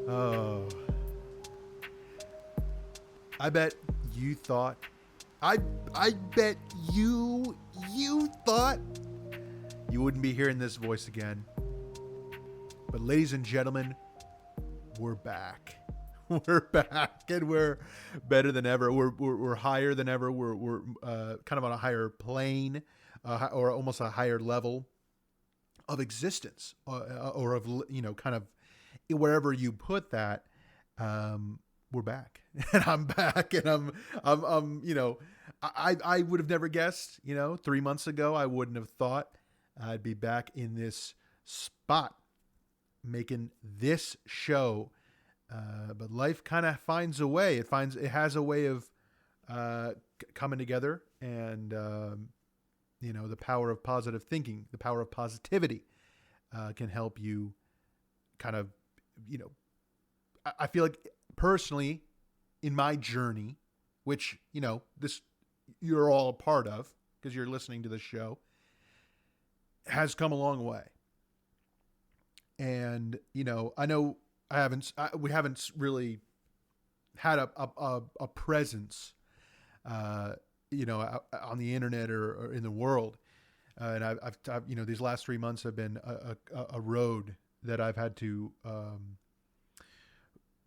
Oh, I bet you thought. I I bet you thought you wouldn't be hearing this voice again. But ladies and gentlemen, we're back. We're back, and we're better than ever. We're higher than ever. We're kind of on a higher plane, or almost a higher level of existence, or of kind of wherever you put that. We're back, and I'm back, and I'm I would have never guessed. 3 months ago, I wouldn't have thought I'd be back in this spot making this show. But life kind of finds a way. It has a way of coming together, and the power of positive thinking, the power of positivity, can help you kind of, I feel like personally in my journey, which, this you're all a part of because you're listening to this show, has come a long way. And, I know we haven't really had a presence, on the internet or in the world. And I've these last 3 months have been a road that I've had to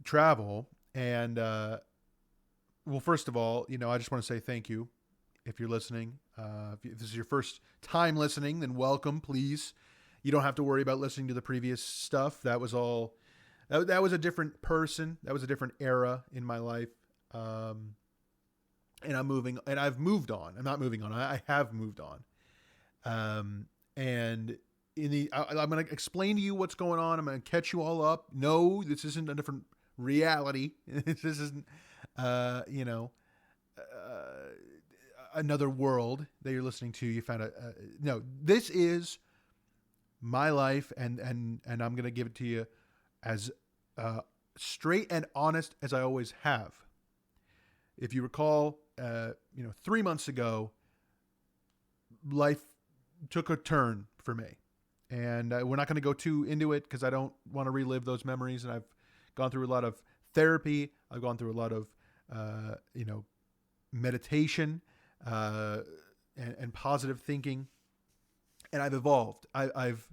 travel. And, well, first of all, I just want to say thank you if you're listening. If this is your first time listening, then welcome, please. You don't have to worry about listening to the previous stuff. That was all. That was a different person. That was a different era in my life. And I've moved on. I'm not moving on. I have moved on. And I'm going to explain to you what's going on. I'm going to catch you all up. No, this isn't a different reality. This isn't, another world that you're listening to. You found no, this is my life. And I'm going to give it to you as straight and honest as I always have. If you recall, 3 months ago, life took a turn for me. And we're not going to go too into it because I don't want to relive those memories. And I've gone through a lot of therapy. I've gone through a lot of, meditation and positive thinking. And I've evolved. I've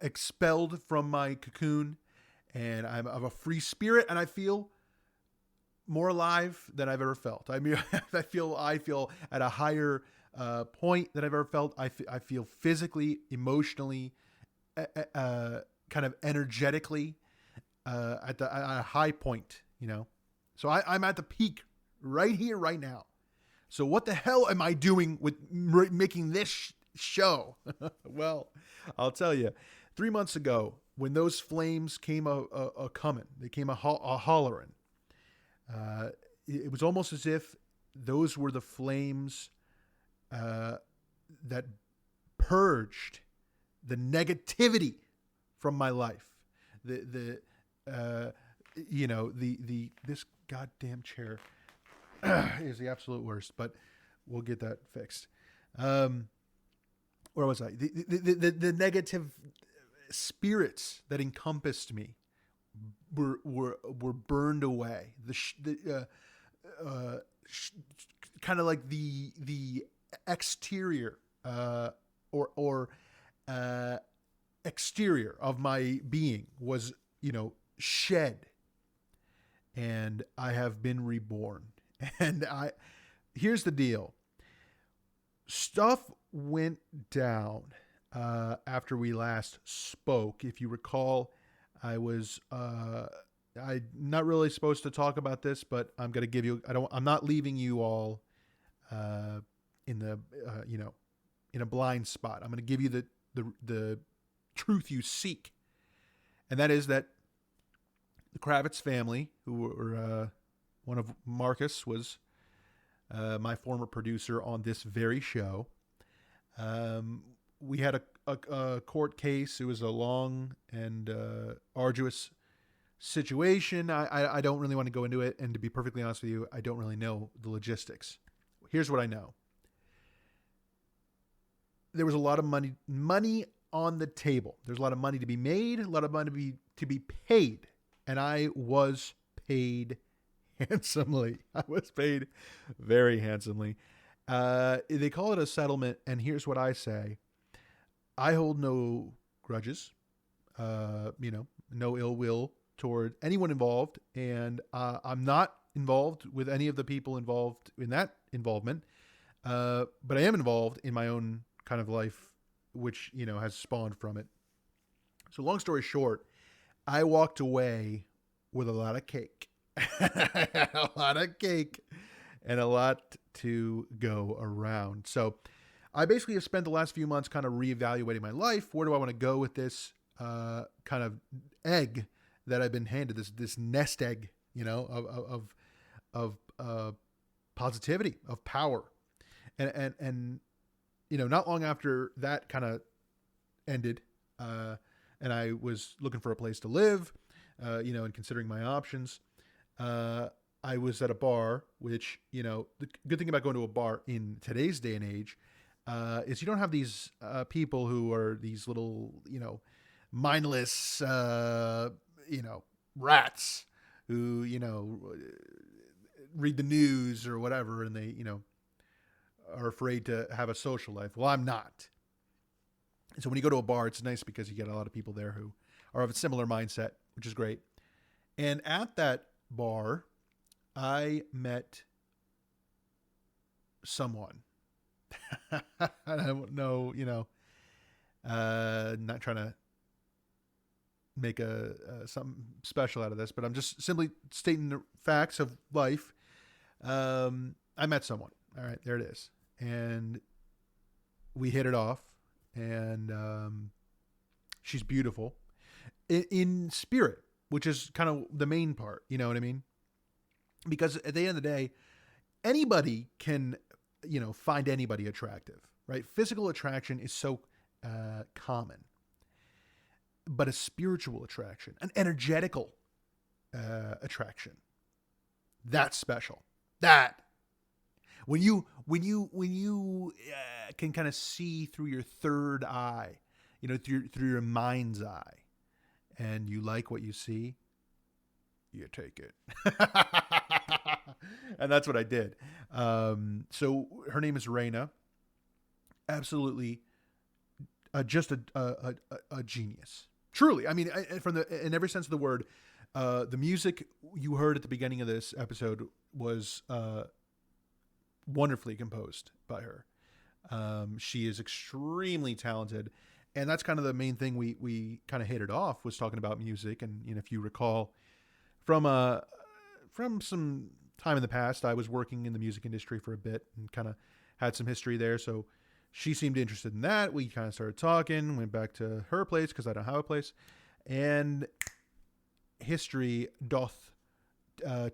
expelled from my cocoon, and I'm a free spirit, and I feel more alive than I've ever felt. I mean, I feel at a higher point than I've ever felt. I feel physically, emotionally, kind of energetically at a high point. So I'm at the peak right here, right now. So what the hell am I doing with making this show? Well, I'll tell you. 3 months ago, when those flames came a coming, they came a hollering. It was almost as if those were the flames that purged the negativity from my life. This goddamn chair is the absolute worst, but we'll get that fixed. Where was I? The negative spirits that encompassed me were burned away. Kind of like the exterior or exterior of my being was shed, and I have been reborn. And here's the deal. Stuff went down after we last spoke. If you recall, I'm not really supposed to talk about this, but I'm going to give you, I'm not leaving you all in the in a blind spot. I'm going to give you the truth you seek. And that is that the Kravitz family, who were one of Marcus was my former producer on this very show. We had a court case. It was a long and arduous situation. I don't really want to go into it. And to be perfectly honest with you, I don't really know the logistics. Here's what I know. There was a lot of money on the table. There's a lot of money to be made, a lot of money to be paid. And I was paid handsomely. I was paid very handsomely. They call it a settlement. And here's what I say. I hold no grudges, no ill will toward anyone involved. And I'm not involved with any of the people involved in that involvement. But I am involved in my own kind of life, which, has spawned from it. So long story short, I walked away with a lot of cake, a lot of cake and a lot to go around. So I basically have spent the last few months kind of reevaluating my life. Where do I want to go with this kind of egg that I've been handed, this nest egg, of positivity, of power. And not long after that kind of ended, and I was looking for a place to live, and considering my options, I was at a bar, which, the good thing about going to a bar in today's day and age, is you don't have these people who are these little, mindless, rats who, read the news or whatever, and they, are afraid to have a social life. Well, I'm not. And so when you go to a bar, it's nice because you get a lot of people there who are of a similar mindset, which is great. And at that bar, I met someone. I don't know, not trying to make something special out of this, but I'm just simply stating the facts of life. I met someone. All right, there it is. And we hit it off, and she's beautiful in spirit, which is kind of the main part. You know what I mean? Because at the end of the day, anybody can, find anybody attractive, right? Physical attraction is so common, but a spiritual attraction, an energetical attraction, that's special. That when you can kind of see through your third eye, through your mind's eye, and you like what you see, you take it. And that's what I did. So her name is Raina. Absolutely, just a genius. Truly, I mean, in every sense of the word. The music you heard at the beginning of this episode was wonderfully composed by her. She is extremely talented, and that's kind of the main thing we kind of hit it off, was talking about music. And if you recall from some time in the past, I was working in the music industry for a bit and kind of had some history there. So she seemed interested in that. We kind of started talking, went back to her place because I don't have a place, and history doth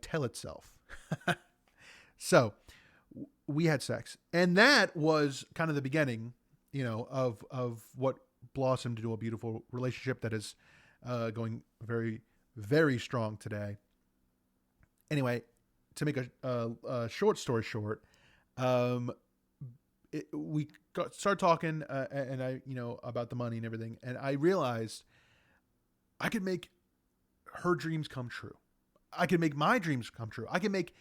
tell itself. So we had sex, and that was kind of the beginning, of what blossomed into a beautiful relationship that is going very, very strong today. Anyway, to make a short story short, we started talking, and I, about the money and everything, and I realized I could make her dreams come true. I can make my dreams come true. I can make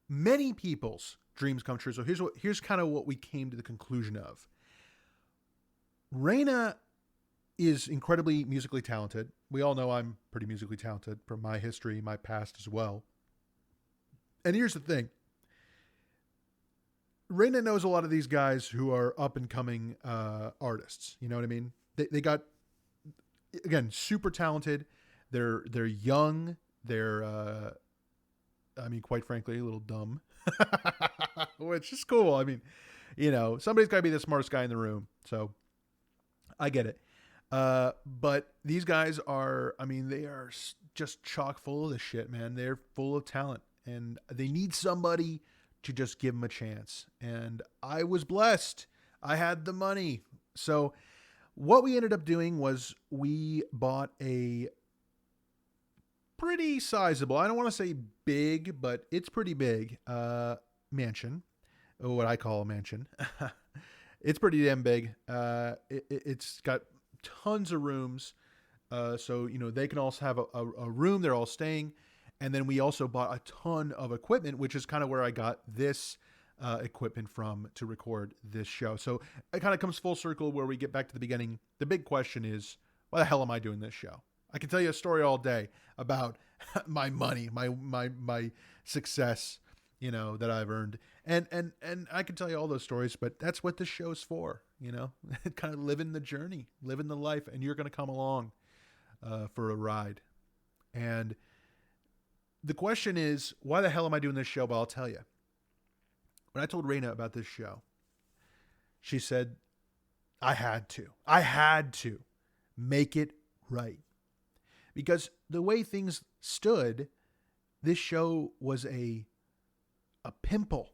many people's dreams come true. So here's kind of what we came to the conclusion of. Raina is incredibly musically talented. We all know I'm pretty musically talented from my history, my past as well. And here's the thing. Raina knows a lot of these guys who are up and coming artists. You know what I mean? They got, again, super talented. They're young. They're, quite frankly, a little dumb, which is cool. I mean, somebody's got to be the smartest guy in the room. So I get it. But these guys are, they are just chock full of this shit, man. They're full of talent, and they need somebody to just give them a chance. And I was blessed. I had the money. So what we ended up doing was we bought a pretty sizable, I don't want to say big, but it's pretty big, mansion, or what I call a mansion. It's pretty damn big. It's got tons of rooms. So, they can also have a room they're all staying. And then we also bought a ton of equipment, which is kind of where I got this equipment from to record this show. So it kind of comes full circle where we get back to the beginning. The big question is, why the hell am I doing this show? I can tell you a story all day about my money, my success, that I've earned. And I can tell you all those stories, but that's what this show's for, kind of living the journey, living the life, and you're going to come along for a ride. And the question is, why the hell am I doing this show? Well, I'll tell you. When I told Raina about this show, she said, I had to make it right. Because the way things stood, this show was a pimple.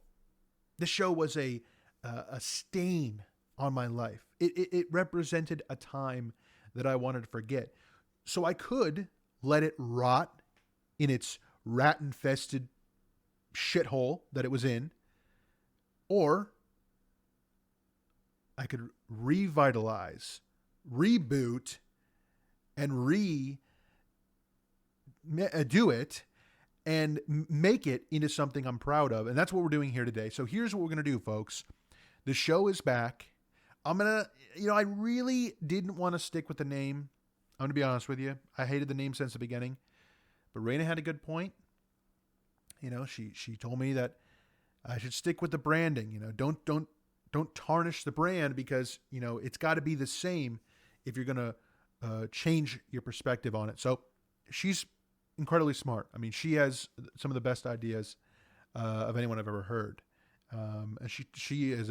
This show was a stain on my life. It represented a time that I wanted to forget. So I could let it rot in its rat-infested shithole that it was in, or I could revitalize, reboot, and do it and make it into something I'm proud of. And that's what we're doing here today. So here's what we're going to do, folks. The show is back. I'm going to, I really didn't want to stick with the name. I'm going to be honest with you. I hated the name since the beginning. But Raina had a good point. She told me that I should stick with the branding. Don't tarnish the brand because, it's got to be the same if you're going to change your perspective on it. So she's incredibly smart. I mean, she has some of the best ideas of anyone I've ever heard. And she is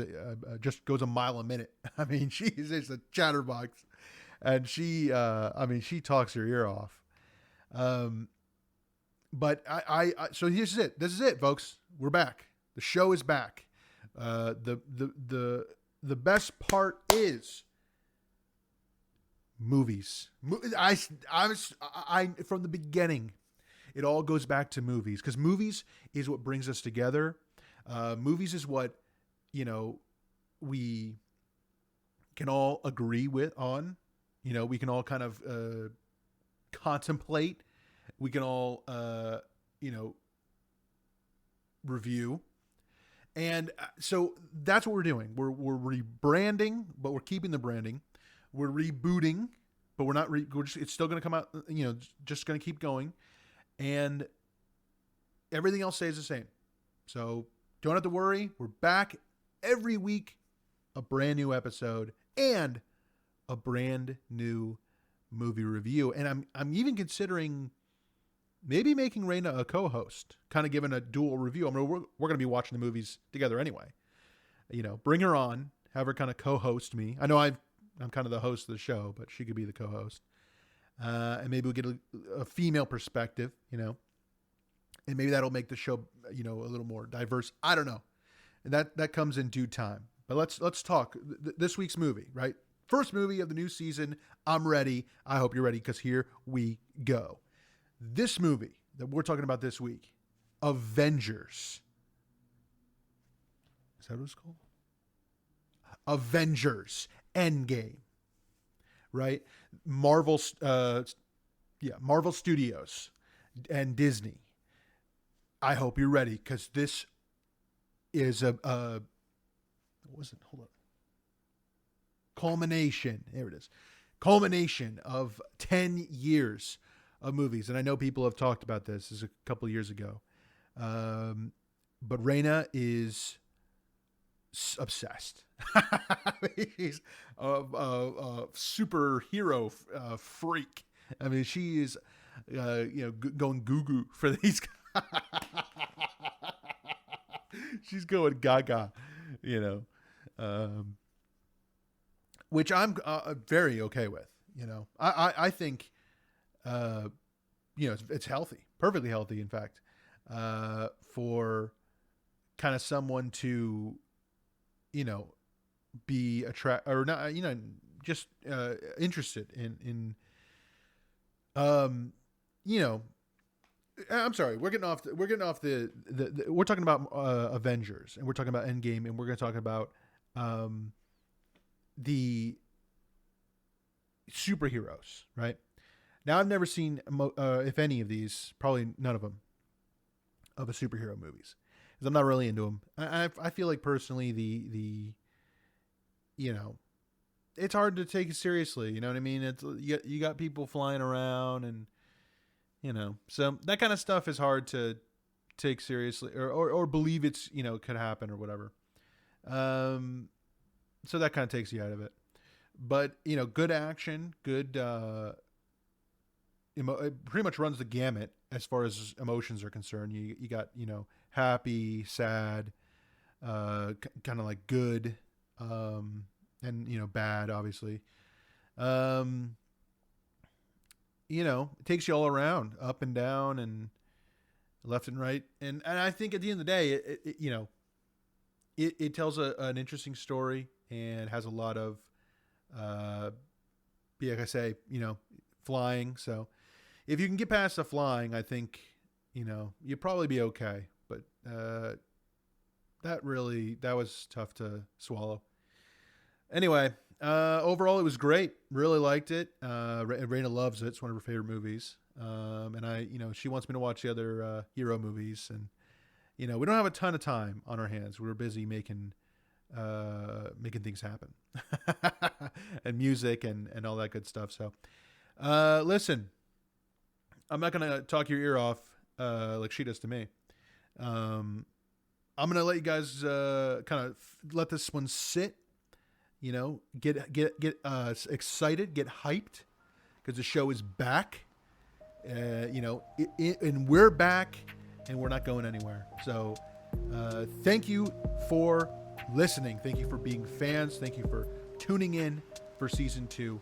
just goes a mile a minute. I mean, she is a chatterbox, and she talks your ear off. But so here's it. This is it, folks. We're back. The show is back. The best part is movies. I from the beginning, it all goes back to movies, because movies is what brings us together. Movies is what, we can all agree on. We can all kind of contemplate. We can all, review. And so that's what we're doing. We're rebranding, but we're keeping the branding. We're rebooting, but we're not. It's still going to come out. Just going to keep going, and everything else stays the same. So don't have to worry. We're back every week, a brand new episode and a brand new movie review. And I'm even considering maybe making Raina a co-host, kind of giving a dual review. I mean, we're going to be watching the movies together anyway. Bring her on, have her kind of co-host me. I know I'm kind of the host of the show, but she could be the co-host. And maybe we'll get a female perspective, and maybe that'll make the show, a little more diverse. I don't know. And that comes in due time. But let's talk this week's movie, right? First movie of the new season. I'm ready. I hope you're ready, because here we go. This movie that we're talking about this week, Avengers. Is that what it's called? Avengers Endgame. Right? Marvel Studios and Disney. I hope you're ready, because this is what was it? Hold on. Culmination. There it is. Culmination of 10 years of movies. And I know people have talked about this. This is a couple of years ago. But Raina is obsessed. She's a superhero freak. I mean, she is, going goo-goo for these guys. She's going gaga, which I'm very okay with. I think, it's healthy, perfectly healthy, in fact, for kind of someone to, be or not, just interested in I'm sorry, we're getting off the we're talking about Avengers, and we're talking about Endgame, and we're going to talk about the superheroes, right? Now, I've never seen, if any of these, probably none of them, of a superhero movies, because I'm not really into them. I feel like personally you know, it's hard to take it seriously. You know what I mean? It's you got people flying around, and so that kind of stuff is hard to take seriously or believe it's could happen or whatever. So that kind of takes you out of it. But good action, good. It pretty much runs the gamut as far as emotions are concerned. You got happy, sad, kind of like good, and bad, obviously. It takes you all around, up and down, and left and right. And I think at the end of the day, it tells an interesting story and has a lot of, like I say, flying. So if you can get past the flying, I think, you'd probably be okay. But that was tough to swallow. Anyway, overall, it was great. Really liked it. Raina loves it. It's one of her favorite movies. And she wants me to watch the other hero movies. And, we don't have a ton of time on our hands. We were busy making things happen and music and all that good stuff. So, listen, I'm not going to talk your ear off like she does to me. I'm going to let you guys kind of let this one sit, get excited, get hyped, because the show is back, and we're back, and we're not going anywhere. So thank you for listening. Thank you for being fans. Thank you for tuning in for season 2.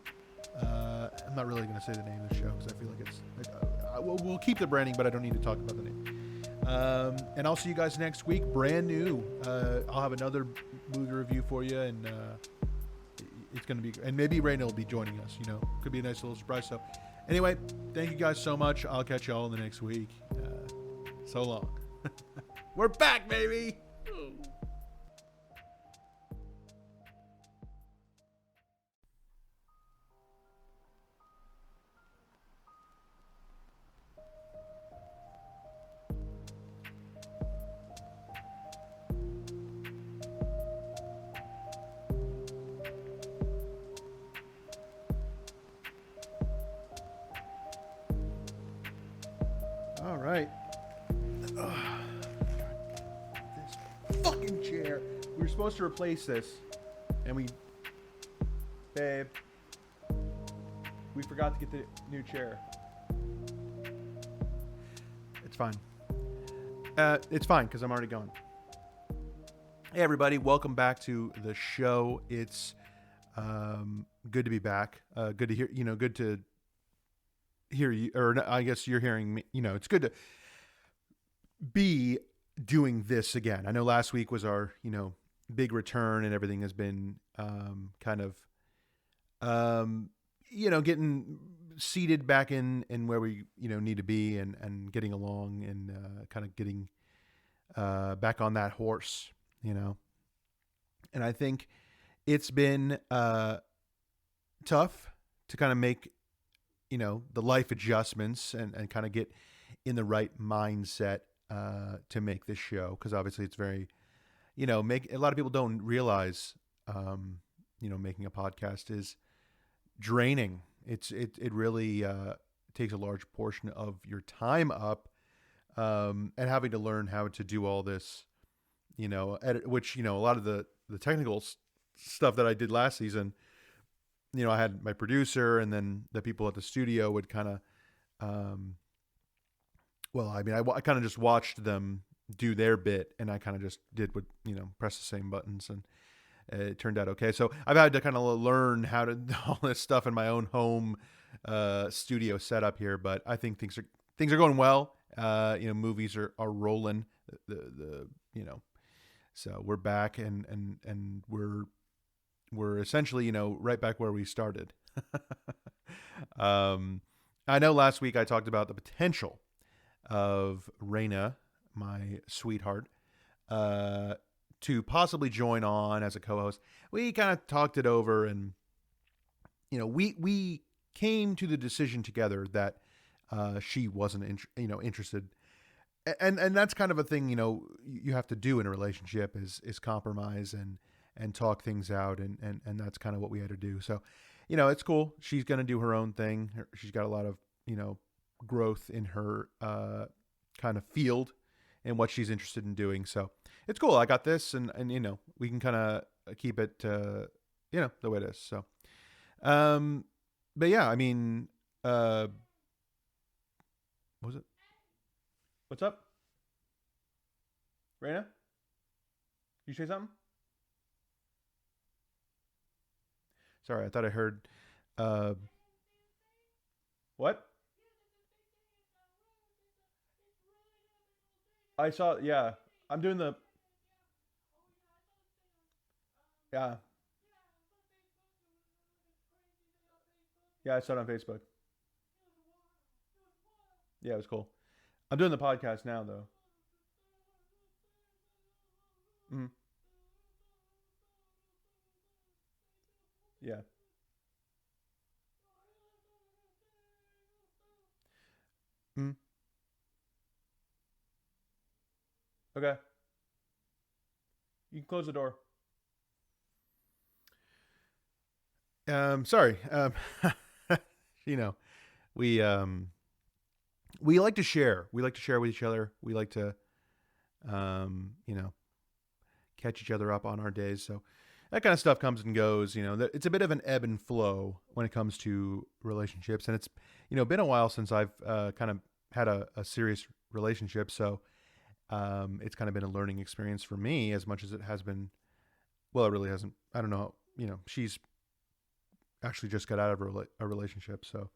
I'm not really going to say the name of the show because I feel like it's we'll keep the branding, but I don't need to talk about the name. And I'll see you guys next week. Brand new. I'll have another movie review for you, and it's going to be, and maybe Raina will be joining us. Could be a nice little surprise. So anyway, thank you guys so much. I'll catch you all in the next week. So long. We're back, baby. All right. This fucking chair. We were supposed to replace this, and babe, we forgot to get the new chair. It's fine. It's fine because I'm already gone. Hey everybody, welcome back to the show. It's good to be back. Good to hear. Good to hear you, or I guess you're hearing me. It's good to be doing this again. I know last week was our big return, and everything has been kind of getting seated back in where we need to be, and getting along, and kind of getting back on that horse. And I think it's been tough to kind of make the life adjustments and kind of get in the right mindset to make this show, because obviously it's very make a lot of people don't realize making a podcast is draining. It really takes a large portion of your time up, and having to learn how to do all this edit, which a lot of the technical stuff that I did last season, I had my producer, and then the people at the studio would kind of, I kind of just watched them do their bit, and I kind of just did what, press the same buttons, and it turned out okay. So I've had to kind of learn how to do all this stuff in my own home studio setup here, but I think things are going well. Movies are rolling. So we're back, and we're essentially, right back where we started. I know last week I talked about the potential of Raina, my sweetheart, to possibly join on as a co-host. We kind of talked it over, and we came to the decision together that she wasn't interested. And that's kind of a thing, you have to do in a relationship is compromise and talk things out. And that's kind of what we had to do. So, it's cool. She's going to do her own thing. She's got a lot of, growth in her kind of field and what she's interested in doing. So it's cool. I got this and we can kind of keep it, the way it is. So, but yeah, I mean, what was it? What's up? Raina? You say something? Sorry, I thought I heard, uh, what? I saw, yeah. I'm doing yeah, yeah, I saw it on Facebook. Yeah, it was cool. I'm doing the podcast now, though. Mm, yeah. Mm, okay. You can close the door. Sorry. You know, we, we like to share. We like to share with each other. We like to, you know, catch each other up on our days. So that kind of stuff comes and goes. It's a bit of an ebb and flow when it comes to relationships, and it's been a while since I've kind of had a serious relationship. So it's kind of been a learning experience for me as much as it has been. Well, it really hasn't. I don't know. She's actually just got out of a relationship, so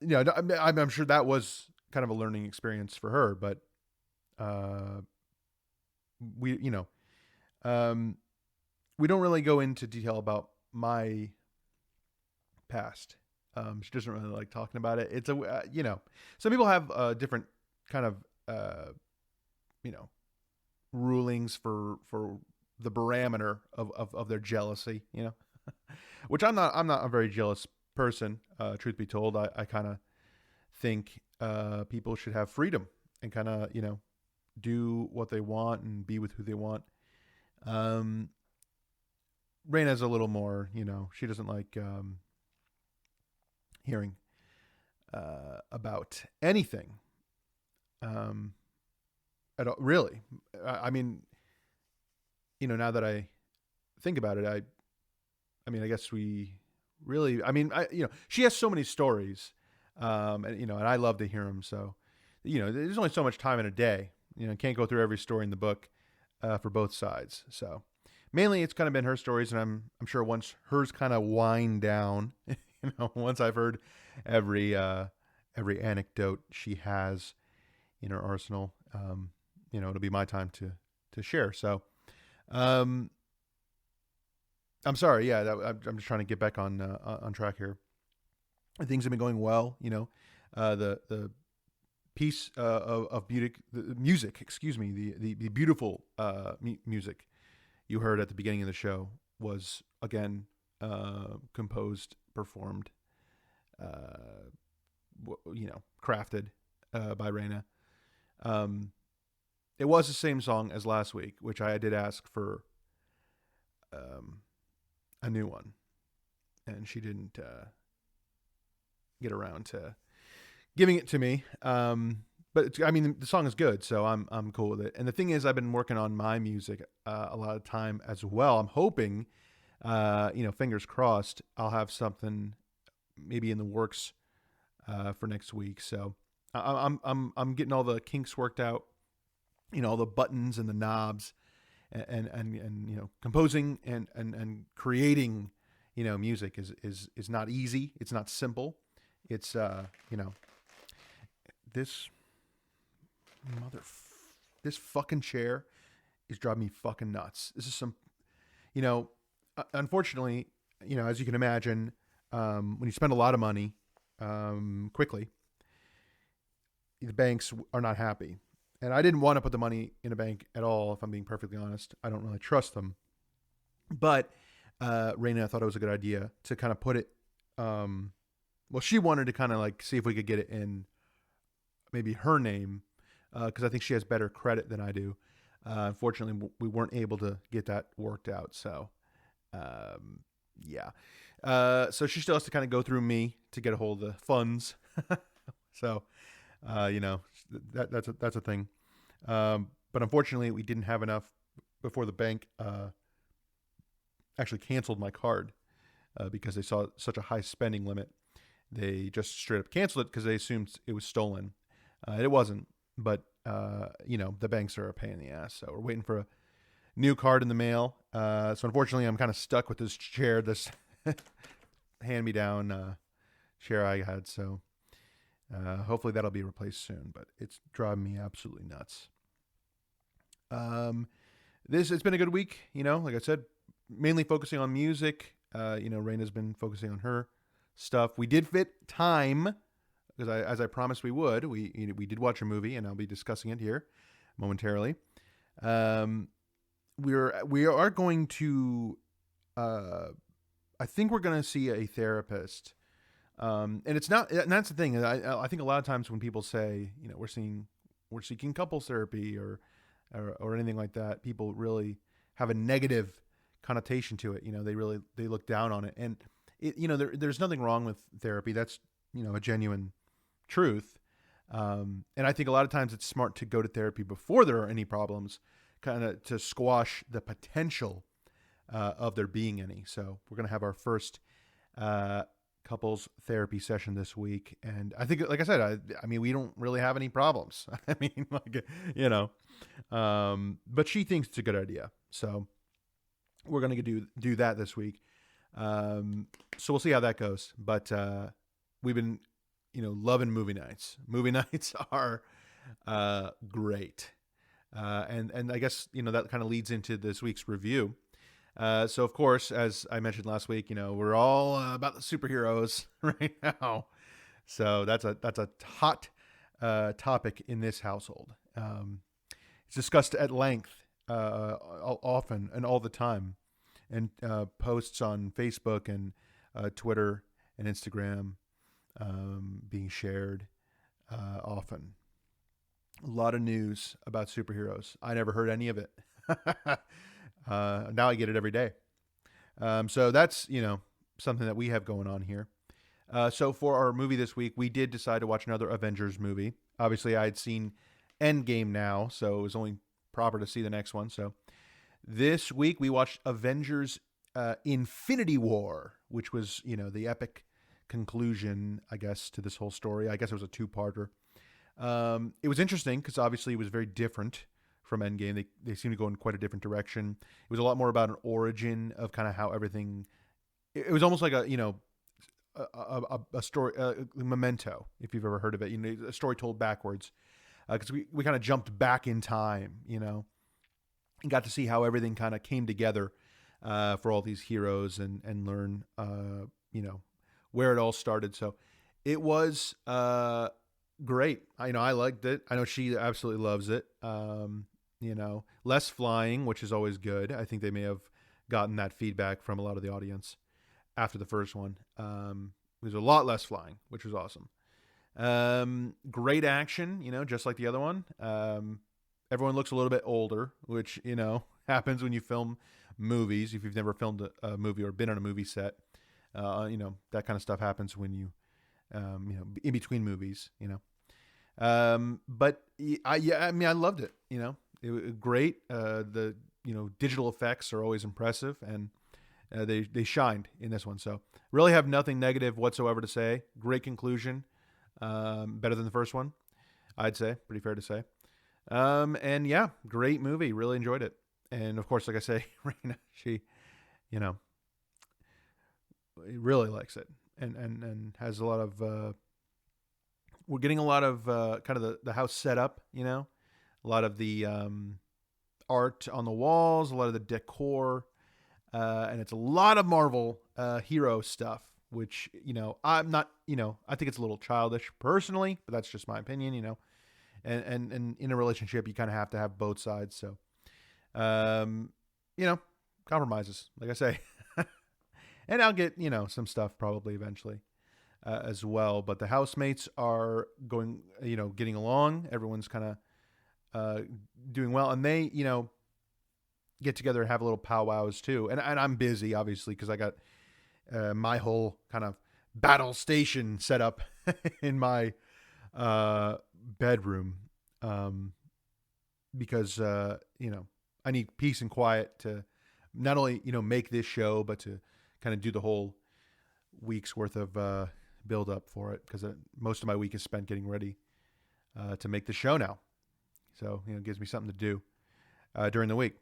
I'm sure that was kind of a learning experience for her. But uh, we, um, we don't really go into detail about my past. She doesn't really like talking about it. It's some people have different kind of uh, you know rulings for the parameter of their jealousy. Which I'm not a very jealous person. Truth be told, I kind of think people should have freedom and kind of do what they want and be with who they want. Um, Raina's a little more, she doesn't like hearing about anything um, at all. Really, I mean, now that I think about it, I mean, I guess we really, I mean, she has so many stories, and I love to hear them. So, there's only so much time in a day. Can't go through every story in the book for both sides. So, mainly it's kind of been her stories, and I'm sure once hers kind of wind down, once I've heard every every anecdote she has in her arsenal, it'll be my time to share. So, um, I'm sorry. Yeah, I'm just trying to get back on track here. Things have been going well. The piece of music, excuse me, the beautiful music you heard at the beginning of the show was again composed, performed, uh, crafted by Raina. Um, it was the same song as last week, which I did ask for. Um, a new one, and she didn't get around to giving it to me. But I mean, the song is good, so I'm cool with it. And the thing is, I've been working on my music a lot of time as well. I'm hoping, fingers crossed, I'll have something maybe in the works for next week. So I'm getting all the kinks worked out, all the buttons and the knobs and composing and creating music is not easy. It's not simple. It's this mother this fucking chair is driving me fucking nuts. This is some unfortunately, as you can imagine, when you spend a lot of money quickly, the banks are not happy. And I didn't want to put the money in a bank at all, if I'm being perfectly honest. I don't really trust them. But Raina thought it was a good idea to kind of put it well, she wanted to kind of like see if we could get it in maybe her name, because I think she has better credit than I do. Unfortunately, we weren't able to get that worked out. So, yeah. So she still has to kind of go through me to get a hold of the funds. So, that's a thing. But unfortunately, we didn't have enough before the bank actually canceled my card because they saw such a high spending limit. They just straight up canceled it because they assumed it was stolen. It wasn't, but the banks are a pain in the ass. So we're waiting for a new card in the mail. So unfortunately, I'm kind of stuck with this chair, this hand-me-down chair I had. So hopefully that'll be replaced soon. But it's driving me absolutely nuts. It's been a good week. Like I said, mainly focusing on music. Raina's been focusing on her stuff. We did fit time because as I promised we would. We did watch a movie, and I'll be discussing it here momentarily. We are going to. I think we're going to see a therapist, and it's not. And that's the thing. I think a lot of times when people say, we're seeking couples therapy or anything like that, people really have a negative connotation to it. They look down on it, and there's nothing wrong with therapy. That's a genuine truth. And I think a lot of times it's smart to go to therapy before there are any problems, kind of to squash the potential of there being any. So we're going to have our first couples therapy session this week. And I think, like I said, I mean, we don't really have any problems. I mean, but she thinks it's a good idea. So we're going to do that this week. So we'll see how that goes. But we've been, loving movie nights. Movie nights are great. And I guess, that kind of leads into this week's review. So of course, as I mentioned last week, we're all about the superheroes right now. So that's a hot topic in this household. It's discussed at length, often and all the time, and posts on Facebook and Twitter and Instagram being shared often. A lot of news about superheroes. I never heard any of it. Now I get it every day. So that's, something that we have going on here. So for our movie this week, we did decide to watch another Avengers movie. Obviously, I had seen Endgame now, so it was only proper to see the next one. So this week, we watched Avengers Infinity War, which was, the epic conclusion, I guess, to this whole story. I guess it was a two-parter. It was interesting because obviously it was very different from Endgame. They seem to go in quite a different direction. It was a lot more about an origin of kind of how everything. It was almost like a story, Memento, if you've ever heard of it. A story told backwards, because we kind of jumped back in time, and got to see how everything kind of came together for all these heroes and learn, where it all started. So it was great. I liked it. I know she absolutely loves it. Less flying, which is always good. I think they may have gotten that feedback from a lot of the audience after the first one. There's a lot less flying, which was awesome. Great action, just like the other one. Everyone looks a little bit older, which, happens when you film movies. If you've never filmed a movie or been on a movie set, that kind of stuff happens when you, in between movies, But I loved it. It was great. The digital effects are always impressive, and they shined in this one. So really have nothing negative whatsoever to say. Great conclusion. Better than the first one, I'd say. Pretty fair to say. And yeah, great movie. Really enjoyed it. And of course, like I say, Raina, she, really likes it, and has a lot of. We're getting a lot of kind of the house set up, a lot of the art on the walls, a lot of the decor, and it's a lot of Marvel hero stuff, which, I'm not, I think it's a little childish personally, but that's just my opinion, and in a relationship, you kind of have to have both sides. So, compromises, like I say, and I'll get, some stuff probably eventually. as well. But the housemates are going, getting along. Everyone's kind of doing well, and they, get together and have a little powwows too. And I'm busy, obviously, because I got my whole kind of battle station set up in my bedroom, because I need peace and quiet to not only make this show, but to kind of do the whole week's worth of build up for it, because most of my week is spent getting ready to make the show now. So it gives me something to do during the week.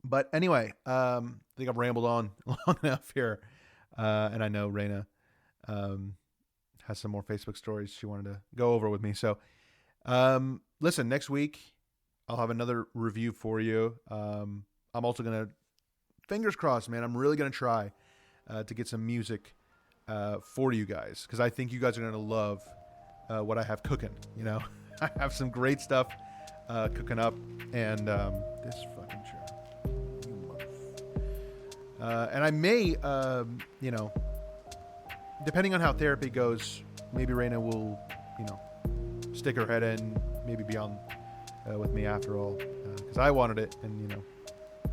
But anyway, I think I've rambled on long enough here, and I know Raina has some more Facebook stories she wanted to go over with me. So listen, next week I'll have another review for you. I'm also gonna, fingers crossed, man, I'm really gonna try to get some music for you guys, because I think you guys are gonna love what I have cooking. I have some great stuff cooking up, and this fucking chair. And I may, depending on how therapy goes, maybe Raina will, stick her head in, maybe be on with me after all, because I wanted it, and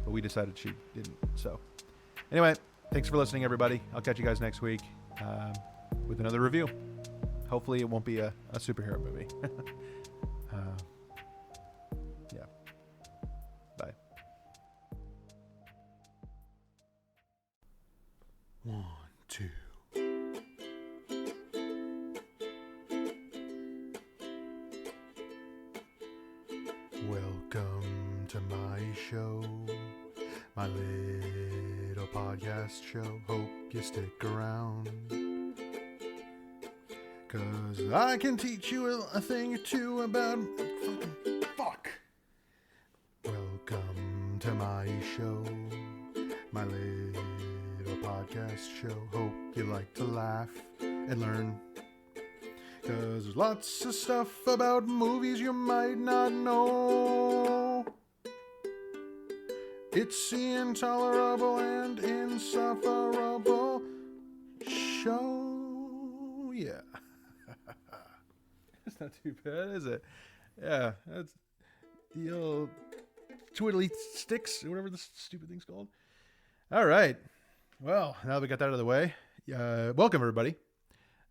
but we decided she didn't. So anyway, thanks for listening, everybody. I'll catch you guys next week with another review. Hopefully it won't be a superhero movie. Yeah. Bye. 1, 2. Welcome to my show, my little podcast show. Hope you stick around, 'cause I can teach you a thing or two about fuck. Welcome to my show, my little podcast show. Hope you like to laugh and learn, 'cause there's lots of stuff about movies you might not know. It's the Intolerable and Insufferable show. Yeah. That's not too bad, is it? Yeah, that's the old twiddly sticks, or whatever the stupid thing's called. All right. Well, now that we got that out of the way, welcome everybody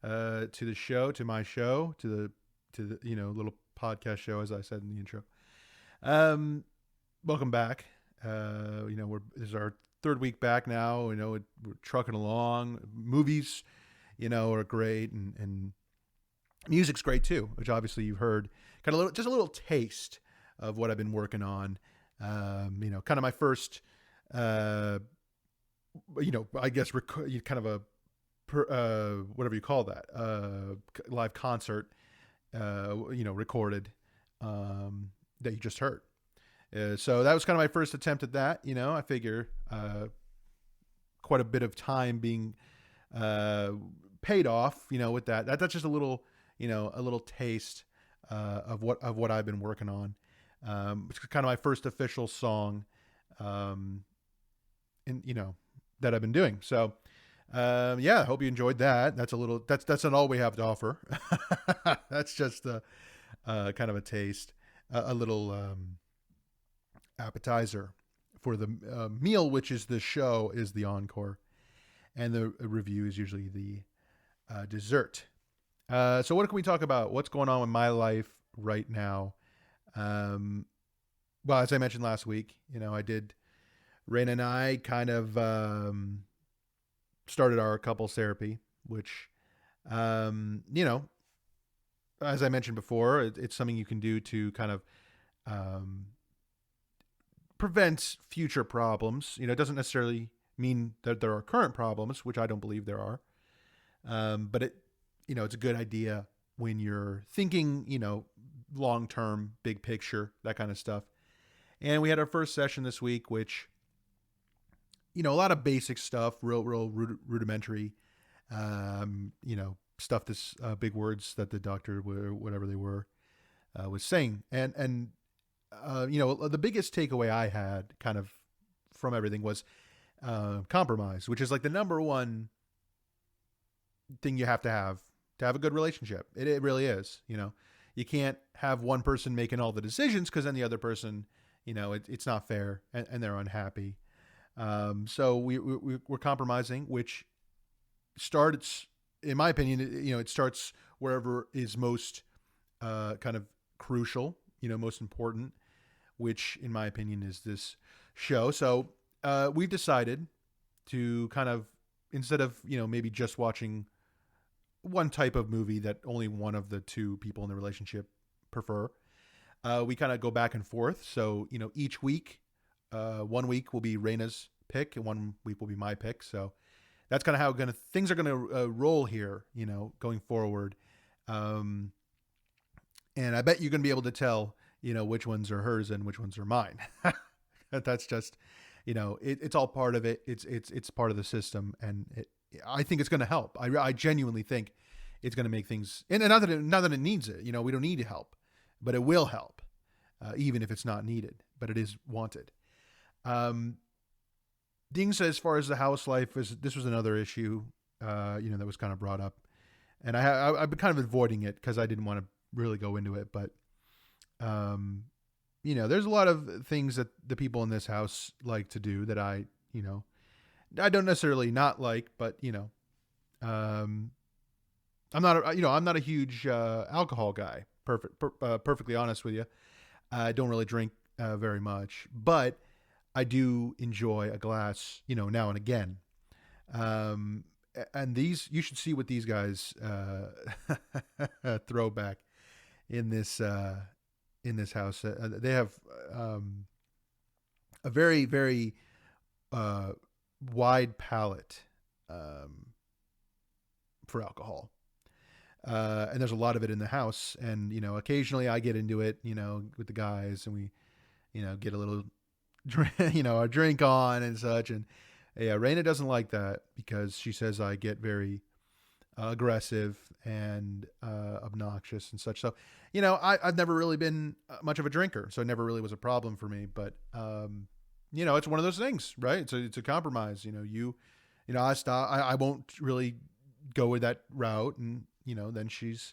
to the show, to my show, to the little podcast show, as I said in the intro. Welcome back. This is our third week back now. We're trucking along. Movies, are great, and music's great too, which obviously you've heard. Just a little taste of what I've been working on. Kind of my first, I guess kind of a whatever you call that, live concert, recorded, that you just heard. So that was kind of my first attempt at that. I figure quite a bit of time being paid off, with that. That's just a little taste of what I've been working on. It's kind of my first official song, that I've been doing. So, I hope you enjoyed that. That's not all we have to offer. That's just kind of a taste, a little appetizer for the meal, which is the show, is the encore, and the review is usually the dessert. So what can we talk about? What's going on in my life right now? Well, as I mentioned last week, Raina and I kind of started our couples therapy, which, as I mentioned before, it's something you can do to kind of prevent future problems. It doesn't necessarily mean that there are current problems, which I don't believe there are. But it's a good idea when you're thinking, long-term, big picture, that kind of stuff. And we had our first session this week, which, a lot of basic stuff, real rudimentary, stuff, this big words that the doctor, whatever they were, was saying. And the biggest takeaway I had kind of from everything was compromise, which is like the number one, thing you have to have a good relationship. It really is. You know, you can't have one person making all the decisions because then the other person, you know, it's not fair and they're unhappy. So we're compromising, which starts, in my opinion, you know, it starts wherever is most kind of crucial, you know, most important, which in my opinion is this show. So we've decided to kind of, instead of, you know, maybe just watching one type of movie that only one of the two people in the relationship prefer, we kind of go back and forth. So, you know, each week, 1 week will be Raina's pick and 1 week will be my pick. So that's kind of how things are going to roll here, you know, going forward. And I bet you're going to be able to tell, you know, which ones are hers and which ones are mine. That's just, you know, it's all part of it. It's part of the system, and I think it's going to help. I genuinely think it's going to make things, and not that it needs it. You know, we don't need help, but it will help, even if it's not needed. But it is wanted. Things as far as the house life this was another issue, you know, that was kind of brought up, and I've been kind of avoiding it because I didn't want to really go into it, but. You know, there's a lot of things that the people in this house like to do that I don't necessarily not like, but you know, I'm not a huge alcohol guy. Perfectly honest with you, I don't really drink very much, but I do enjoy a glass, you know, now and again. And you should see what these guys throw back in this house. They have a very, very wide palette for alcohol. And there's a lot of it in the house. And, you know, occasionally I get into it, you know, with the guys, and we, you know, get a little, a drink on and such. And yeah, Raina doesn't like that because she says I get very aggressive and obnoxious and such. So, you know, I've never really been much of a drinker, so it never really was a problem for me. But you know, it's one of those things, right? It's a compromise. You know, I won't really go with that route, and you know, then she's,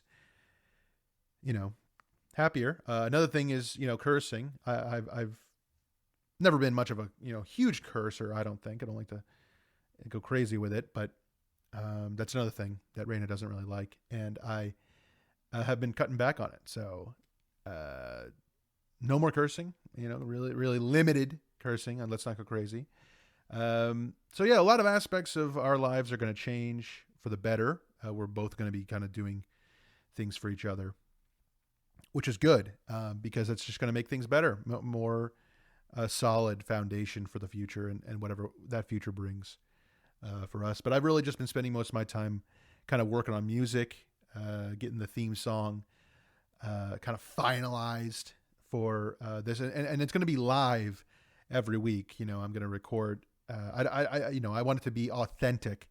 you know, happier. Another thing is, you know, cursing. I've never been much of a, you know, huge cursor. I don't think I don't like to go crazy with it, but that's another thing that Raina doesn't really like, and I have been cutting back on it. So no more cursing, you know, really, really limited cursing, and let's not go crazy. So yeah, a lot of aspects of our lives are going to change for the better. We're both going to be kind of doing things for each other, which is good, because it's just going to make things better, more solid foundation for the future and whatever that future brings for us. But I've really just been spending most of my time kind of working on music, getting the theme song kind of finalized for this, and it's going to be live every week. You know, I'm going to record. I want it to be authentic,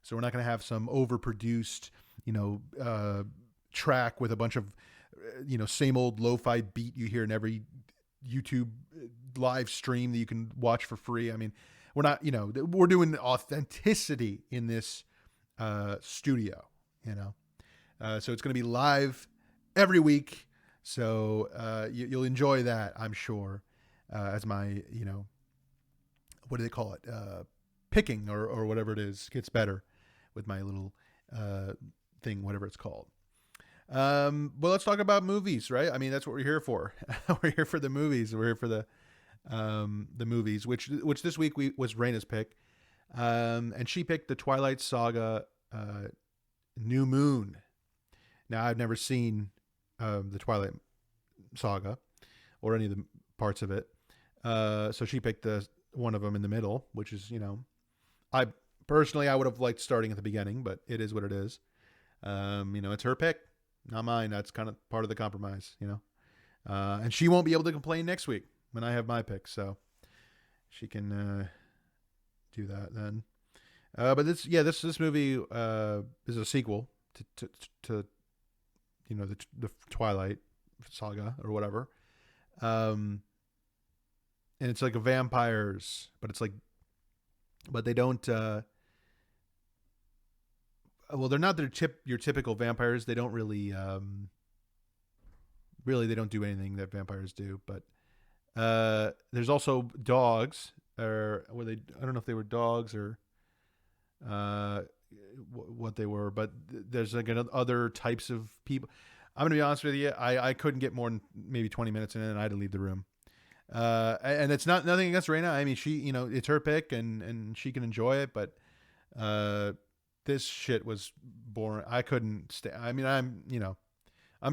so we're not going to have some overproduced, you know, track with a bunch of, you know, same old lo-fi beat you hear in every YouTube live stream that you can watch for free. I mean, we're not, you know, we're doing authenticity in this studio, you know. So it's going to be live every week. So you'll enjoy that, I'm sure, as my, you know, what do they call it? Picking or whatever it is gets better with my little thing, whatever it's called. Well, let's talk about movies, right? I mean, that's what we're here for. We're here for the movies. We're here for the movies, which this week was Raina's pick. And she picked the Twilight Saga, New Moon. Now, I've never seen the Twilight Saga or any of the parts of it. So she picked one of them in the middle, which is, you know, I would have liked starting at the beginning, but it is what it is. You know, it's her pick, not mine. That's kind of part of the compromise, you know. And she won't be able to complain next week when I have my pick, so she can do that then. But this movie is a sequel to you know, the Twilight Saga or whatever. And it's like a vampires, but it's like, but they don't. well, they're not your typical vampires. They don't really, really, they don't do anything that vampires do. But there's also dogs, or were they? I don't know if they were dogs or what they were, but there's like other types of people. I'm gonna be honest with you. I couldn't get more than maybe 20 minutes in, and I had to leave the room. And it's nothing against Raina. I mean, she, it's her pick, and she can enjoy it. But this shit was boring. I couldn't stay. I mean, I'm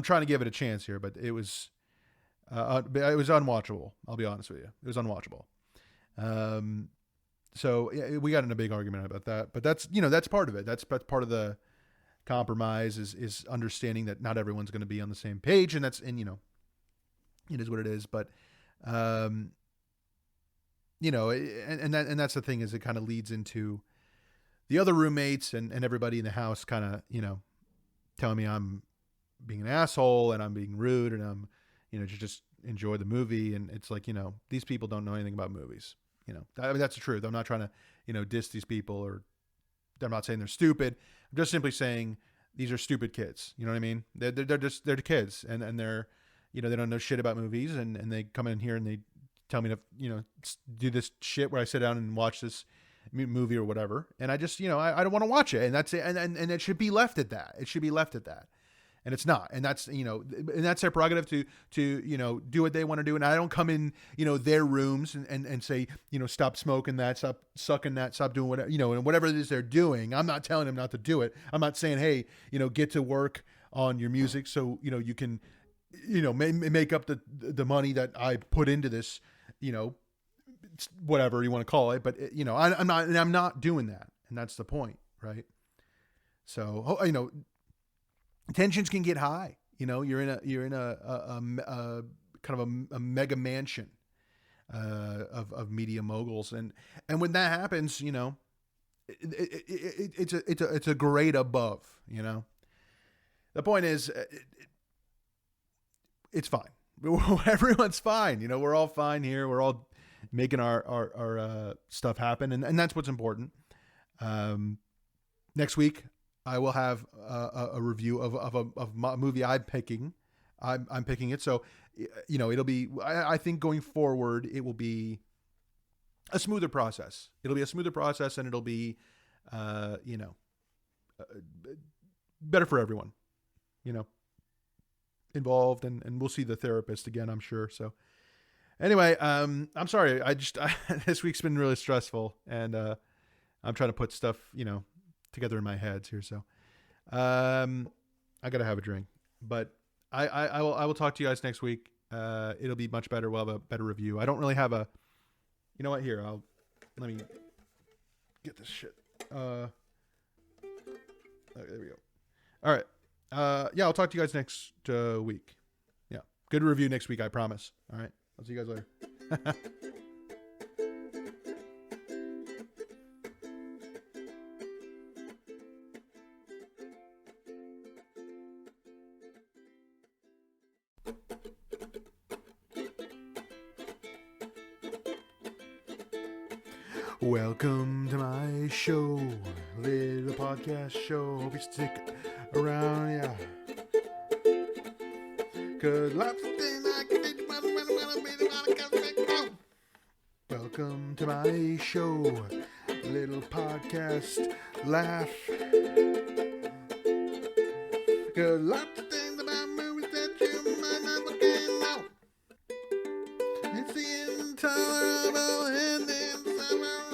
trying to give it a chance here, but it was unwatchable. I'll be honest with you. It was unwatchable. So yeah, we got in a big argument about that, but that's part of it. That's part of the compromise is understanding that not everyone's going to be on the same page, and it is what it is. But and that's the thing, is it kind of leads into the other roommates and everybody in the house kind of, telling me I'm being an asshole and I'm being rude and I'm, just enjoy the movie. And it's like, these people don't know anything about movies. I mean, that's the truth. I'm not trying to, diss these people, or I'm not saying they're stupid. I'm just simply saying these are stupid kids. You know what I mean? They're the kids, and they're, they don't know shit about movies, and they come in here and they tell me to, do this shit where I sit down and watch this movie or whatever. And I just, I don't want to watch it. And that's it. And it should be left at that. It should be left at that. And it's not. And that's, and that's their prerogative to, do what they want to do. And I don't come in, their rooms and say, stop smoking that, stop sucking that, stop doing whatever, and whatever it is they're doing. I'm not telling them not to do it. I'm not saying, hey, get to work on your music so, you can, make up the money that I put into this, whatever you want to call it. But, I'm not doing that. And that's the point. Right. So, tensions can get high. You're in a kind of a mega mansion of media moguls, and when that happens, it's a grade above. The point is, it's fine. Everyone's fine. We're all fine here. We're all making our stuff happen, and that's what's important. Next week, I will have a review of a movie I'm picking. I'm picking it. So, it'll be, I think going forward, it will be a smoother process. It'll be a smoother process, and it'll be, better for everyone, involved, and we'll see the therapist again, I'm sure. So anyway, I'm sorry. This week's been really stressful, and I'm trying to put stuff, together in my head here. So, I gotta have a drink, but I will talk to you guys next week. It'll be much better. We'll have a better review. I don't really have a, what, here, let me get this shit. Okay, there we go. All right. Yeah, I'll talk to you guys next week. Yeah. Good review next week, I promise. All right. I'll see you guys later. Welcome to my show, little podcast show. Hope you stick around, yeah. Cause lots of things I can do. Welcome to my show, little podcast laugh. Cause lots of things about movies that you might not fucking know. It's the Intolerable and the Insufferable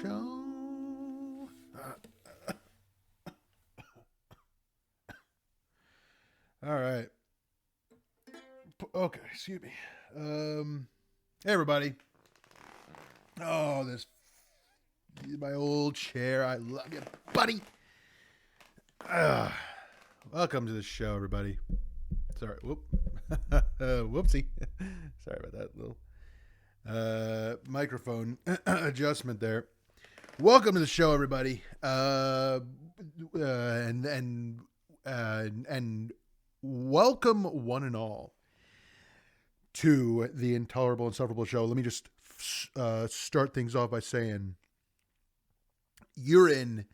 show. All right. Okay, excuse me. Hey everybody. Oh, this is my old chair. I love you, buddy. Welcome to the show, everybody. Sorry, whoopsie. Sorry about that little microphone adjustment there. Welcome to the show, everybody. And welcome one and all to the Intolerable, Insufferable show. Let me just start things off by saying, you're in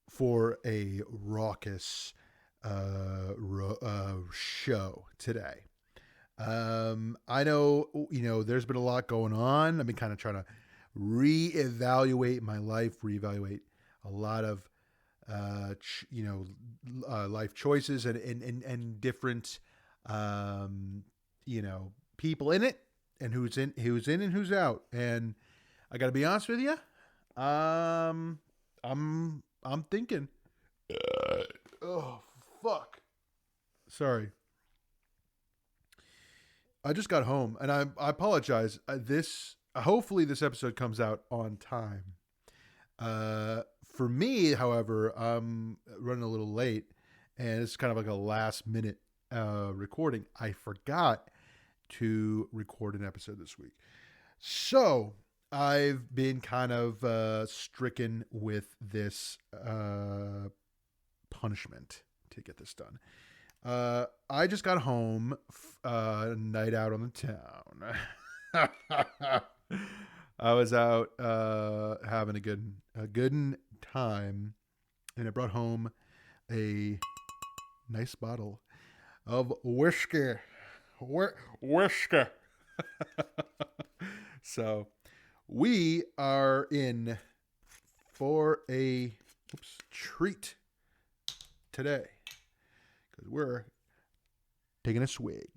for a raucous show today. I know, there's been a lot going on. I've been kind of trying to reevaluate my life, reevaluate a lot of, life choices and different, people in it, and who's in and who's out. And I got to be honest with you. I'm thinking, oh, fuck. Sorry. I just got home, and I apologize. Hopefully this episode comes out on time. For me, however, I'm running a little late, and it's kind of like a last minute recording. I forgot to record an episode this week. So I've been kind of stricken with this punishment to get this done. I just got home, night out on the town. I was out having a good time, and I brought home a nice bottle of whiskey. Whiskey. So we are in for a treat today, because we're taking a swig.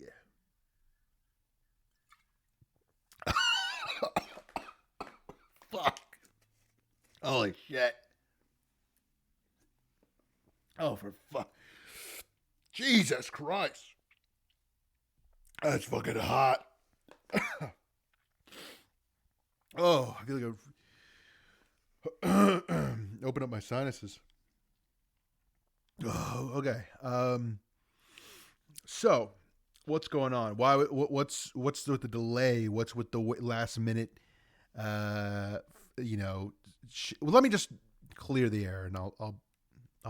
Fuck. Holy shit. Oh, for fuck. Jesus Christ. That's fucking hot. Oh, I feel like I've open up my sinuses. Oh, okay. So what's going on? What's with the delay? What's with the last minute? Well, let me just clear the air, and I'll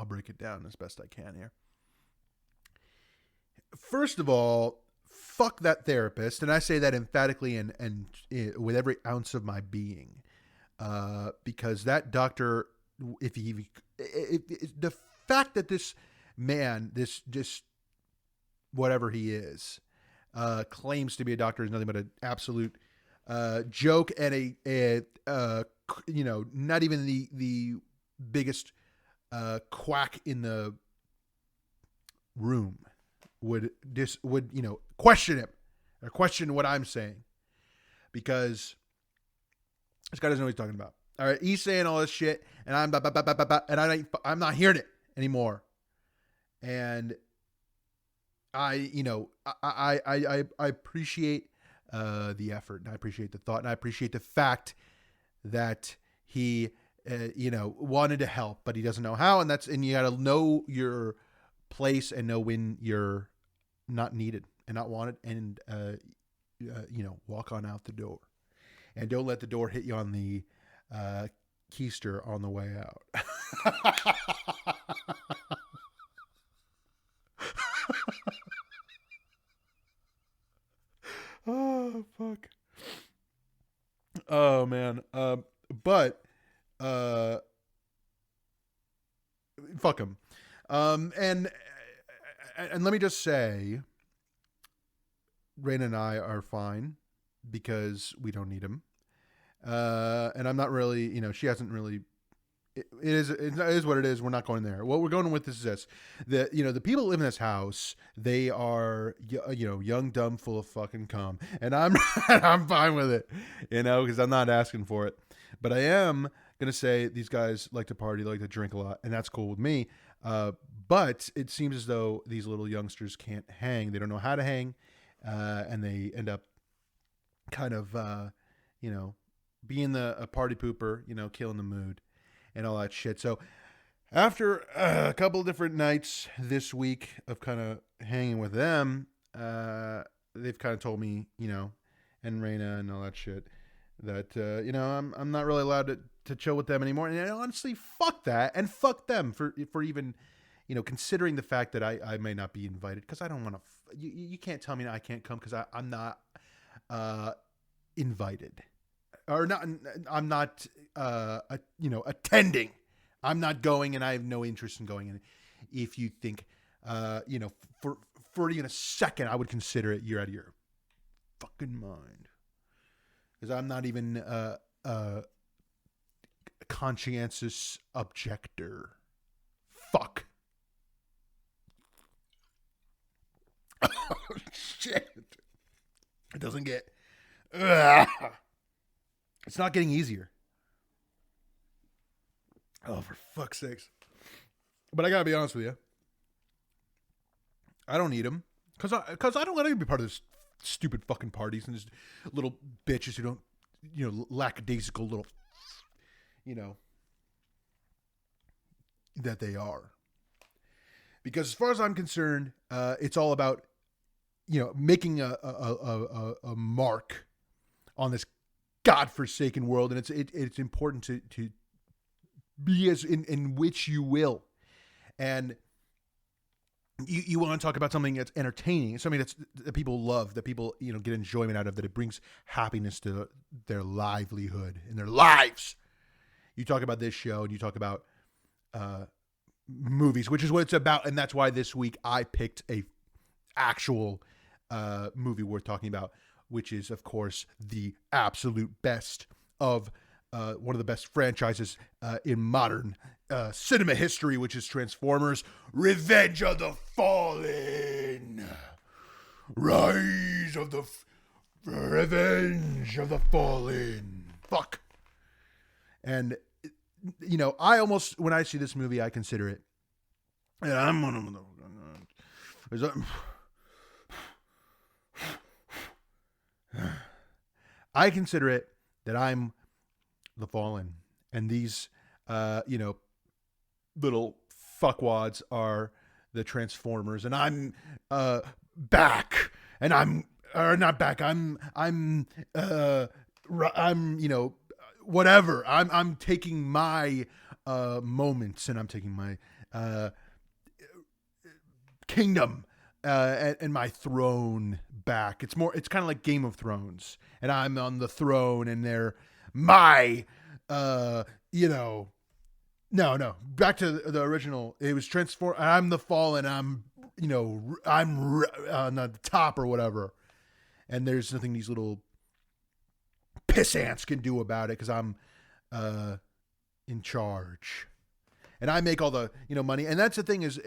break it down as best I can here. First of all, fuck that therapist, and I say that emphatically and with every ounce of my being, because that doctor, if the fact that this man, this just whatever he is, claims to be a doctor is nothing but an absolute joke, and not even the biggest quack in the room would question him or question what I'm saying, because this guy doesn't know what he's talking about. All right, he's saying all this shit, and I'm not hearing it anymore. And I appreciate the effort, and I appreciate the thought, and I appreciate the fact that he wanted to help, but he doesn't know how, and you got to know your place and know when you're not needed and not wanted, and walk on out the door, and don't let the door hit you on the keister on the way out. Oh, fuck. Oh, man. But fuck him. And let me just say, Raina and I are fine because we don't need him. And I'm not really, she hasn't really. It is what it is. We're not going there. What we're going with is this: the people that live in this house, they are young, dumb, full of fucking cum, and I'm I'm fine with it, because I'm not asking for it. But I am gonna say these guys like to party, like to drink a lot, and that's cool with me. But it seems as though these little youngsters can't hang. They don't know how to hang, and they end up kind of being a party pooper, killing the mood and all that shit. So after a couple of different nights this week of kind of hanging with them, they've kind of told me, and Raina and all that shit, that, I'm not really allowed to chill with them anymore. And honestly, fuck that. And fuck them for even, considering the fact that I may not be invited, because I don't want to, you can't tell me I can't come because I'm not invited. or not. I'm not, attending. I'm not going, and I have no interest in going. And if you think, for even a second, I would consider it, you're out of your fucking mind. Because I'm not even a conscientious objector. Fuck. Oh, shit. It doesn't get... It's not getting easier. Oh, for fuck's sakes. But I gotta be honest with you. I don't need them. Because I don't want to be part of this stupid fucking parties and just little bitches who don't, lackadaisical little, that they are. Because as far as I'm concerned, it's all about, making a mark on this godforsaken world, and it's important to be as in which you will, and you want to talk about something that's entertaining, something that people love, that people get enjoyment out of, that it brings happiness to their livelihood and their lives. You talk about this show, and you talk about movies, which is what it's about, and that's why this week I picked a actual movie worth talking about, which is, of course, the absolute best of one of the best franchises in modern cinema history, which is Transformers: Revenge of the Fallen. Rise of the Revenge of the Fallen. Fuck. And, I almost, when I see this movie, I consider it, and I'm one of the... I consider it that I'm the Fallen, and these, little fuckwads are the Transformers, and I'm back, and not back. I'm whatever. I'm taking my moments, and I'm taking my kingdom and my throne back. It's kind of like Game of Thrones, and I'm on the throne, and they're my, no, back to the original. It was I'm the Fallen. I'm on the top or whatever, and there's nothing these little piss ants can do about it because I'm in charge, and I make all the money. And that's the thing is,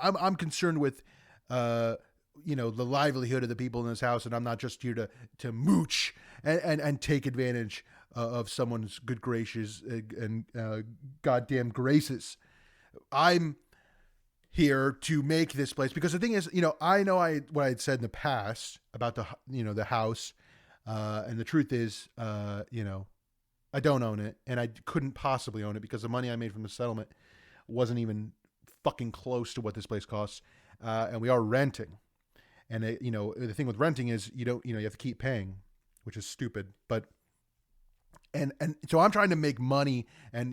I'm concerned with the livelihood of the people in this house, and I'm not just here to mooch and take advantage of someone's good graces and goddamn graces. I'm here to make this place, because the thing is, I know what I had said in the past about the house, and the truth is, I don't own it, and I couldn't possibly own it because the money I made from the settlement wasn't even fucking close to what this place costs, and we are renting. And the thing with renting is you have to keep paying, which is stupid. But and so I'm trying to make money and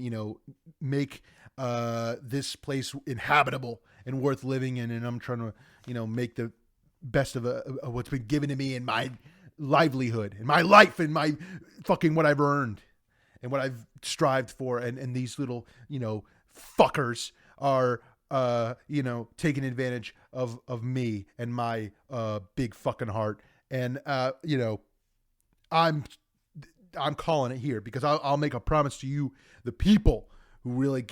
make this place inhabitable and worth living in, and I'm trying to make the best of what's been given to me in my livelihood, in my life, in my fucking what I've earned and what I've strived for, and these little fuckers are taking advantage of me and my big fucking heart. And I'm calling it here, because I'll make a promise to you, the people who really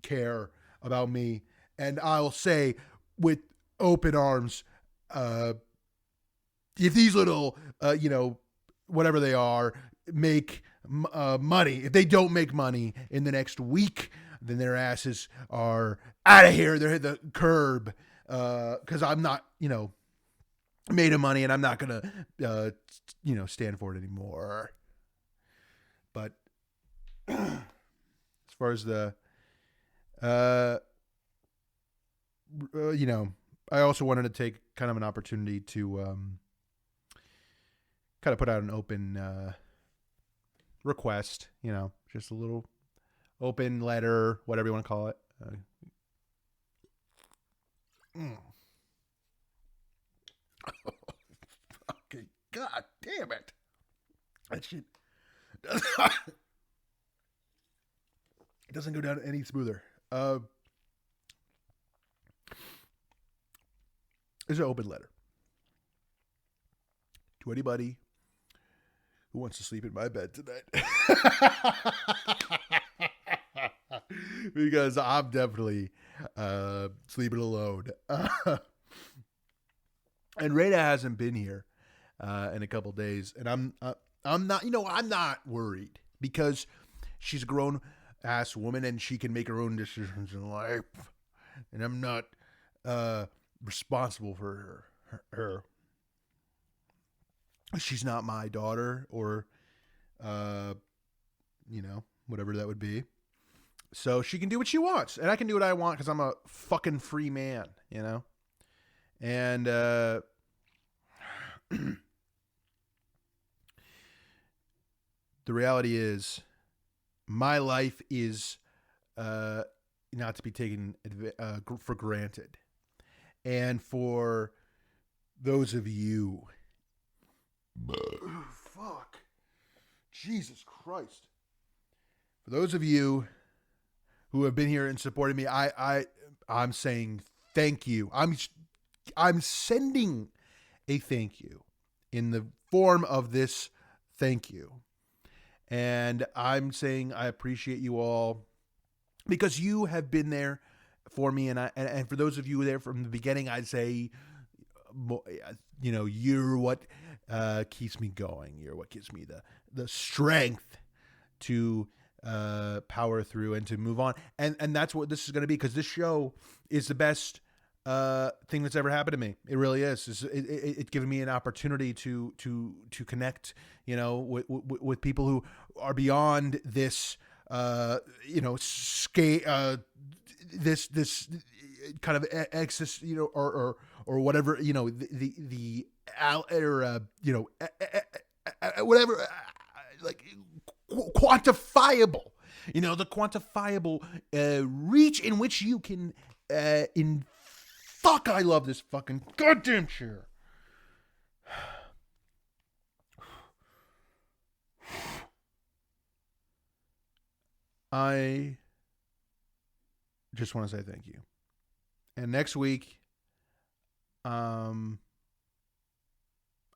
care about me, and I'll say with open arms, if these little whatever they are make money, if they don't make money in the next week, then their asses are out of here. They're hit the curb, because I'm not, made of money, and I'm not going to, stand for it anymore. But as far as the, I also wanted to take kind of an opportunity to kind of put out an open request, just a little open letter, whatever you want to call it. Okay, god damn it. That shit It doesn't go down any smoother. There's an open letter to anybody who wants to sleep in my bed tonight. Because I'm definitely sleeping alone. And Rada hasn't been here in a couple days, and I'm not, I'm not worried because she's a grown ass woman and she can make her own decisions in life, and I'm not responsible for her. She's not my daughter or whatever that would be. So she can do what she wants, and I can do what I want because I'm a fucking free man, And the reality is, my life is not to be taken for granted. And for those of you, fuck, Jesus Christ, for those of you who have been here and supported me, I'm saying thank you. I'm sending a thank you in the form of this thank you. And I'm saying I appreciate you all because you have been there for me. And for those of you there from the beginning, I'd say, you're what keeps me going. You're what gives me the strength to power through and to move on. And that's what this is going to be, because this show is the best thing that's ever happened to me. It really is. It's given me an opportunity to connect, with people who are beyond this, scale, this kind of excess, or whatever, whatever, like quantifiable, the quantifiable reach in which you can fuck, I love this fucking goddamn chair. I just want to say thank you. And next week, I'm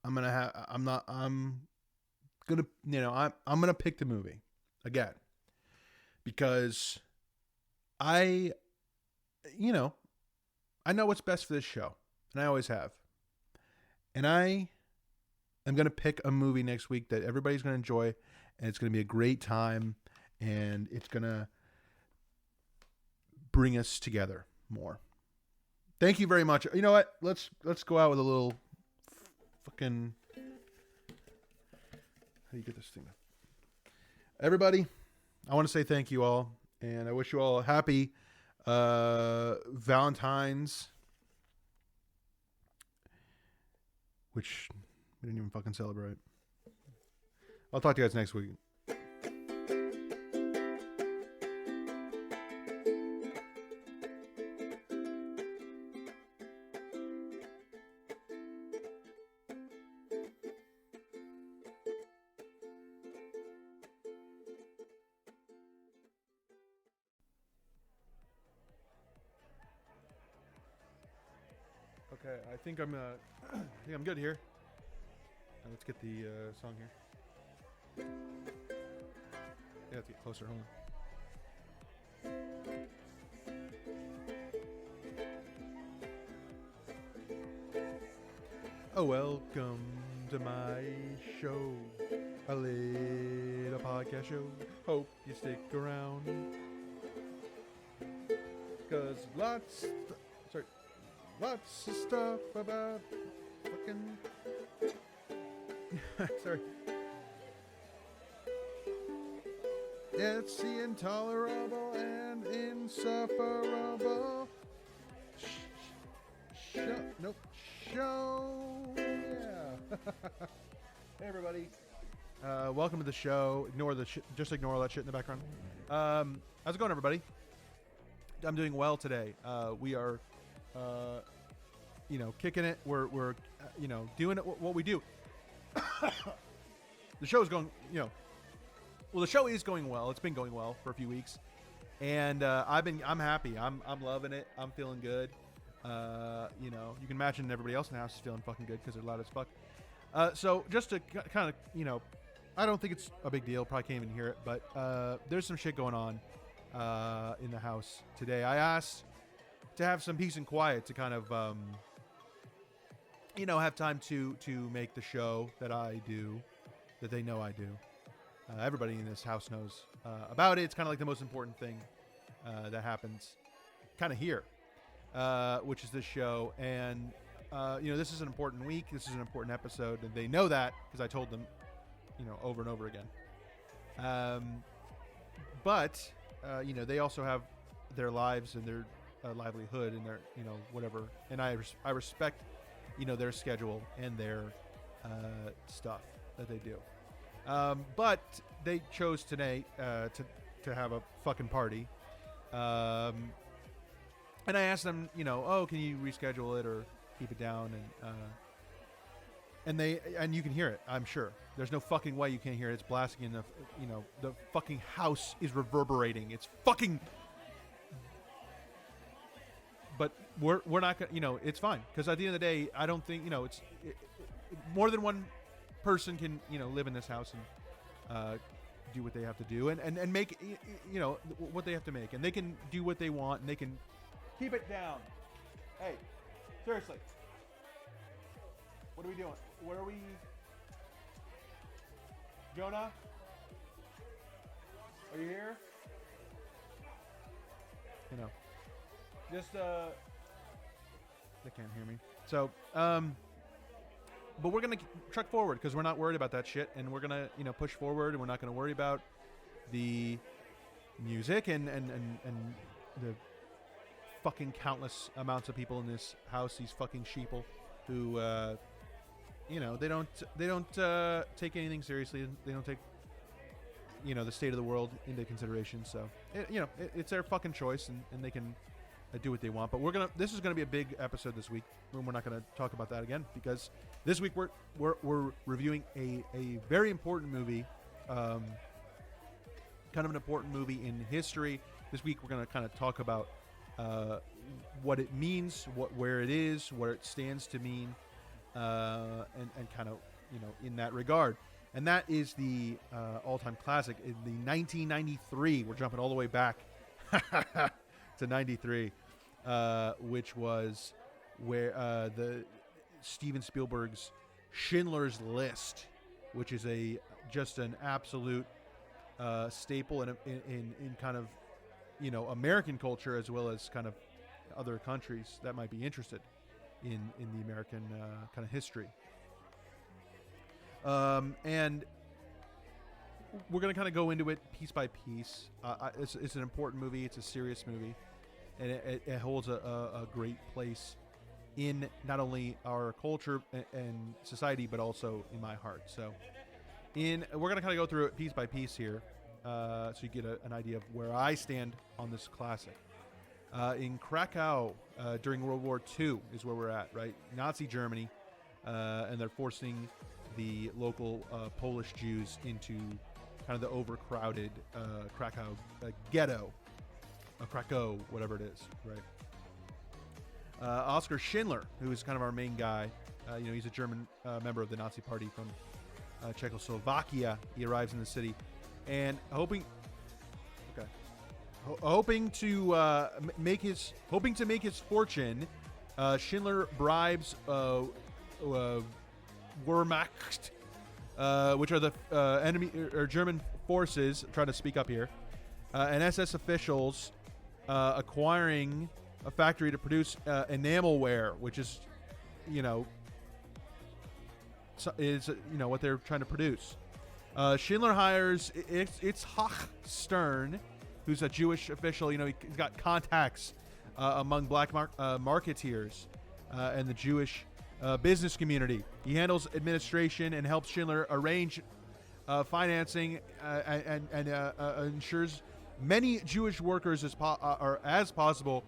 gonna pick the movie again, because I know what's best for this show, and I always have. And I am going to pick a movie next week that everybody's going to enjoy, and it's going to be a great time, and it's going to bring us together more. Thank you very much. You know what? Let's go out with a little fucking... How do you get this thing? Everybody, I want to say thank you all, and I wish you all a happy Valentine's, which we didn't even fucking celebrate. I'll talk to you guys next week. Okay, I think I'm good here. Let's get the song here. Yeah, let's get closer. Hold on. Oh, welcome to my show, a little podcast show. Hope you stick around, 'cause lots of stuff about fucking... Sorry. It's the Intolerable and Insufferable show. Yeah. Hey, everybody. Welcome to the show. Just ignore all that shit in the background. How's it going, everybody? I'm doing well today. We are... kicking it. We're doing it what we do. The show is going, Well, the show is going well. It's been going well for a few weeks, and I'm happy. I'm loving it. I'm feeling good. You know, you can imagine everybody else in the house is feeling fucking good because they're loud as fuck. So just to kind of, you know, I don't think it's a big deal. Probably can't even hear it, but there's some shit going on in the house today. I asked to have some peace and quiet to kind of, you know, have time to make the show that I do, that they know I do. Everybody in this house knows about it. It's kind of like the most important thing that happens kind of here, which is this show. And, you know, this is an important week. This is an important episode. And they know that because I told them, you know, over and over again. But, you know, they also have their lives and their livelihood and their, you know, whatever. And I respect, you know, their schedule and their stuff that they do. But they chose today to have a fucking party. And I asked them, you know, oh, can you reschedule it or keep it down? And you can hear it, I'm sure. There's no fucking way you can't hear it. It's blasting enough, you know, the fucking house is reverberating. It's fucking... But we're not going to, you know, it's fine. Because at the end of the day, I don't think, you know, more than one person can, you know, live in this house and do what they have to do and make, you know, what they have to make. And they can do what they want and they can keep it down. Hey, seriously. What are we doing? Where are we? Jonah? Are you here? You know. Just, they can't hear me. So, but we're going to truck forward because we're not worried about that shit. And we're going to, you know, push forward and we're not going to worry about the music and the fucking countless amounts of people in this house, these fucking sheeple who, you know, they don't take anything seriously. They don't take, you know, the state of the world into consideration. So, you know, it's their fucking choice and they can do what they want. But this is gonna be a big episode this week. We're not gonna talk about that again because this week we're reviewing a very important movie, kind of an important movie in history. This week we're gonna kind of talk about what it means, where it is, what it stands to mean, and kind of, you know, in that regard. And that is the all-time classic in the 1993. We're jumping all the way back to 93, which was where the Steven Spielberg's Schindler's List, which is just an absolute staple in kind of, you know, American culture as well as kind of other countries that might be interested in the American kind of history. And we're going to kind of go into it piece by piece. It's an important movie. It's a serious movie. And it holds a great place in not only our culture and society, but also in my heart. So we're going to kind of go through it piece by piece here, so you get an idea of where I stand on this classic. In Krakow, during World War II is where we're at, right? Nazi Germany, and they're forcing the local Polish Jews into kind of the overcrowded Krakow ghetto. Krakow, whatever it is, right? Oskar Schindler, who is kind of our main guy, you know, he's a German member of the Nazi Party from Czechoslovakia. He arrives in the city, and hoping to make his fortune, Schindler bribes Wehrmacht, which are the enemy or German forces. I'm trying to speak up here, and SS officials. Acquiring a factory to produce enamelware, which is, you know, what they're trying to produce. Schindler hires Itzhak Stern, who's a Jewish official. You know, he's got contacts among black marketeers and the Jewish business community. He handles administration and helps Schindler arrange financing and ensures many Jewish workers as possible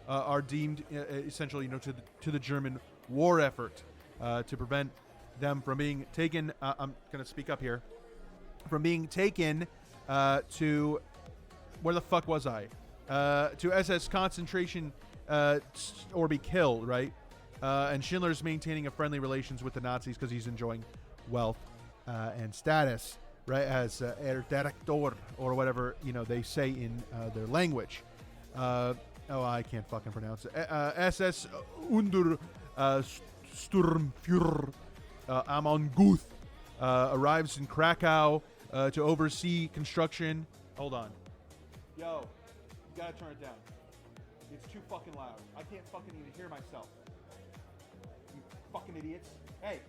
are deemed essential, you know, to the German war effort to prevent them from being taken. I'm going to speak up here. From being taken to where the fuck was I? To SS concentration or be killed, right? And Schindler's maintaining a friendly relations with the Nazis because he's enjoying wealth and status, right? As Herr Director or whatever they say in their language. I can't fucking pronounce it. SS Under Sturmführer Amon Guth arrives in Krakow to oversee construction. Hold on. Yo, you gotta turn it down. It's too fucking loud. I can't fucking even hear myself. You fucking idiots. Hey,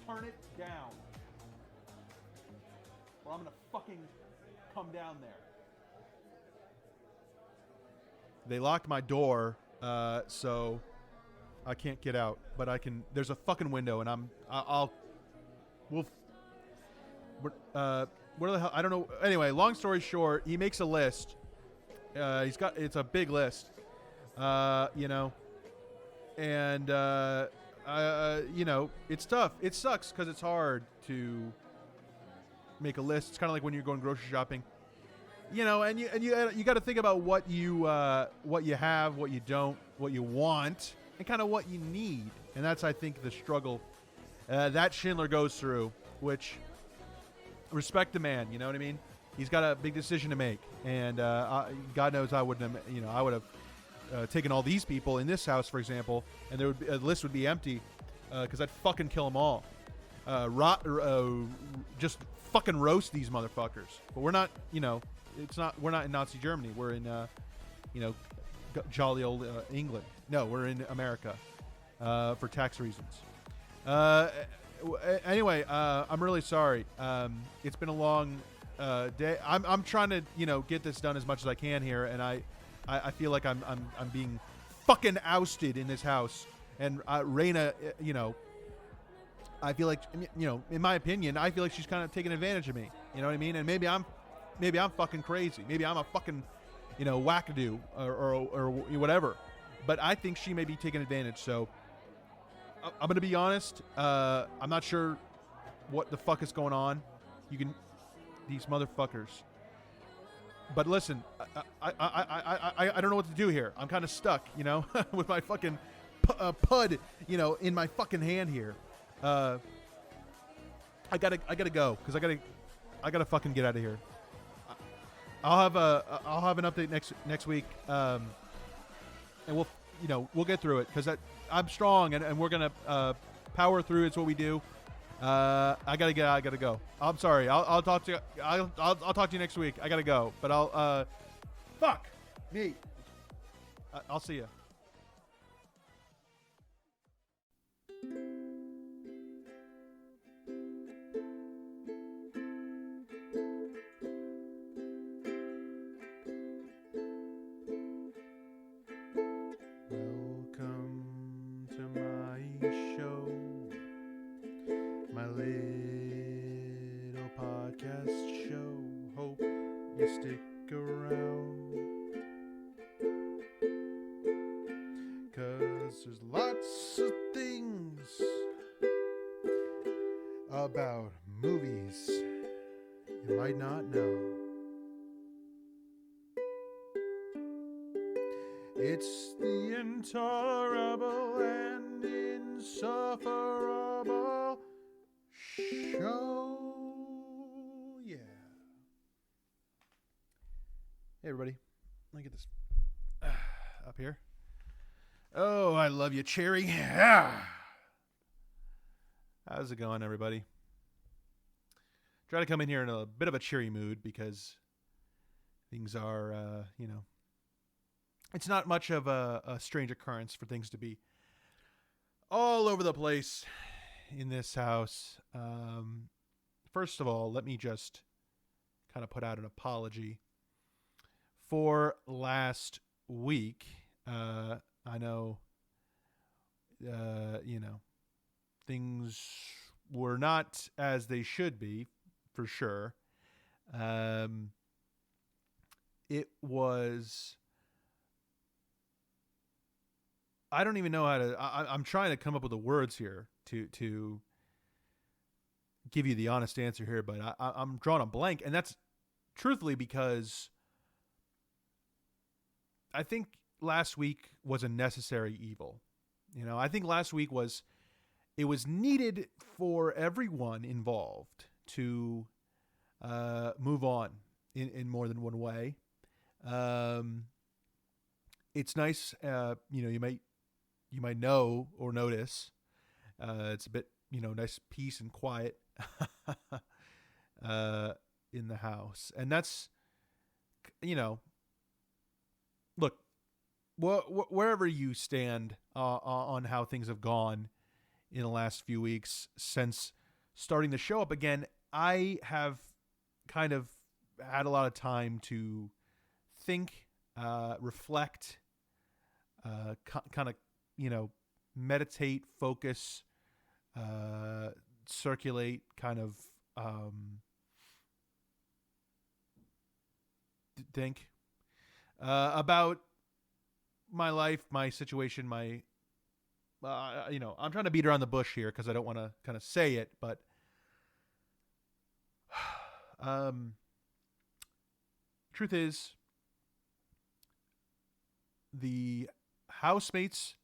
turn it down. Or I'm gonna fucking come down there. They locked my door, so I can't get out. But I can. There's a fucking window, and what the hell? I don't know. Anyway, long story short, he makes a list. It's a big list, and it's tough. It sucks because it's hard to make a list. It's kind of like when you're going grocery shopping, and you got to think about what you have, what you don't, what you want, and kind of what you need. And that's, I think, the struggle that Schindler goes through, which. Respect the man, you know what I mean? He's got a big decision to make, and God knows I wouldn't have, I would have taken all these people in this house, for example, and the list would be empty because I'd fucking kill them all. Just fucking roast these motherfuckers. But we're not, we're not in Nazi Germany. We're in, jolly old England. No, we're in America for tax reasons. Anyway, I'm really sorry. It's been a long day. I'm trying to get this done as much as I can here, and I feel like I'm being fucking ousted in this house. And Raina, I feel like in my opinion, I feel like she's kind of taking advantage of me. You know what I mean? And maybe I'm fucking crazy. Maybe I'm a fucking wackadoo or whatever. But I think she may be taking advantage. So. I'm going to be honest. I'm not sure what the fuck is going on. These motherfuckers. But listen, I don't know what to do here. I'm kind of stuck, with my fucking pud, in my fucking hand here. I gotta go because I gotta fucking get out of here. I'll have an update next week, and we'll get through it because I'm strong and we're gonna power through. It's what we do. I gotta go. I'm sorry. I'll talk to you. I'll talk to you next week. I gotta go, but fuck me. I'll see you. Stick around, 'cause there's lots of things about movies you might not know. It's the Intolerable and Insufferable show. Hey everybody, let me get this up here. Oh, I love you, Cherry. How's it going, everybody? Try to come in here in a bit of a cheery mood because things are, it's not much of a strange occurrence for things to be all over the place in this house. First of all, let me just kind of put out an apology. For last week, I know, things were not as they should be, for sure. It was, I don't even know how to, I'm trying to come up with the words here to give you the honest answer here, but I'm drawing a blank, and that's truthfully because I think last week was a necessary evil. I think last week was needed for everyone involved to move on in more than one way. It's nice, you might know or notice it's a bit, nice peace and quiet in the house. And that's, look, wherever you stand on how things have gone in the last few weeks since starting the show up again, I have kind of had a lot of time to think, reflect, kind of, meditate, focus, circulate, kind of think about my life, my situation, my I'm trying to beat around the bush here because I don't want to kind of say it, but truth is, the housemates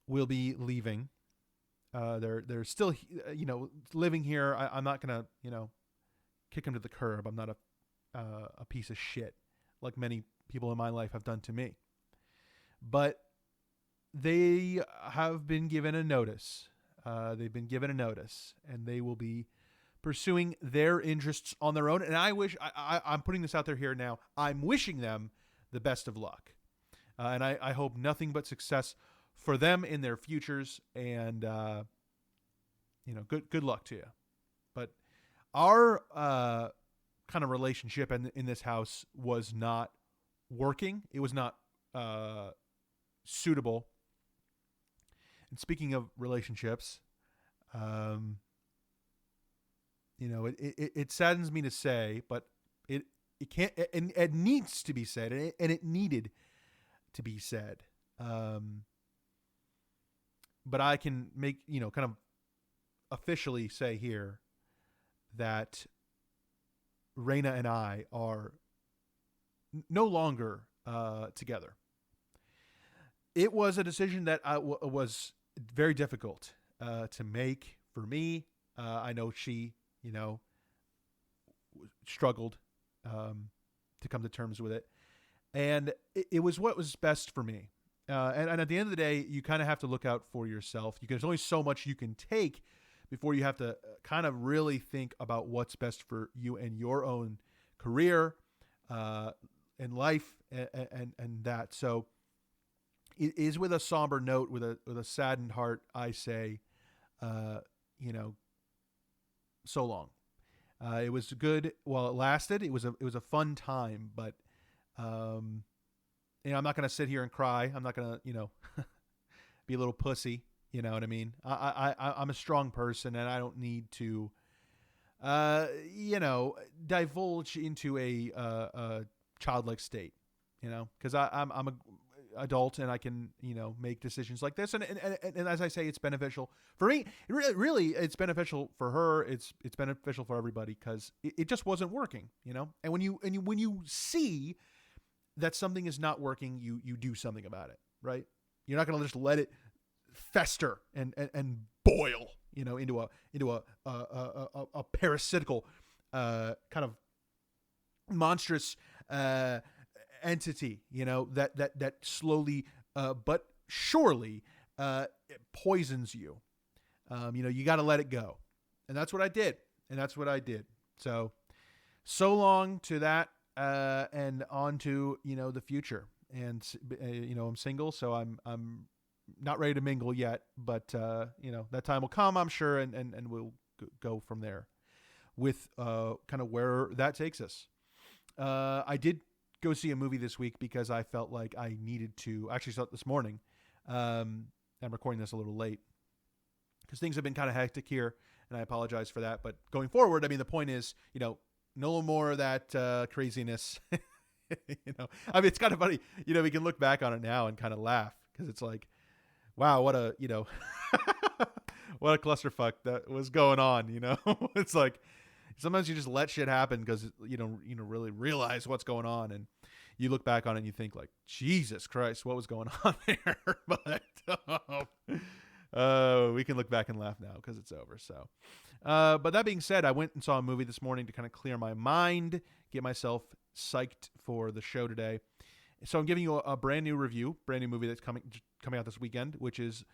will be leaving. They're still, living here. I'm not gonna, kick them to the curb. I'm not a piece of shit like many people in my life have done to me. But they have been given a notice. They've been given a notice, and they will be pursuing their interests on their own. And I wish, I'm putting this out there here now, I'm wishing them the best of luck. And I hope nothing but success for them in their futures, and good luck to you. But our kind of relationship in this house was not working. It was not suitable. And speaking of relationships, it saddens me to say, but it can't, and it needs to be said, and it needed to be said. But I can make, kind of officially say here that Raina and I are no longer together. It was a decision that was very difficult to make for me. I know she, struggled to come to terms with it. And it was what was best for me. And at the end of the day, you kind of have to look out for yourself. There's only so much you can take before you have to kind of really think about what's best for you and your own career and life and that. So it is with a somber note, with a saddened heart, I say, so long. It was good while it lasted. It was a fun time, but I'm not going to sit here and cry. I'm not going to, be a little pussy. You know what I mean? I'm a strong person, and I don't need to, divulge into a childlike state, because I'm a adult, and I can, make decisions like this. And as I say, it's beneficial for me. Really, it's beneficial for her. It's beneficial for everybody, because it just wasn't working, And when you see that something is not working, you do something about it, right? You're not going to just let it fester and boil, into a parasitical, kind of monstrous entity, that slowly but surely poisons you. You got to let it go, and that's what I did, So long to that, and on to the future. And I'm single, so I'm not ready to mingle yet, but that time will come, I'm sure, and we'll go from there with kind of where that takes us. I did go see a movie this week because I felt like I needed to. Actually, saw it this morning. I'm recording this a little late because things have been kind of hectic here, and I apologize for that. But going forward, I mean, the point is, no more of that craziness. It's kind of funny. We can look back on it now and kind of laugh, because it's like, wow, what a what a clusterfuck that was going on. It's like sometimes you just let shit happen because you don't really realize what's going on, and you look back on it and you think like, Jesus Christ, what was going on there? But we can look back and laugh now because it's over. So, but that being said, I went and saw a movie this morning to kind of clear my mind, get myself psyched for the show today. So I'm giving you a brand new review, brand new movie that's coming out this weekend, which is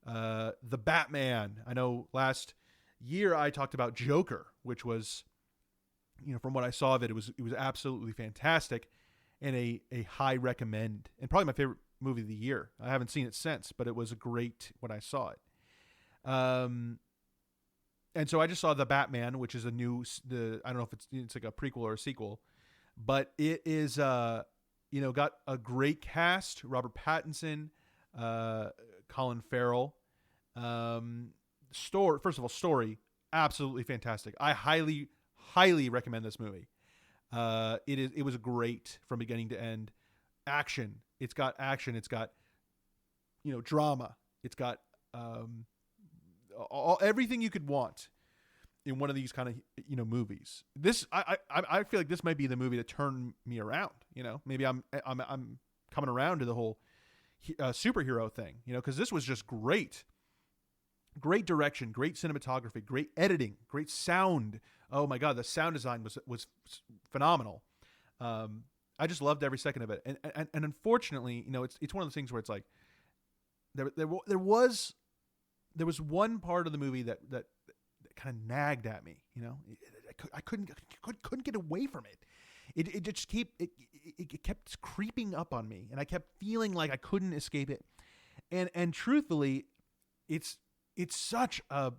The Batman. I know last year I talked about Joker, which was, from what I saw of it, it was absolutely fantastic and a high recommend, and probably my favorite movie of the year. I haven't seen it since, but it was great when I saw it. And so I just saw The Batman, which is I don't know if it's like a prequel or a sequel, but it is got a great cast: Robert Pattinson, Colin Farrell. Story, absolutely fantastic. I highly recommend this movie. It was great from beginning to end. Action. It's got action. It's got, drama. It's got everything you could want in one of these kind of movies. This I feel like this might be the movie that turned me around. Maybe I'm coming around to the whole superhero thing. Because this was just great. Great direction, great cinematography, great editing, great sound. Oh my God, the sound design was phenomenal. I just loved every second of it. And unfortunately, it's one of those things where it's like there was one part of the movie that kind of nagged at me. I couldn't get away from it. It just kept creeping up on me, and I kept feeling like I couldn't escape it. And truthfully, it's such a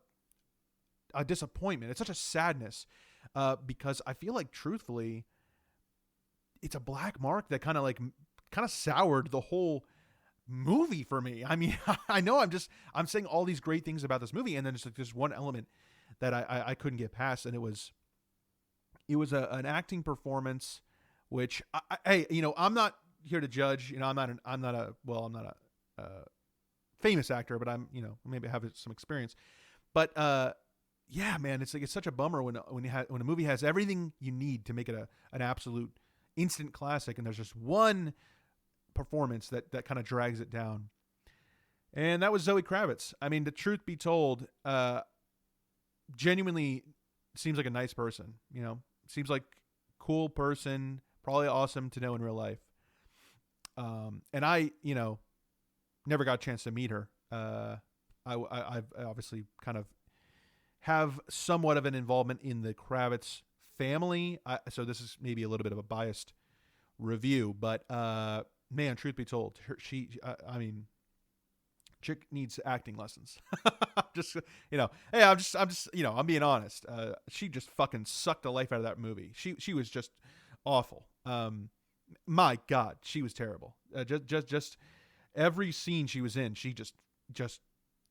disappointment. It's such a sadness because I feel like, truthfully, it's a black mark that kind of soured the whole movie for me. I mean, I know I'm saying all these great things about this movie, and then it's like there's one element that I couldn't get past, and it was an acting performance, which I'm not here to judge. I'm not a famous actor, but maybe I have some experience. But yeah, man, it's such a bummer when a movie has everything you need to make it an absolute instant classic, and there's just one performance that kind of drags it down. And that was Zoe Kravitz. I mean, the truth be told, genuinely seems like a nice person. Seems like cool person, probably awesome to know in real life. And I, never got a chance to meet her. I've obviously kind of have somewhat of an involvement in the Kravitz family. So this is maybe a little bit of a biased review, but man, truth be told, chick needs acting lessons. I'm being honest. She just fucking sucked the life out of that movie. She was just awful. My God, she was terrible. Just every scene she was in, she just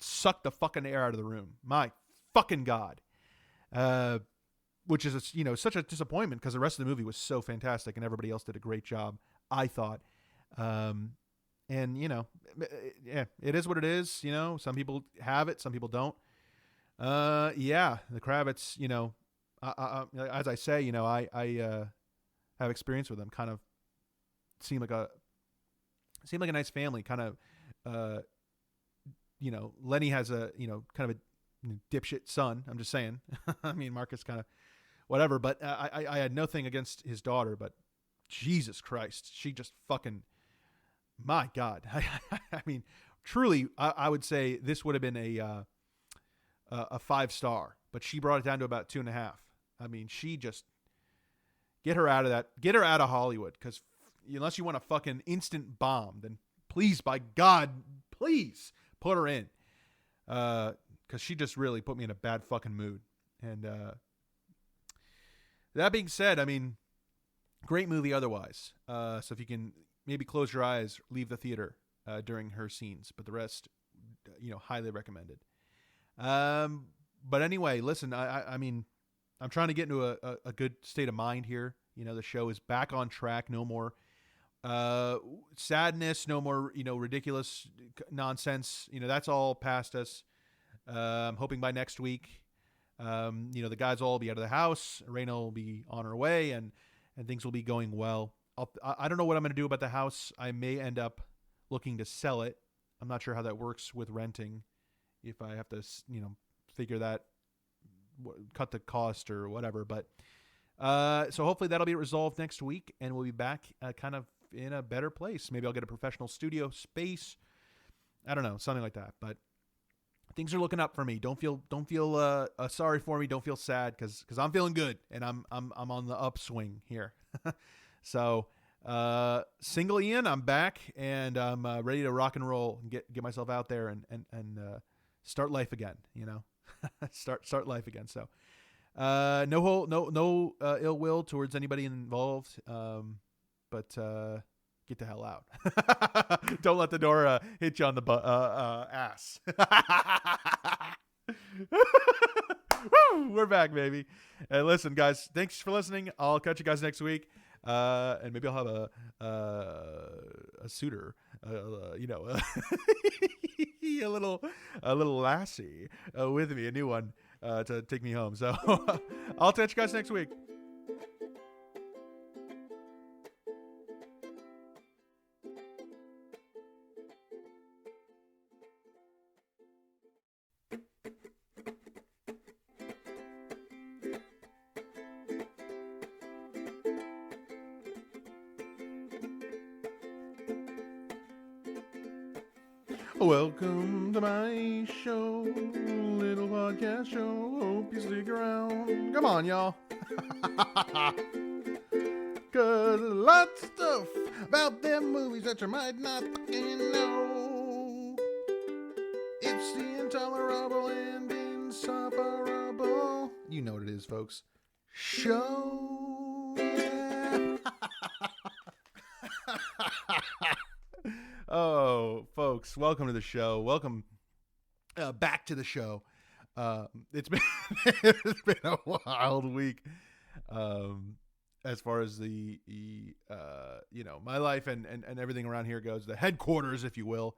sucked the fucking air out of the room. My fucking God. Which is such a disappointment because the rest of the movie was so fantastic and everybody else did a great job, I thought. And yeah, it is what it is. Some people have it, some people don't. Yeah, the Kravitz, as I say, I have experience with them. Kind of seemed like a nice family. Kind of, Lenny has a kind of a dipshit son. I'm just saying. I mean, Marcus kind of whatever, but I had nothing against his daughter, but Jesus Christ, she just fucking. My God. I mean, truly, I would say this would have been a 5-star, but she brought it down to about 2.5. I mean, she just get her out of that. Get her out of Hollywood, because unless you want a fucking instant bomb, then please, by God, please put her in, because she just really put me in a bad fucking mood. And that being said, I mean, great movie otherwise. So if you can maybe close your eyes, leave the theater during her scenes, but the rest, highly recommended. But anyway, listen, I mean, I'm trying to get into a good state of mind here. The show is back on track. No more sadness, no more, ridiculous nonsense. That's all past us. I'm hoping by next week, the guys will all be out of the house. Raina will be on her way, and things will be going well. I don't know what I'm going to do about the house. I may end up looking to sell it. I'm not sure how that works with renting. If I have to, figure that, cut the cost or whatever. But so hopefully that'll be resolved next week, and we'll be back kind of in a better place. Maybe I'll get a professional studio space. I don't know, something like that. But things are looking up for me. Don't feel sorry for me. Don't feel sad because I'm feeling good, and I'm on the upswing here. So single Ian, I'm back, and I'm ready to rock and roll and get myself out there and start life again. Start life again. So no ill will towards anybody involved. But get the hell out. Don't let the door hit you on the ass. Woo, we're back, baby. And listen, guys, thanks for listening. I'll catch you guys next week. And maybe I'll have a suitor, a little lassie with me, a new one to take me home. So I'll catch you guys next week. Welcome to my show, little podcast show. Hope you stick around. Come on, y'all. Cause there's lots of stuff about them movies that you might not fucking know. It's the Intolerable and Insufferable. You know what it is, folks. Show. Yeah. Oh, folks, welcome to the show. Welcome back to the show. It's been it's been a wild week as far as the my life and everything around here goes. The headquarters, if you will.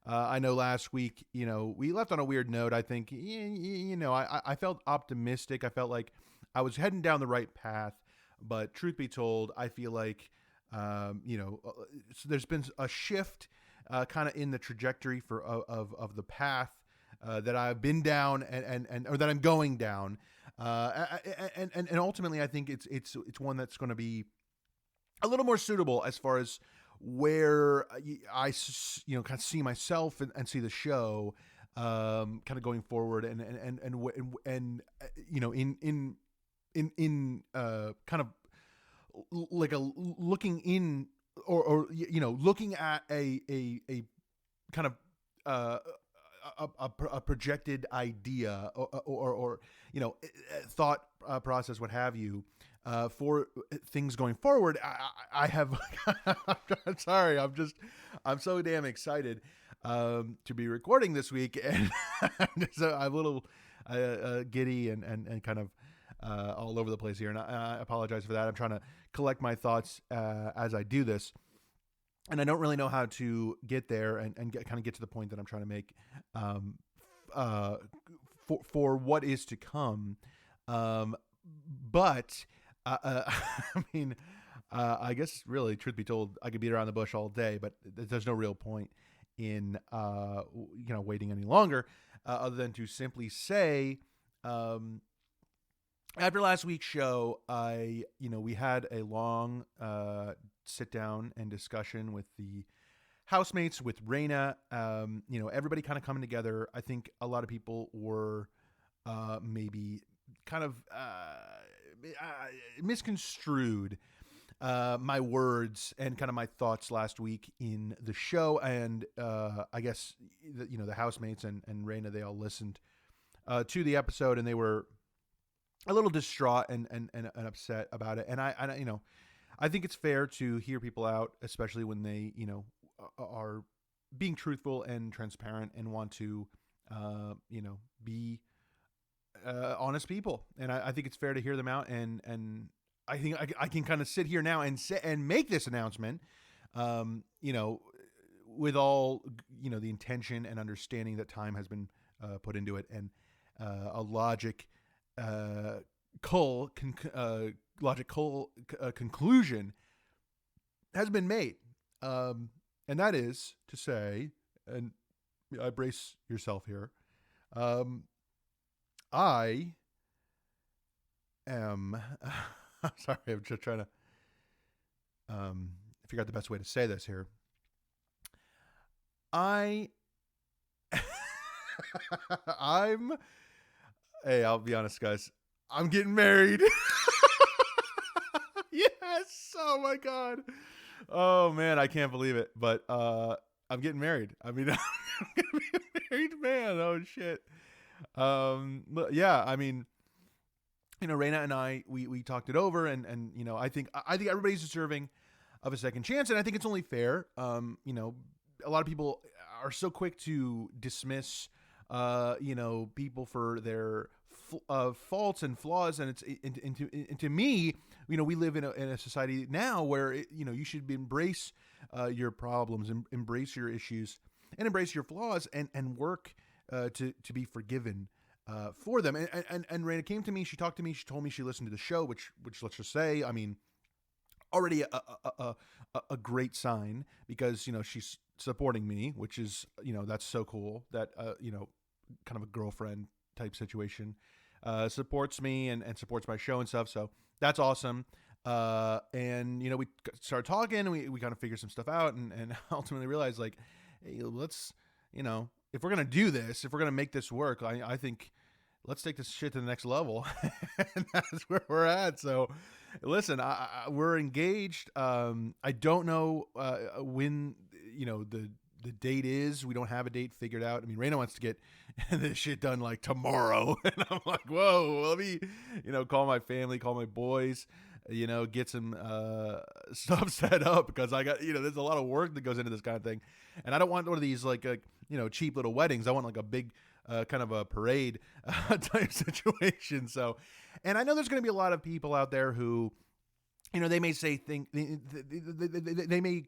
I know last week, we left on a weird note. I think, I felt optimistic. I felt like I was heading down the right path. But truth be told, I feel like so there's been a shift kind of in the trajectory of the path that I've been down and or that I'm going down, and ultimately I think it's one that's going to be a little more suitable as far as where I kind of see myself and see the show kind of going forward and in kind of like a looking in or looking at a kind of a projected idea or thought process, what have you, for things going forward. I have I'm sorry, I'm so damn excited to be recording this week, and so I'm a little giddy and kind of all over the place here, and I apologize for that. I'm trying to collect my thoughts as I do this, and I don't really know how to get there and kind of get to the point that I'm trying to make for what is to come. But I mean, I guess really, truth be told, I could beat around the bush all day, but there's no real point in waiting any longer, other than to simply say, after last week's show, we had a long sit down and discussion with the housemates, with Raina. Everybody kind of coming together. I think a lot of people were maybe kind of misconstrued my words and kind of my thoughts last week in the show. And I guess the housemates and Raina, they all listened to the episode, and they were a little distraught and upset about it. And I think it's fair to hear people out, especially when they, are being truthful and transparent and want to, be honest people. And I think it's fair to hear them out. And I think I can kind of sit here now and make this announcement, with all, the intention and understanding that time has been put into it, and a logical conclusion has been made, and that is to say, and I brace yourself here, I am. Sorry, I'm just trying to figure out the best way to say this here. Hey, I'll be honest, guys. I'm getting married. Yes. Oh my God. Oh man, I can't believe it. But I'm getting married. I mean, I'm gonna be a married man. Oh shit. Yeah. I mean, Raina and I, we talked it over, and I think everybody's deserving of a second chance, and I think it's only fair. A lot of people are so quick to dismiss, people for their faults and flaws, and to me, we live in a society now where you should embrace your problems, and embrace your issues, and embrace your flaws, and work to be forgiven for them. And Raina came to me. She talked to me. She told me she listened to the show, which let's just say, I mean, already a great sign, because she's supporting me, which is that's so cool that kind of a girlfriend type situation supports me and supports my show and stuff. So that's awesome. And we started talking, and we kind of figured some stuff out, and ultimately realized, like, hey, let's if we're gonna do this, if we're gonna make this work, I think let's take this shit to the next level. And that's where we're at. So listen, we're engaged. I don't know when the date is. We don't have a date figured out. I mean, Raina wants to get this shit done like tomorrow, and I'm like, whoa, let me call my family, call my boys, get some stuff set up, because I got there's a lot of work that goes into this kind of thing, and I don't want one of these like cheap little weddings. I want like a big kind of a parade type situation. So, and I know there's going to be a lot of people out there who, they may say they may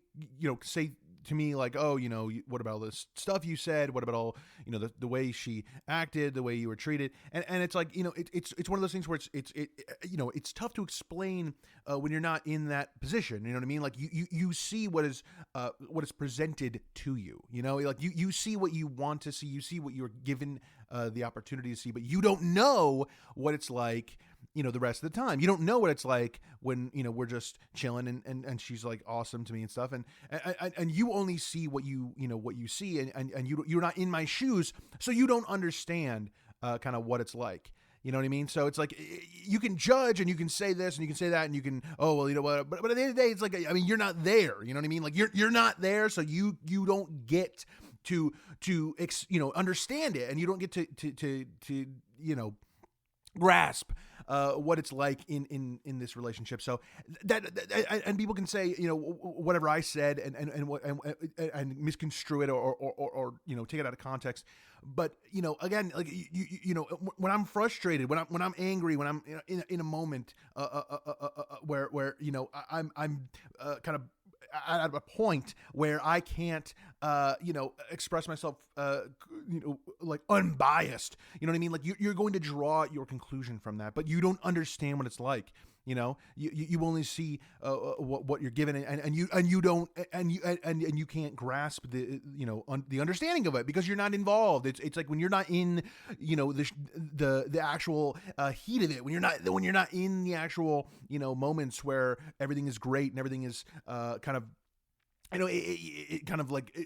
say to me, like, oh, what about all this stuff you said? What about all, the way she acted, the way you were treated? And it's like, it's one of those things where it's tough to explain when you're not in that position. You know what I mean? Like you see what is presented to you, like you see what you want to see, you see what you're given the opportunity to see, but you don't know what it's like, the rest of the time. You don't know what it's like when, we're just chilling, and she's like awesome to me and stuff. And you only see what what you see, and you're not in my shoes. So you don't understand kind of what it's like. You know what I mean? So it's like, you can judge, and you can say this and you can say that, and you can, oh, well, what, but at the end of the day, it's like, I mean, you're not there. You know what I mean? Like you're not there. So you don't get to understand it, and you don't get to grasp what it's like in this relationship. So that and people can say whatever I said and misconstrue it or take it out of context. But again, like when I'm frustrated, when I'm angry, when I'm in a moment where I'm kind of at a point where I can't, express myself, like unbiased. You know what I mean? Like you're going to draw your conclusion from that, but you don't understand what it's like. You only see what you're given, and you don't, and you can't grasp the the understanding of it, because you're not involved. It's like when you're not in the actual heat of it, when you're not in the actual moments where everything is great and everything is kind of it kind of like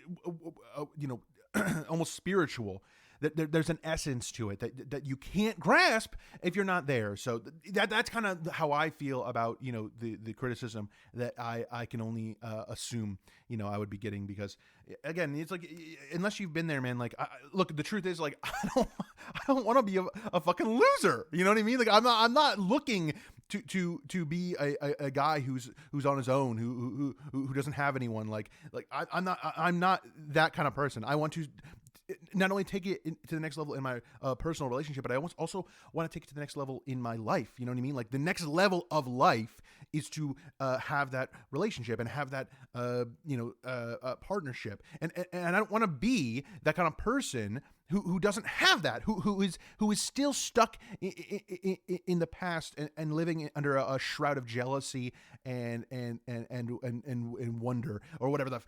almost spiritual. There's an essence to it that you can't grasp if you're not there. So that's kind of how I feel about the criticism that I can only assume I would be getting, because again, it's like, unless you've been there, man. Like, look, the truth is, like, I don't want to be a fucking loser. You know what I mean? Like, I'm not looking to be a guy who's on his own, who doesn't have anyone. Like I'm not that kind of person. I want to not only take it to the next level in my personal relationship, but I also want to take it to the next level in my life. You know what I mean? Like, the next level of life is to have that relationship and have that partnership. And I don't want to be that kind of person who doesn't have that, who is still stuck in the past and living under a shroud of jealousy and wonder, or whatever the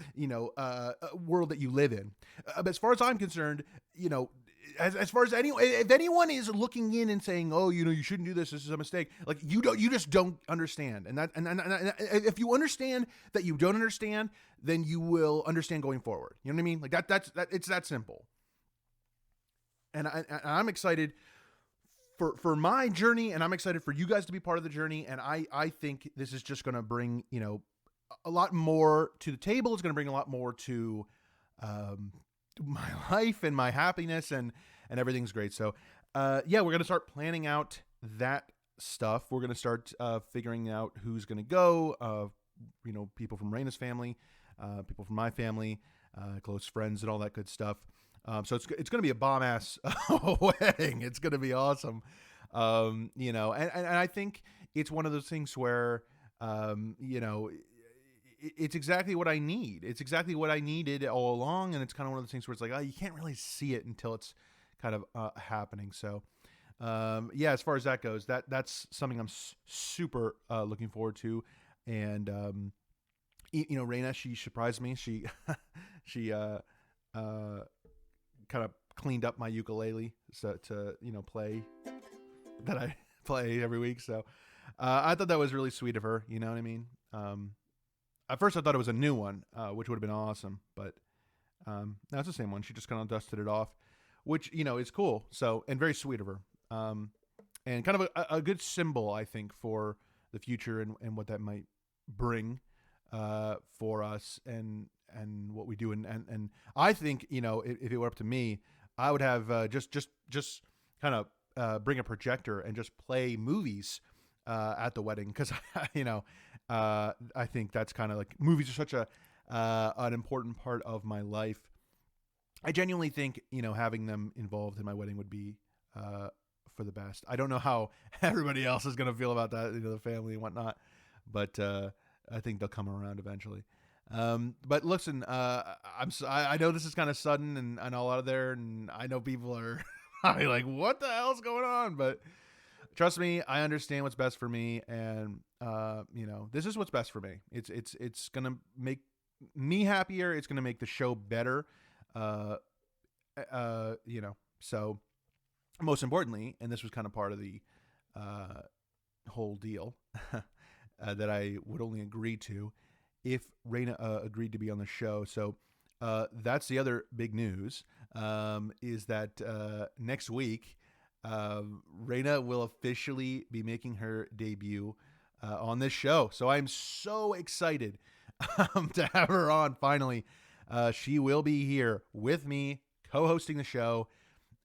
world that you live in. But as far as I'm concerned, as far as if anyone is looking in and saying, oh, you shouldn't do this, this is a mistake, like you just don't understand. And if you understand that you don't understand, then you will understand going forward. You know what I mean? Like that's it's that simple. And I'm excited for my journey, and I'm excited for you guys to be part of the journey. And I think this is just going to bring, a lot more to the table. It's going to bring a lot more to my life and my happiness, and everything's great. So, we're going to start planning out that stuff. We're going to start figuring out who's going to go, people from Raina's family, people from my family, close friends and all that good stuff. So it's going to be a bomb ass wedding. It's going to be awesome. And I think it's one of those things where, it's exactly what I need. It's exactly what I needed all along. And it's kind of one of those things where it's like, oh, you can't really see it until it's kind of happening. So, as far as that goes, that's something I'm super looking forward to. And, Raina, she surprised me. She kind of cleaned up my ukulele to play that I play every week. So I thought that was really sweet of her. You know what I mean? At first I thought it was a new one, which would have been awesome, but that's the same one. She just kind of dusted it off, which, is cool. So, and very sweet of her. And kind of a good symbol, I think, for the future and what that might bring for us and what we do. And I think, if it were up to me, I would have just kind of bring a projector and just play movies at the wedding. Cause I think that's kind of like, movies are such an important part of my life. I genuinely think, having them involved in my wedding would be for the best. I don't know how everybody else is going to feel about that, the family and whatnot, but I think they'll come around eventually. But listen, I know this is kind of sudden and all out of there, and I know people are probably like, what the hell's going on? But trust me, I understand what's best for me, and this is what's best for me. It's gonna make me happier. It's gonna make the show better. So most importantly, and this was kind of part of the whole deal that I would only agree to if Raina agreed to be on the show. So that's the other big news, is that next week, Raina will officially be making her debut on this show. So I'm so excited to have her on finally. She will be here with me, co-hosting the show.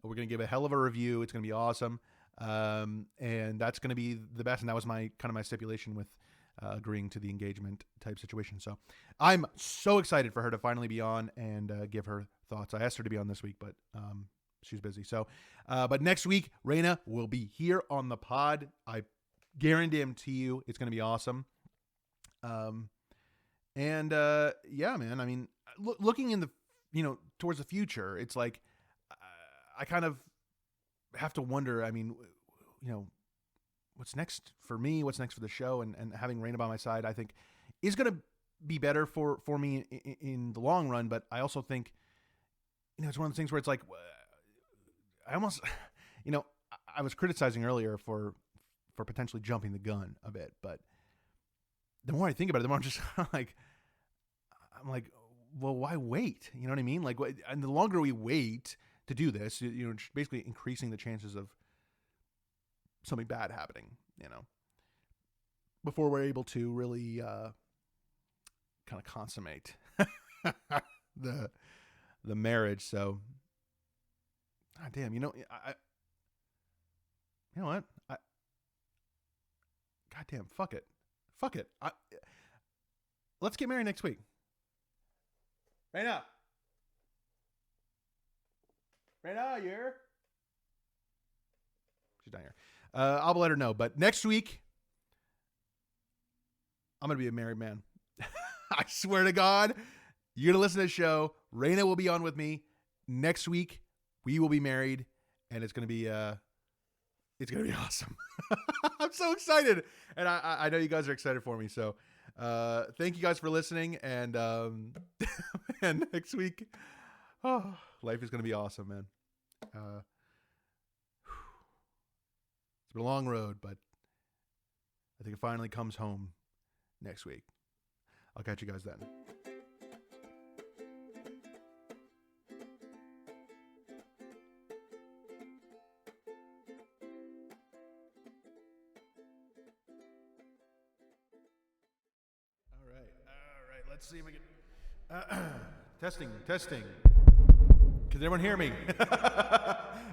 We're going to give a hell of a review. It's going to be awesome. And that's going to be the best. And that was my stipulation with agreeing to the engagement type situation. So I'm so excited for her to finally be on and give her thoughts. I asked her to be on this week, but she's busy. So, but next week, Raina will be here on the pod. I guarantee you it's going to be awesome. Man, I mean, looking in the, towards the future, it's like, I kind of have to wonder, I mean, what's next for me, what's next for the show, and having Raina by my side, I think is going to be better for me in the long run. But I also think, it's one of the things where it's like, I almost, I was criticizing earlier for potentially jumping the gun a bit, but the more I think about it, the more I'm just like, well, why wait? You know what I mean? Like, and the longer we wait to do this, basically increasing the chances of something bad happening, before we're able to really kind of consummate the marriage. So, God damn, you know what? God damn, fuck it. Let's get married next week. Raina, you here? She's not here. I'll let her know. But next week, I'm going to be a married man. I swear to God, you're going to listen to the show. Raina will be on with me. Next week, We will be married, and it's gonna be awesome. I'm so excited, and I know you guys are excited for me. So, thank you guys for listening, and and next week, life is gonna be awesome, man. It's been a long road, but I think it finally comes home next week. I'll catch you guys then. All right. Let's see if we can. Testing. Can everyone hear me?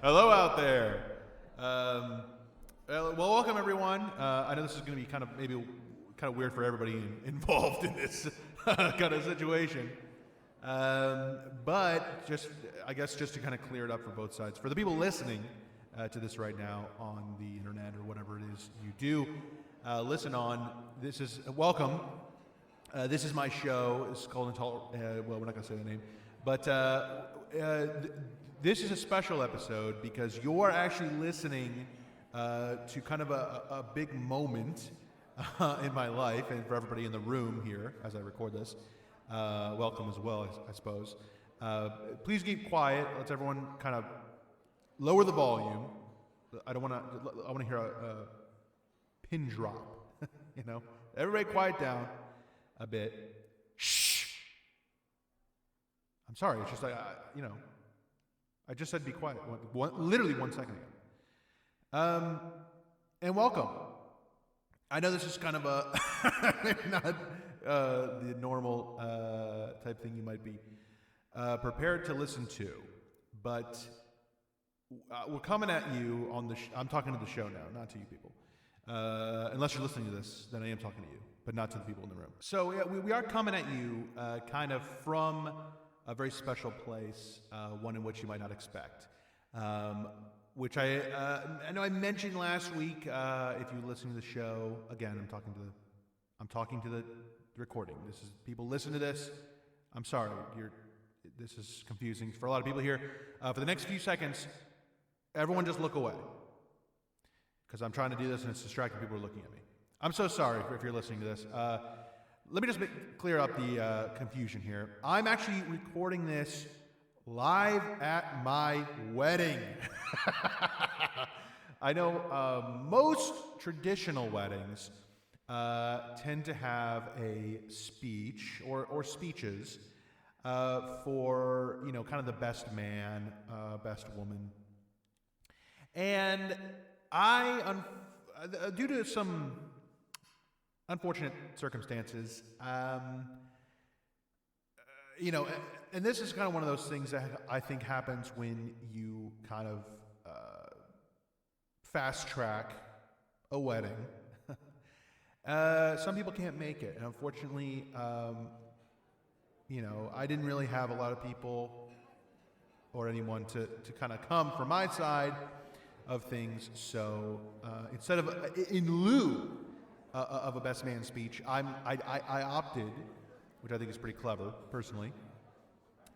Hello out there. Well, welcome everyone. I know this is going to be kind of weird for everybody involved in this kind of situation. But I guess just to kind of clear it up for both sides. For the people listening to this right now on the internet or whatever it is you do, listen on. Welcome. This is my show. It's called Intolerable. Well, we're not going to say the name. But this is a special episode because you're actually listening to kind of a big moment in my life, and for everybody in the room here as I record this. Welcome as well, I suppose. Please keep quiet. Let's everyone kind of lower the volume. I want to hear a pin drop. Everybody quiet down a bit. Shh. I'm sorry. It's just like I just said be quiet. Literally 1 second ago. And welcome. I know this is kind of not the normal type thing you might be prepared to listen to, but we're coming at you on the. I'm talking to the show now, not to you people. Unless you're listening to this, then I am talking to you, but not to the people in the room. So yeah, we are coming at you kind of from a very special place, one in which you might not expect. Which I know I mentioned last week. If you listen to the show, again, I'm talking to the recording. This is people listen to this. I'm sorry, this is confusing for a lot of people here. For the next few seconds, everyone just look away, because I'm trying to do this and it's distracting people who are looking at me. I'm so sorry if you're listening to this. Let me just clear up the confusion here. I'm actually recording this live at my wedding. I know most traditional weddings tend to have a speech or speeches for kind of the best man, best woman, and due to some unfortunate circumstances, and this is kind of one of those things that I think happens when you kind of fast track a wedding. Some people can't make it, and unfortunately, I didn't really have a lot of people or anyone to kind of come from my side of things. So instead of in lieu of a best man speech, I opted, which I think is pretty clever, personally.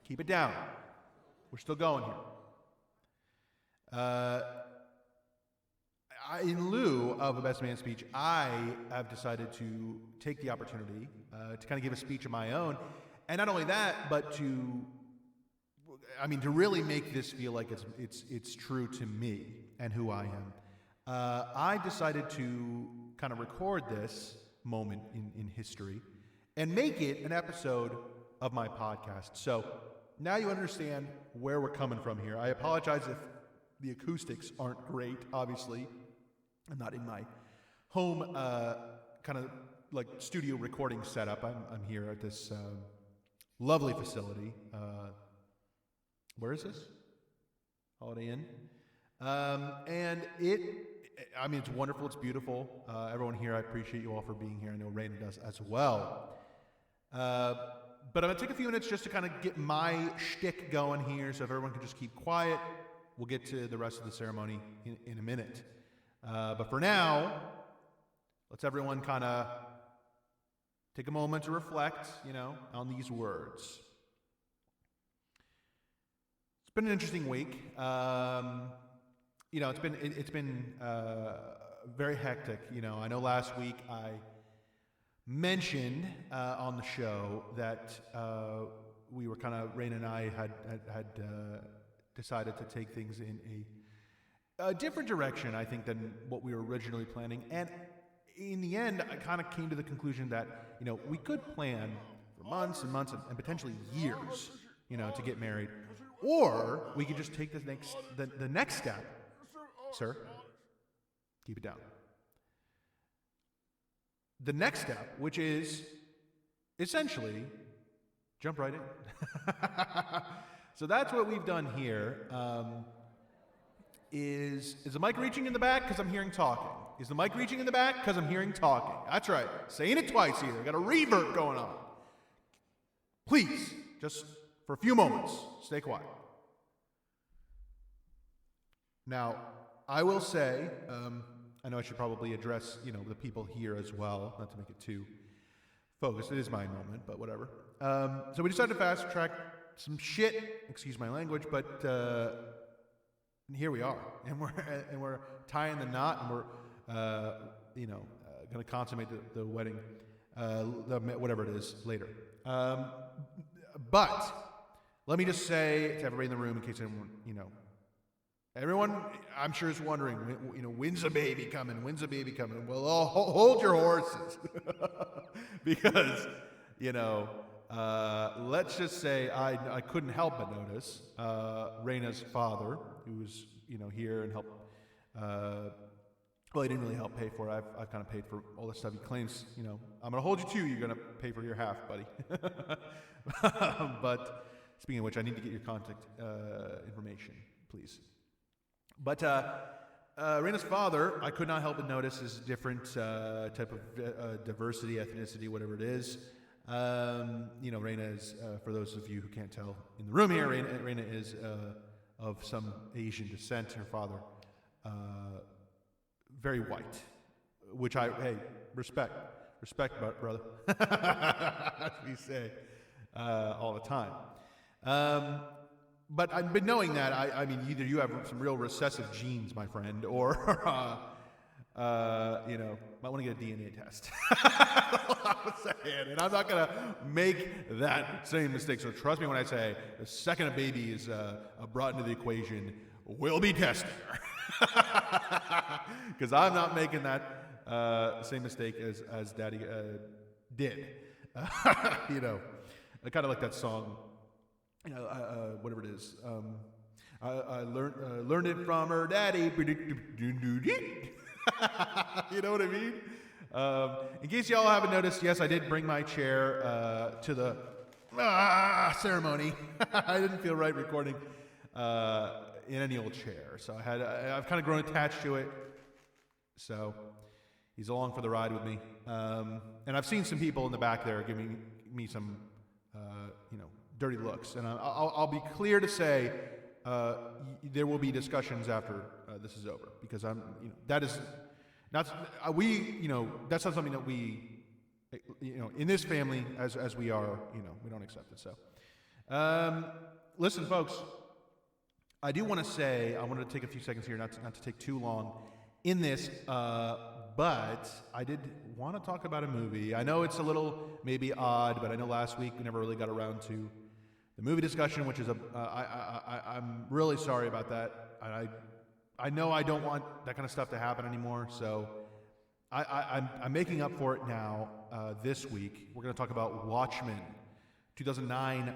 Keep it down. We're still going here. In lieu of a best man speech, I have decided to take the opportunity to kind of give a speech of my own, and not only that, but to really make this feel like it's true to me and who I am. I decided to kind of record this moment in history and make it an episode of my podcast. So now you understand where we're coming from here. I apologize if the acoustics aren't great, obviously. I'm not in my home kind of like studio recording setup. I'm here at this lovely facility. Where is this? Holiday Inn. And it's wonderful. It's beautiful. Everyone here, I appreciate you all for being here. I know Raina does as well. But I'm going to take a few minutes just to kind of get my shtick going here, so if everyone can just keep quiet, we'll get to the rest of the ceremony in a minute. But for now, let's everyone kind of take a moment to reflect, on these words. It's been an interesting week. It's been very hectic. I know last week I mentioned on the show that we were Raina and I had decided to take things in a different direction, I think, than what we were originally planning. And in the end, I kind of came to the conclusion that, we could plan for months and months and potentially years, to get married. Or we could just take the next step. Sir, keep it down. The next step, which is essentially jump right in. So that's what we've done here. Is the mic reaching in the back? Because I'm hearing talking. Is the mic reaching in the back? Because I'm hearing talking. That's right. Saying it twice here. Got a reverb going on. Please, just for a few moments, stay quiet. Now, I will say, I know I should probably address, the people here as well, not to make it too focused. It is my moment, but whatever. So we decided to fast track some shit, excuse my language, but here we are, and we're tying the knot, and we're going to consummate the wedding, whatever it is, later. But let me just say to everybody in the room, in case anyone, everyone, I'm sure, is wondering, when's the baby coming? When's the baby coming? Well, hold your horses, because let's just say I couldn't help but notice Raina's father, who was here and helped. Well, he didn't really help pay for it. I've kind of paid for all the stuff he claims. I'm gonna hold you to. You're gonna pay for your half, buddy. But speaking of which, I need to get your contact information, please. But Raina's father, I could not help but notice, is a different type of diversity, ethnicity, whatever it is. Raina is, for those of you who can't tell in the room here, Raina is of some Asian descent. Her father, very white, which respect, brother, as we say all the time. But I've been knowing that, I mean, either you have some real recessive genes, my friend, or, might want to get a DNA test. I'm saying, and I'm not going to make that same mistake. So trust me when I say the second a baby is brought into the equation, we'll be testing her. Because I'm not making that same mistake as Daddy did. I kind of like that song. Whatever it is, I learned it from her daddy. You know what I mean? In case y'all haven't noticed, yes, I did bring my chair to the ceremony. I didn't feel right recording in any old chair, so I've kind of grown attached to it. So he's along for the ride with me, and I've seen some people in the back there giving me some, dirty looks, and I'll be clear to say there will be discussions after this is over, because that is not that's not something that we in this family as we are, we don't accept it. So listen, folks, I do want to say, I wanted to take a few seconds here, not to take too long in this, but I did want to talk about a movie. I know it's a little maybe odd, but I know last week we never really got around to the movie discussion, which is I'm really sorry about that. I know I don't want that kind of stuff to happen anymore, so I'm making up for it now. This week we're going to talk about Watchmen, 2009.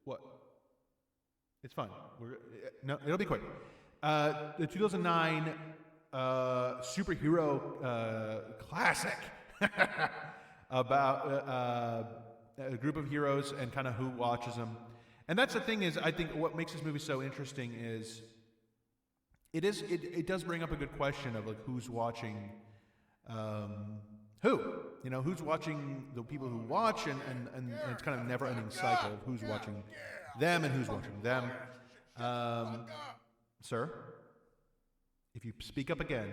What? It's fine. No, it'll be quick. The 2009 superhero classic about a group of heroes and kind of who watches them. And that's the thing, is I think what makes this movie so interesting is it does bring up a good question of like who's watching who, who's watching the people who watch, and it's kind of a never-ending cycle of who's watching them and who's watching them. Sir, if you speak up again,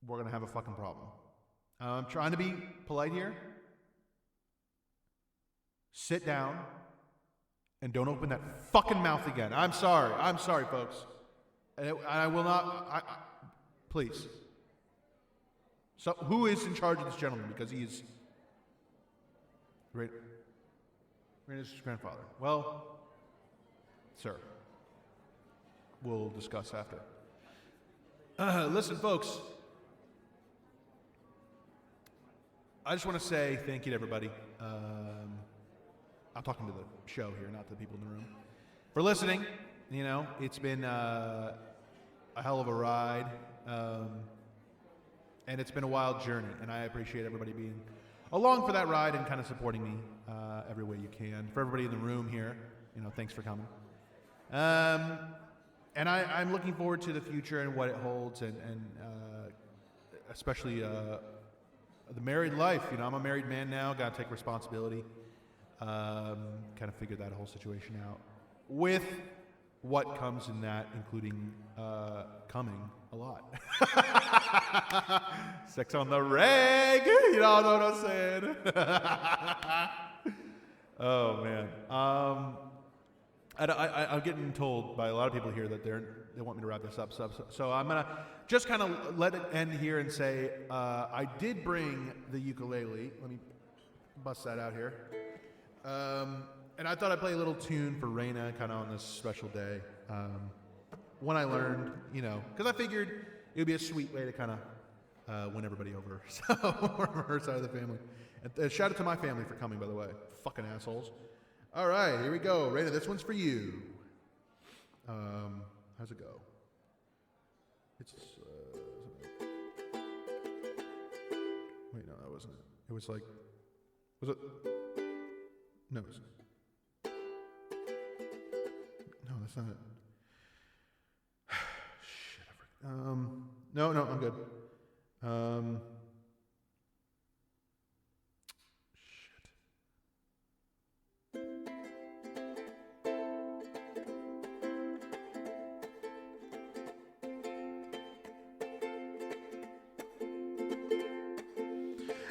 we're gonna have a fucking problem. I'm trying to be polite here. Sit down And don't open that fucking mouth again. I'm sorry. I'm sorry, folks. And I will not. Please. So, who is in charge of this gentleman? Because he is Raina's grandfather. Well, sir, we'll discuss after. Listen, folks. I just want to say thank you to everybody. I'm talking to the show here, not the people in the room, for listening. You know, it's been a hell of a ride, and it's been a wild journey, and I appreciate everybody being along for that ride and kind of supporting me every way you can. For everybody in the room here, you know, thanks for coming. And I'm looking forward to the future and what it holds, and especially the married life. You know, I'm a married man now, got to take responsibility. Kind of figure that whole situation out with what comes in that, including coming a lot. Sex on the reg, you all know what I'm saying. Oh man, I'm getting told by a lot of people here that they want me to wrap this up. So I'm gonna just kind of let it end here and say I did bring the ukulele. Let me bust that out here. And I thought I'd play a little tune for Raina kind of on this special day. When I learned, you know, because I figured it would be a sweet way to kind of win everybody over. So, from her side of the family. And shout out to my family for coming, by the way. Fucking assholes. All right, here we go. Raina, this one's for you. How's it go? It's, wait, no, that wasn't it. It was like, was it? No, it's no, that's not it. Shit, I forgot. No, I'm good.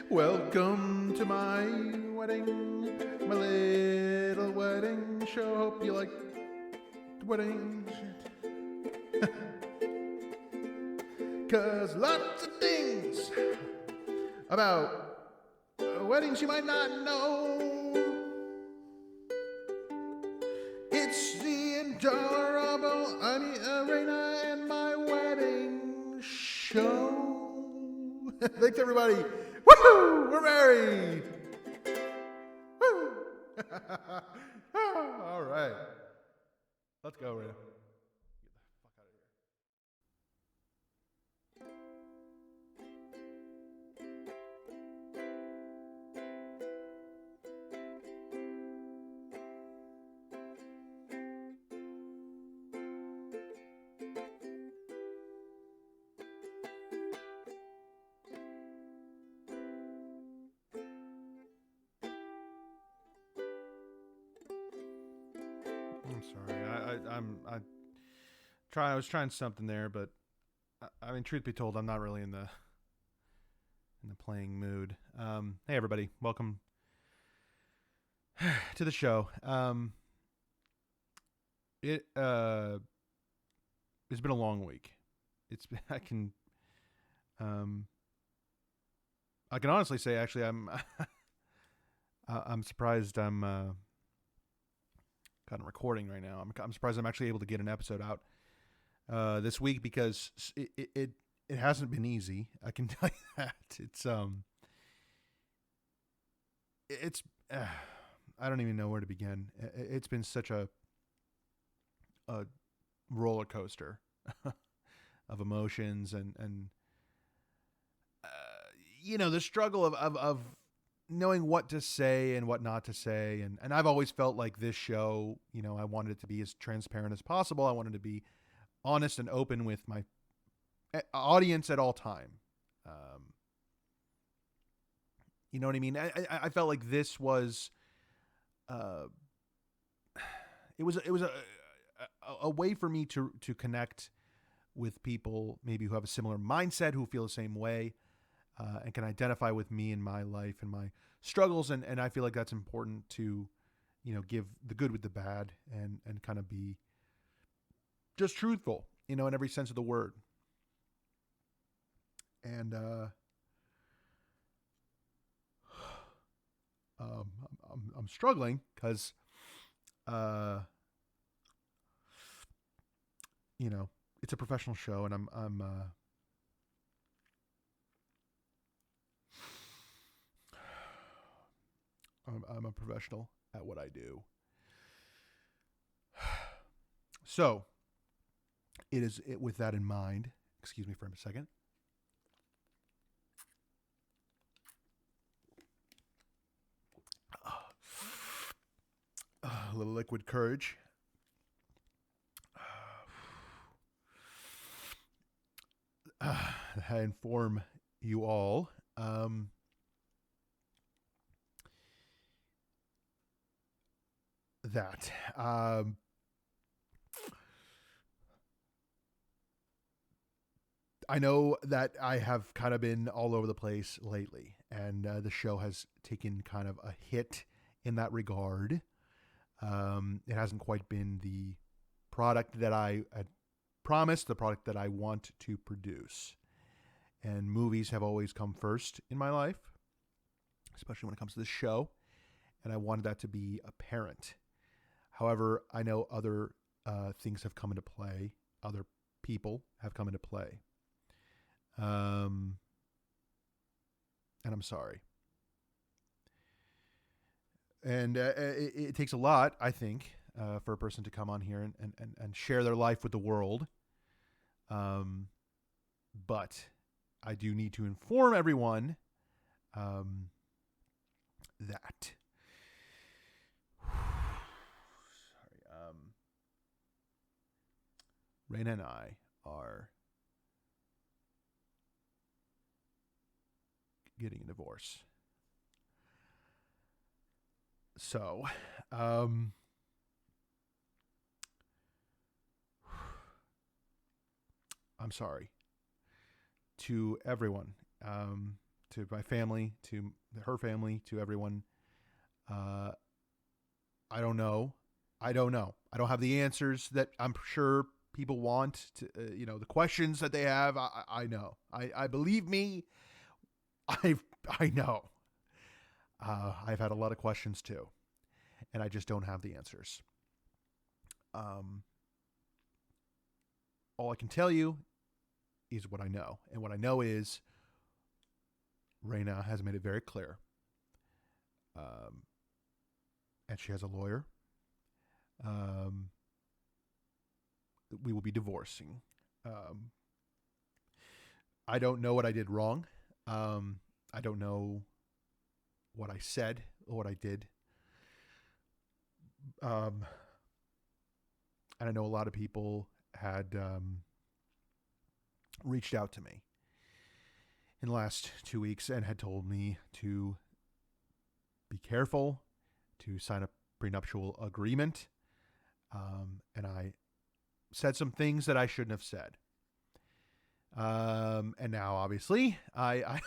Welcome to my wedding, my little wedding show. Hope you like the wedding shit. 'Cause lots of things about weddings you might not know. It's the Intolerable, Raina and my wedding show. Thanks, everybody. Woohoo! We're married! Woo! All right. Let's go, Raina. Get the fuck out of here. I'm sorry. I was trying something there, but I mean, truth be told, I'm not really in the playing mood. Hey everybody, welcome to the show. It's been a long week. I can honestly say, actually, I'm surprised I'm kind of recording right now. I'm surprised I'm actually able to get an episode out this week, because it hasn't been easy. I can tell you that. It's I don't even know where to begin. It's been such a roller coaster of emotions and you know, the struggle of knowing what to say and what not to say. And I've always felt like this show, you know, I wanted it to be as transparent as possible. I wanted to be honest and open with my audience at all time. You know what I mean? I felt like this was, it was a way for me to connect with people maybe who have a similar mindset, who feel the same way, and can identify with me in my life and my struggles. And I feel like that's important to give the good with the bad and kind of be just truthful, in every sense of the word. And I'm struggling because it's a professional show, and I'm a professional at what I do. So with that in mind, excuse me for a second. A little liquid courage. I inform you all that I know that I have kind of been all over the place lately, and the show has taken kind of a hit in that regard. It hasn't quite been the product that I had promised, the product that I want to produce. And movies have always come first in my life, especially when it comes to this show. And I wanted that to be apparent. However, I know other things have come into play. Other people have come into play. And I'm sorry. And it takes a lot, I think, for a person to come on here and share their life with the world. But I do need to inform everyone that. Sorry. Raina and I are getting a divorce. So, I'm sorry to everyone, to my family, to her family, to everyone. I don't know. I don't have the answers that I'm sure people want to, the questions that they have. I know. I believe me. I know. I've had a lot of questions too, and I just don't have the answers. All I can tell you is what I know. And what I know is Raina has made it very clear. And she has a lawyer. We will be divorcing. I don't know what I did wrong. I don't know what I said or what I did. And I know a lot of people had reached out to me in the last 2 weeks and had told me to be careful, to sign a prenuptial agreement. And I said some things that I shouldn't have said. And now obviously I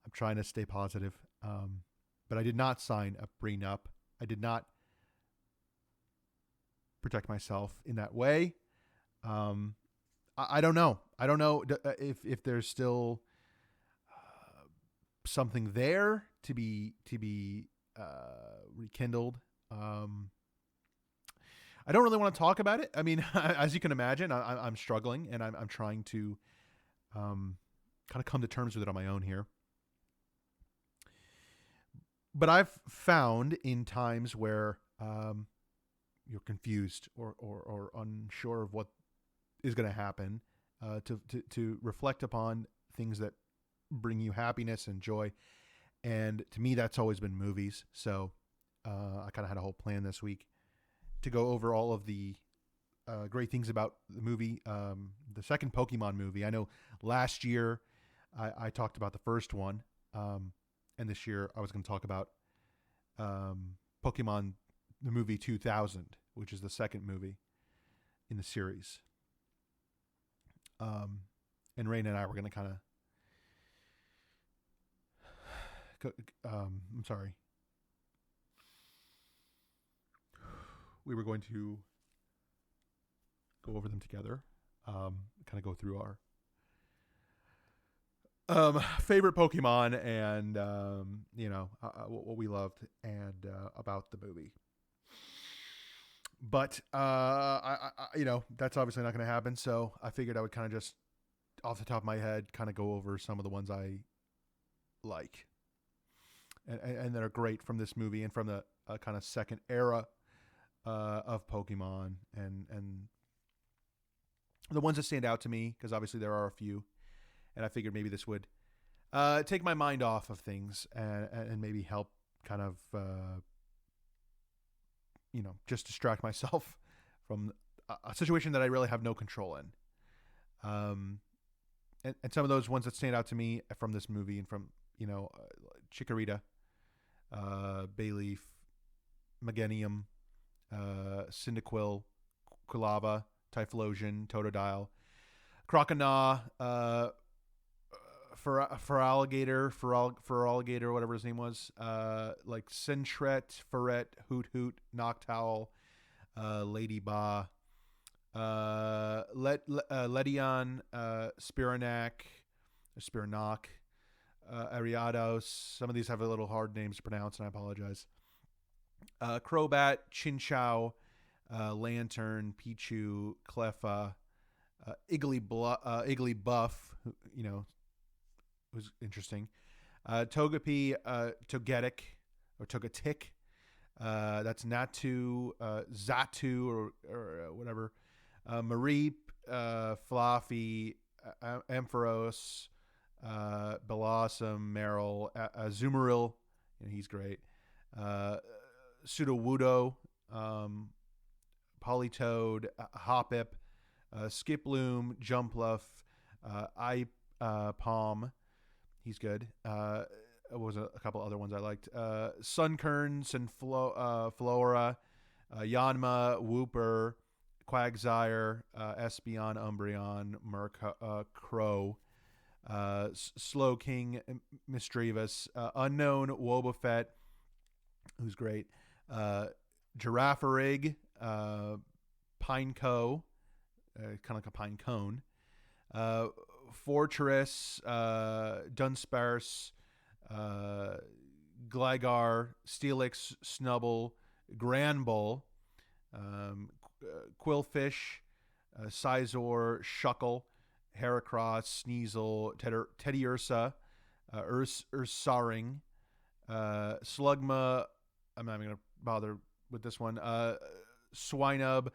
I'm trying to stay positive. But I did not sign a prenup. I did not protect myself in that way. I don't know. I don't know if there's still something there to be rekindled. I don't really want to talk about it. I mean, as you can imagine, I'm struggling, and I'm trying to kind of come to terms with it on my own here. But I've found in times where you're confused or unsure of what is going to happen, to reflect upon things that bring you happiness and joy. And to me, that's always been movies. So I kind of had a whole plan this week to go over all of the great things about the movie, the second Pokemon movie. I know last year I talked about the first one, and this year I was going to talk about Pokemon, the movie 2000, which is the second movie in the series. And Raina and I were going to kind of, I'm sorry. we were going to go over them together. Kind of go through our favorite Pokemon and what we loved and about the movie. But that's obviously not going to happen. So I figured I would kind of just off the top of my head kind of go over some of the ones I like and that are great from this movie and from the kind of second era of Pokemon and the ones that stand out to me, because obviously there are a few, and I figured maybe this would take my mind off of things and maybe help kind of just distract myself from a situation that I really have no control in. And some of those ones that stand out to me from this movie and from Chikorita, Bayleaf, Meganium, Cyndaquil, Quilava, Typhlosion, Totodile, Croconaw, Feraligatr, whatever his name was, like Sentret, Ferret, Hoot Hoot, Noctowl, Lady Ba, Ledion, Spiranak, Ariados. Some of these have a little hard names to pronounce, and I apologize. Crobat, Chinchou, Lantern, Pichu, Cleffa, Igglybuff, who's interesting. Togepi, Togetic, or Togetic. That's Natu, Zatu, or whatever. Mareep, Fluffy, Ampharos, Blossom, Meryl, Azumarill, he's great. Sudowoodo, Politoed, Hoppip, Skiploom, Jumpluff, Palm, he's good. What was a couple other ones I liked? Sunkerns and Flora, Yanma, Wooper, Quagsire, Espeon, Umbreon, Crow, Slowking, Misdreavus, Unknown, Wobbuffet, who's great, Girafarig, Pineco, kind of like a pine cone, Fortress, Dunsparce, Gligar, Steelix, Snubble, Granbull, Quillfish, Sizor, Shuckle, Heracross, Sneasel, Teddiursa, Ursaring, Slugma. I'm not even going to bother with this one. Swinub,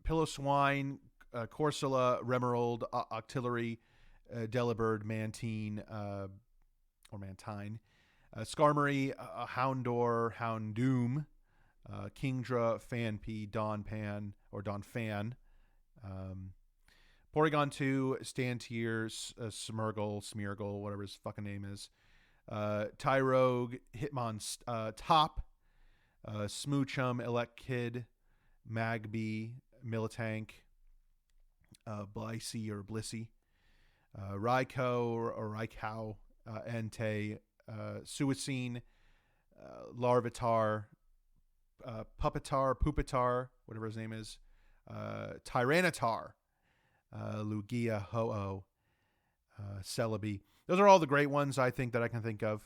Piloswine, Corsola, Remoraid, Octillery, Delibird, Mantine, or Mantine, Skarmory, Houndour, Houndoom, Kingdra, Fanpy, Donphan, or Donphan, Porygon 2, Stantier, Smeargle, whatever his fucking name is, Tyrogue, Hitmon, Top, Smoochum, Elekid, Magby, Militank, Blissey or Blissey, Raikou or Raikou, Entei, Suicune, Larvitar, Pupitar, whatever his name is, Tyranitar, Lugia, Ho-Oh, Celebi. Those are all the great ones I think that I can think of.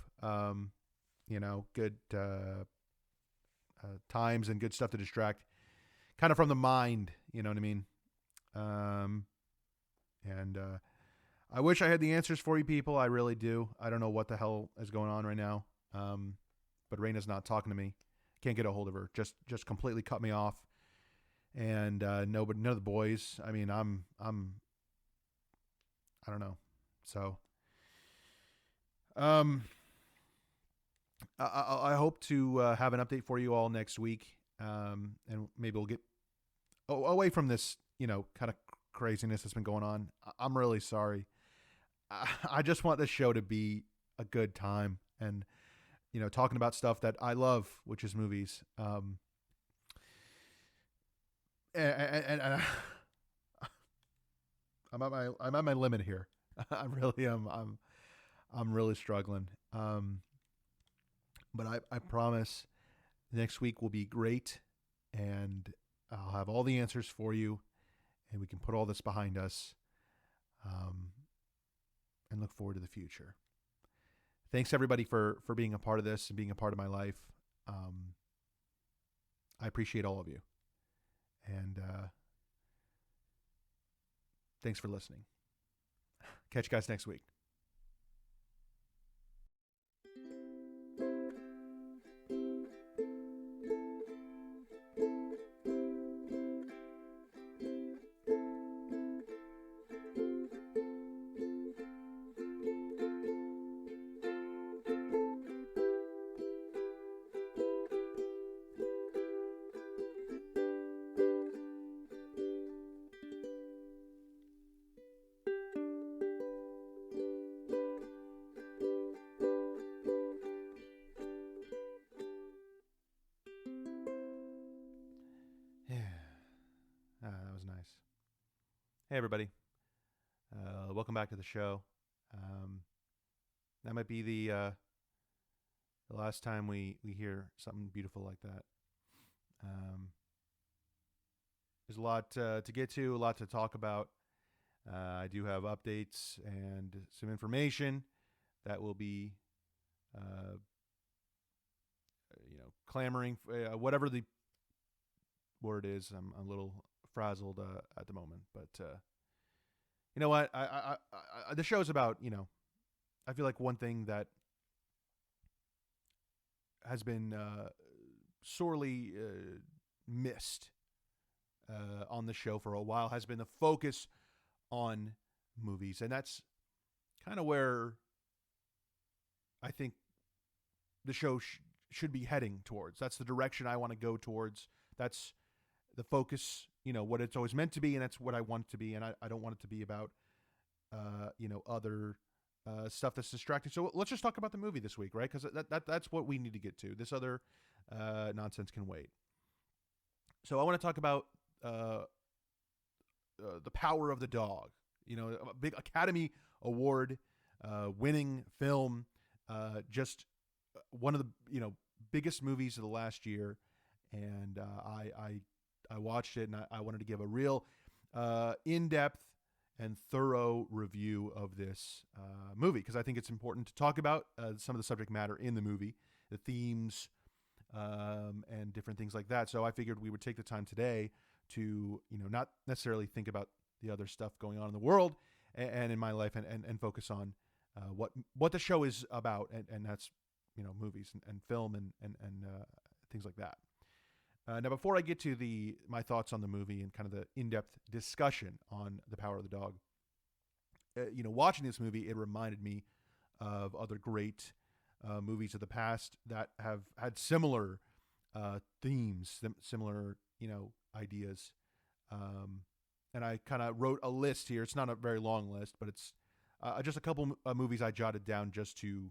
Good times and good stuff to distract kind of from the mind, you know what I mean? And I wish I had the answers for you people. I really do. I don't know what the hell is going on right now. But Raina's not talking to me. Can't get a hold of her. Just completely cut me off. And none of the boys. I mean, I don't know. So I hope to have an update for you all next week. And maybe we'll get away from this, kind of craziness that's been going on. I'm really sorry. I just want this show to be a good time and, talking about stuff that I love, which is movies. And I'm at my limit here. I really am. I'm really struggling. But I promise next week will be great. and I'll have all the answers for you, and we can put all this behind us, and look forward to the future. Thanks everybody for being a part of this and being a part of my life. I appreciate all of you, and thanks for listening. Catch you guys next week. That was nice. Hey, everybody. Welcome back to the show. That might be the last time we hear something beautiful like that. There's a lot to get to, a lot to talk about. I do have updates and some information that will be, clamoring, whatever the word is. I'm a little frazzled at the moment, but you know what? I the show's about, I feel like one thing that has been sorely missed on the show for a while has been the focus on movies, and that's kind of where I think the show should be heading towards. That's the direction I want to go towards. That's the focus, what it's always meant to be, and that's what I want it to be. And I don't want it to be about, other stuff that's distracting. So let's just talk about the movie this week, right? Because that's what we need to get to. This other nonsense can wait. So I want to talk about The Power of the Dog. A big Academy Award winning film, just one of the biggest movies of the last year, and I watched it, and I wanted to give a real in-depth and thorough review of this movie, because I think it's important to talk about some of the subject matter in the movie, the themes, and different things like that. So I figured we would take the time today to not necessarily think about the other stuff going on in the world and in my life, and focus on what the show is about, and that's movies and film and things like that. Now, before I get to my thoughts on the movie and kind of the in-depth discussion on The Power of the Dog, watching this movie, it reminded me of other great movies of the past that have had similar themes, similar ideas. And I kind of wrote a list here. It's not a very long list, but it's just a couple movies I jotted down just to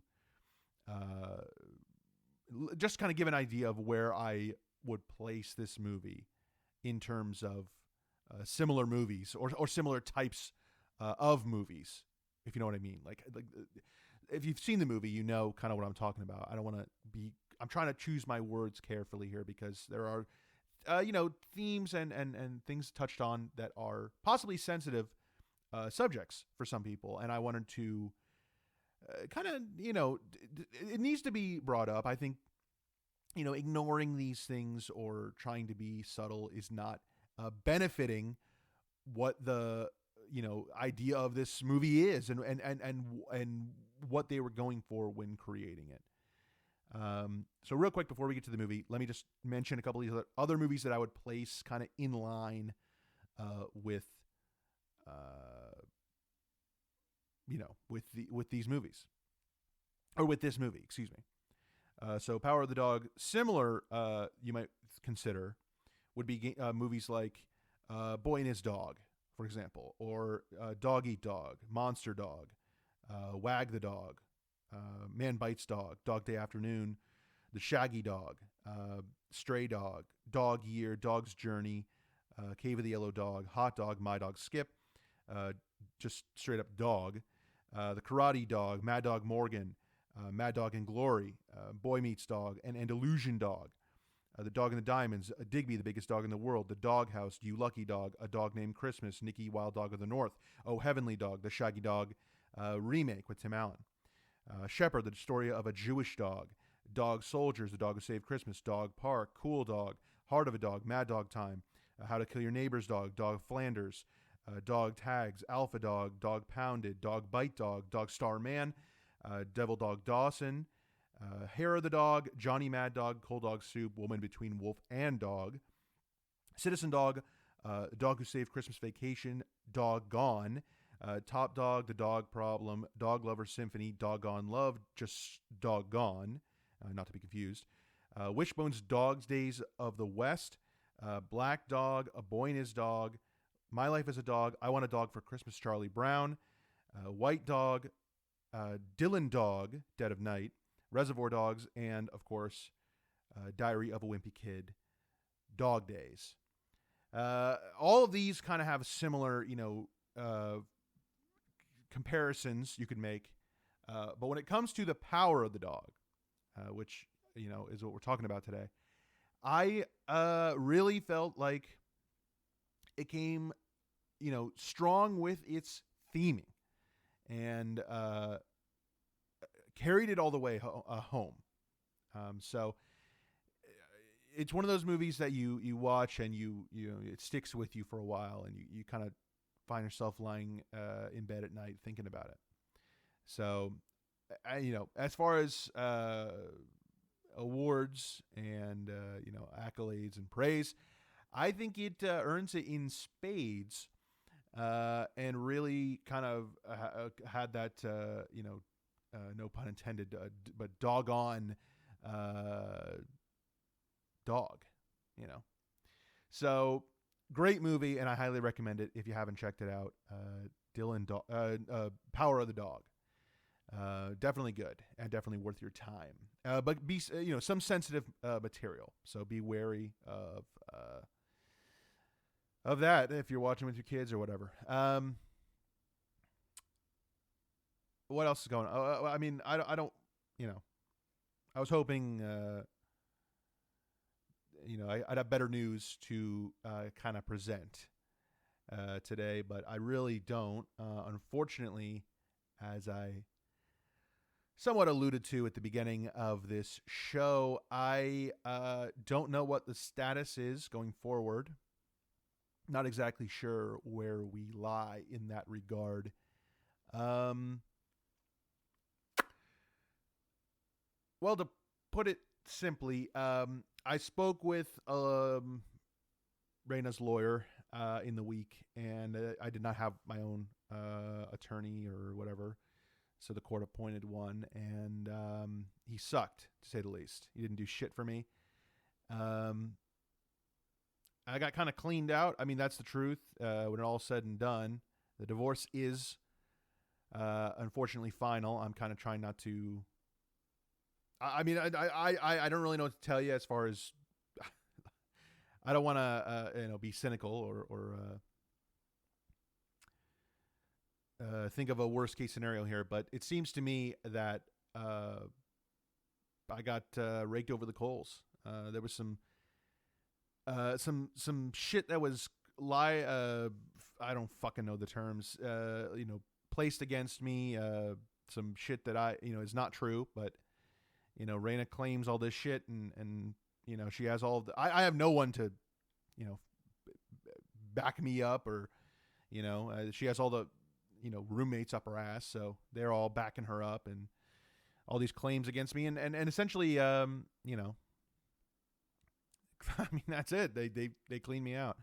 just kind of give an idea of where I would place this movie in terms of similar movies or similar types of movies, if you know what I mean. Like if you've seen the movie, you know kind of what I'm talking about. I'm trying to choose my words carefully here, because there are themes and things touched on that are possibly sensitive subjects for some people, and I wanted to kind of it needs to be brought up. I think ignoring these things or trying to be subtle is not benefiting what the idea of this movie is, and what they were going for when creating it. So real quick before we get to the movie, let me just mention a couple of these other movies that I would place kind of in line with these movies, or with this movie, excuse me. So Power of the Dog, similar, you might consider, would be movies like Boy and His Dog, for example, or Dog Eat Dog, Monster Dog, Wag the Dog, Man Bites Dog, Dog Day Afternoon, The Shaggy Dog, Stray Dog, Dog Year, Dog's Journey, Cave of the Yellow Dog, Hot Dog, My Dog Skip, just straight up Dog, The Karate Dog, Mad Dog Morgan, Mad Dog and Glory, Boy Meets Dog, and Illusion Dog, The Dog and the Diamonds, Digby, the Biggest Dog in the World, The Doghouse, You Lucky Dog, A Dog Named Christmas, Nicky, Wild Dog of the North, Oh Heavenly Dog, The Shaggy Dog remake with Tim Allen. Shepherd, the story of a Jewish dog. Dog Soldiers, The Dog Who Saved Christmas. Dog Park, Cool Dog, Heart of a Dog, Mad Dog Time. How to Kill Your Neighbor's Dog, Dog Flanders. Dog Tags, Alpha Dog, Dog Pounded, Dog Bite Dog, Dog Star Man, Devil Dog Dawson, Hair of the Dog, Johnny Mad Dog, Cold Dog Soup, Woman Between Wolf and Dog. Citizen Dog, Dog Who Saved Christmas Vacation, Dog Gone. Top Dog, The Dog Problem, Dog Lover Symphony, Doggone Love, just Doggone, not to be confused. Wishbone's Dog's Days of the West, Black Dog, A Boy and His Dog, My Life as a Dog, I Want a Dog for Christmas, Charlie Brown, White Dog, Dylan Dog, Dead of Night, Reservoir Dogs, and, of course, Diary of a Wimpy Kid, Dog Days. All of these kind of have similar, comparisons you could make. But when it comes to the power of the dog, which, is what we're talking about today, I really felt like it came, strong with its theming and carried it all the way home. So it's one of those movies that you watch and it sticks with you for a while, and you kind of find yourself lying in bed at night thinking about it. So, as far as awards and accolades and praise, I think it earns it in spades, and really kind of had that no pun intended, but doggone dog, So great movie, and I highly recommend it if you haven't checked it out. Power of the Dog. Definitely good and definitely worth your time. But be some sensitive material, so be wary of that if you're watching with your kids or whatever. What else is going on? I mean, I don't. I was hoping. I'd have better news to kind of present today, but I really don't. Unfortunately, as I somewhat alluded to at the beginning of this show, I don't know what the status is going forward. Not exactly sure where we lie in that regard. Well, to put it simply, I spoke with Raina's lawyer in the week, and I did not have my own attorney or whatever, so the court appointed one, and he sucked, to say the least. He didn't do shit for me. I got kind of cleaned out. I mean, that's the truth. When it all said and done, the divorce is unfortunately final. I'm kind of trying not to. I mean, I don't really know what to tell you as far as. I don't want to be cynical or think of a worst case scenario here, but it seems to me that I got raked over the coals. There was some shit that was I don't fucking know the terms. Placed against me. Some shit that is not true, but Raina claims all this shit, and she has all of the. I have no one to, back me up, or she has all the roommates up her ass, so they're all backing her up, and all these claims against me, and essentially I mean, that's it. They clean me out.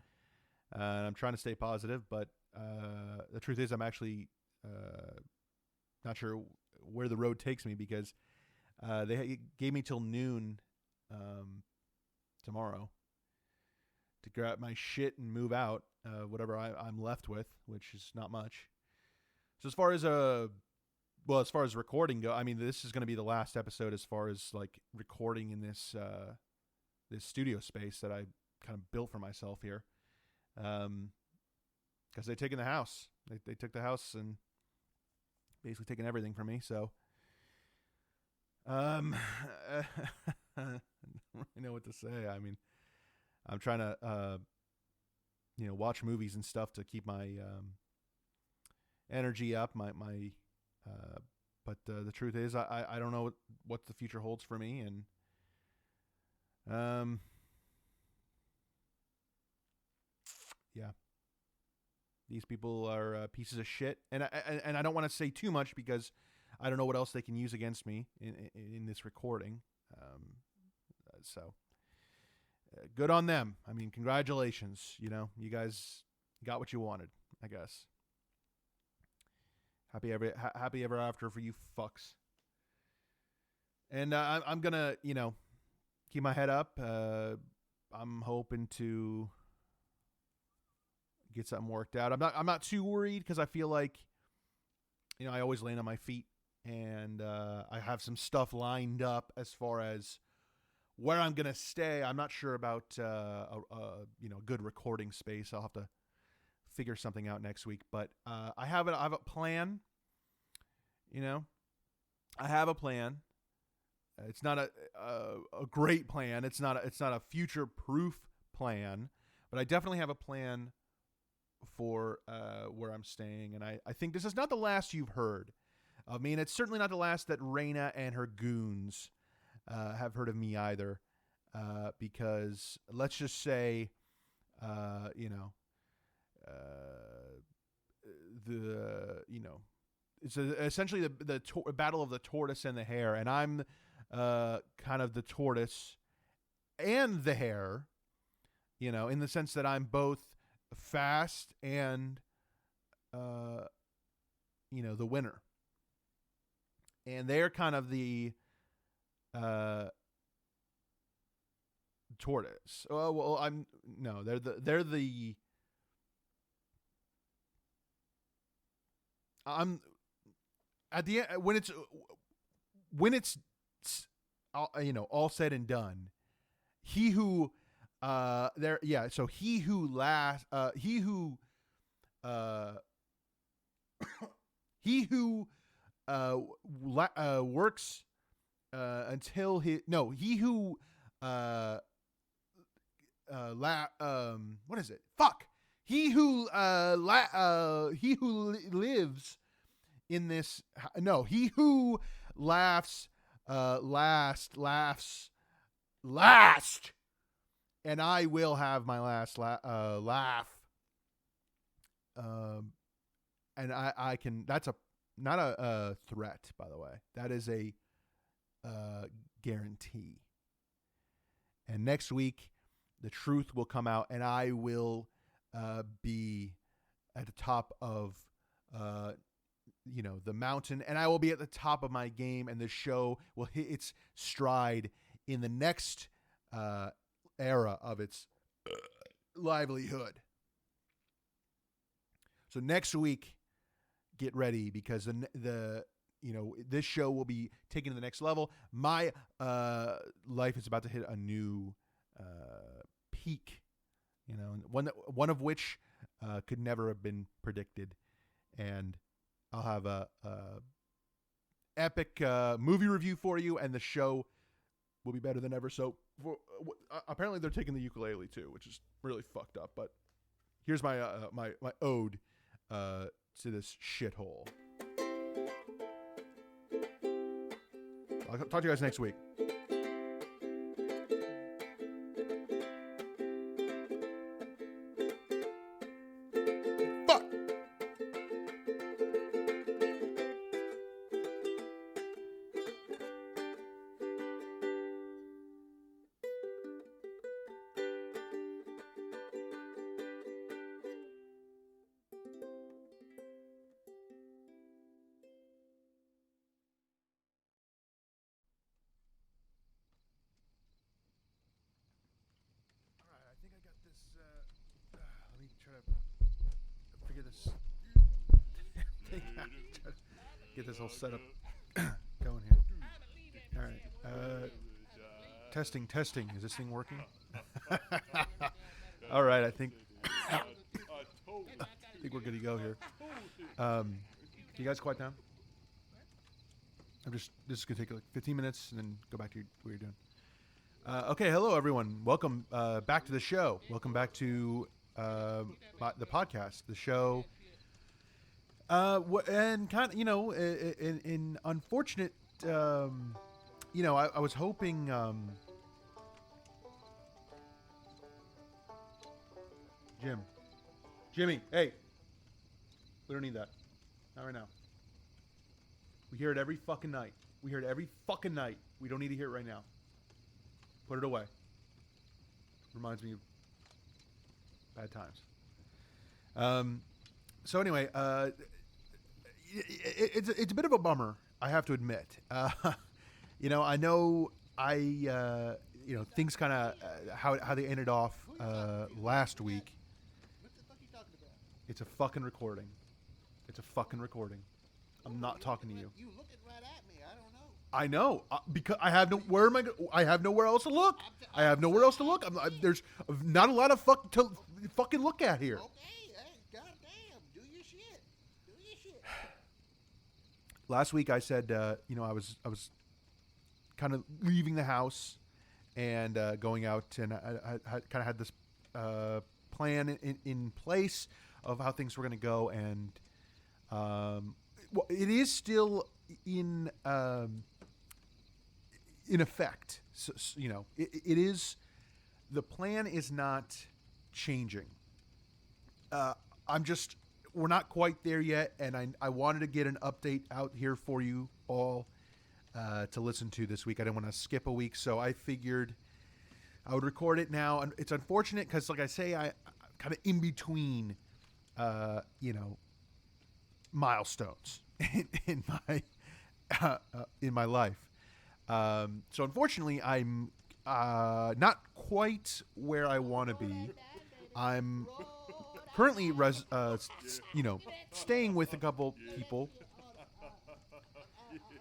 And I'm trying to stay positive, but the truth is I'm actually not sure where the road takes me, because they gave me till noon tomorrow to grab my shit and move out, whatever I'm left with, which is not much. So as far as recording go, I mean, this is going to be the last episode as far as like recording in this this studio space that I kind of built for myself here, because they've taken the house. They took the house and basically taken everything from me. So I don't really know what to say. I mean, I'm trying to, watch movies and stuff to keep my energy up. But the truth is, I don't know what the future holds for me, and yeah, these people are pieces of shit, and I don't want to say too much because I don't know what else they can use against me in this recording. So good on them. I mean, congratulations. You guys got what you wanted, I guess. Happy ever after for you fucks. And I'm gonna, keep my head up. I'm hoping to get something worked out. I'm not too worried because I feel like, I always land on my feet, and I have some stuff lined up as far as where I'm gonna stay. I'm not sure about a good recording space. I'll have to figure something out next week, but I have a plan. I have a plan. It's not a great plan. It's not a future proof plan, but I definitely have a plan for where I'm staying, and I think this is not the last you've heard of me, and it's certainly not the last that Raina and her goons have heard of me either, because let's just say, it's essentially the battle of the tortoise and the hare, and I'm kind of the tortoise and the hare, in the sense that I'm both fast and the winner, and they're kind of the tortoise. Oh well, they're the I'm at the end when it's all said and done. He who so he who last he who he who works until he who what is it? Fuck. He who lives in this he who laughs laughs last, and I will have my last laugh. And I can. That's not a threat, by the way. That is a guarantee. And next week, the truth will come out, and I will be at the top of the mountain, and I will be at the top of my game, and the show will hit its stride in the next era of its livelihood. So next week, get ready, because this show will be taken to the next level. My life is about to hit a new peak, one of which could never have been predicted, and I'll have a epic movie review for you, and the show will be better than ever. So apparently they're taking the ukulele too, which is really fucked up. But here's my my ode to this shithole. I'll talk to you guys next week. Get this all set up going here. All right. Testing. Is this thing working? All right. I think we're good to go here. You guys quiet down? This is going to take like 15 minutes and then go back to what you're doing. Okay, hello everyone. Welcome back to the show. Welcome back to the podcast, the show. And kind of, in unfortunate, I was hoping. Jimmy, hey, we don't need that. Not right now. We hear it every fucking night. We hear it every fucking night. We don't need to hear it right now. Put it away. Reminds me of bad times. So anyway, it's a bit of a bummer, I have to admit. I know things kind of how they ended off last week. It's a fucking recording. It's a fucking recording. I'm not talking to you. You looking right at me. I don't know. I know because I have I have nowhere else to look. I have nowhere else to look. There's not a lot of fucking look at here. Okay, hey, goddamn, do your shit. Do your shit. Last week I said, I was kind of leaving the house and going out, and I kind of had this plan in place of how things were going to go, and it is still in effect. So, it is. The plan is not changing. We're not quite there yet, and I wanted to get an update out here for you all to listen to this week. I didn't want to skip a week, so I figured I would record it now. And it's unfortunate because, like I say, I kind of in between, milestones in my life. So unfortunately, I'm not quite where I want to be. I'm currently staying with a couple people.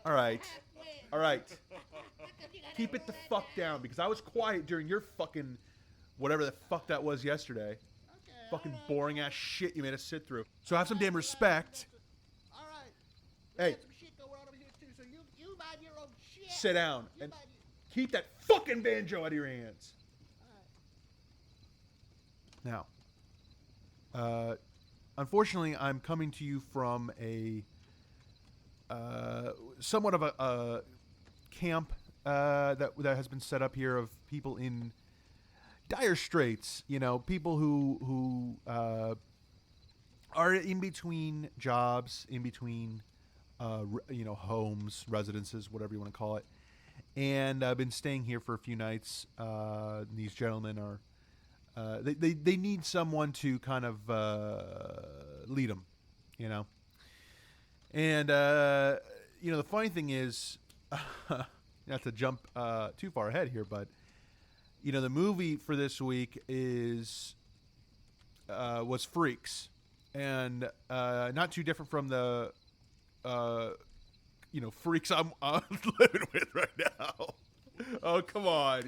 All right. Keep it the fuck down, because I was quiet during your fucking whatever the fuck that was yesterday. Fucking boring ass shit you made us sit through. So have some damn respect. All right. Hey. Some shit going on over here too, so you mind your own shit. Sit down and keep that fucking banjo out of your hands. Now, unfortunately, I'm coming to you from a somewhat of a camp that has been set up here of people in dire straits. People who are in between jobs, in between homes, residences, whatever you want to call it. And I've been staying here for a few nights. These gentlemen are they need someone to kind of lead them, And the funny thing is, not to jump too far ahead here, but the movie for this week was Freaks, and not too different from the freaks I'm living with right now. Oh, come on,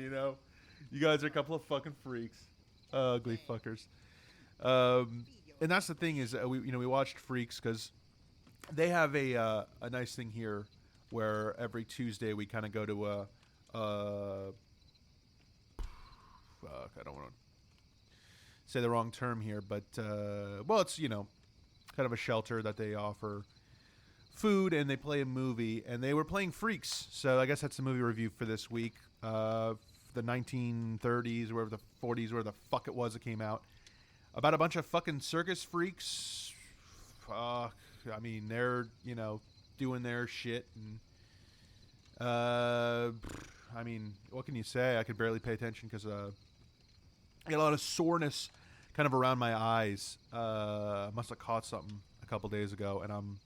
you guys are a couple of fucking freaks, ugly fuckers. And that's the thing is, we watched Freaks because they have a nice thing here where every Tuesday we kind of go to I don't want to say the wrong term here, but it's kind of a shelter that they offer food and they play a movie, and they were playing Freaks, so I guess that's the movie review for this week. The 1930s or whatever, the 40s, where the fuck it was that came out, about a bunch of fucking circus freaks. They're doing their shit, and what can you say? I could barely pay attention because I got a lot of soreness kind of around my eyes. Must have caught something a couple days ago, and I'm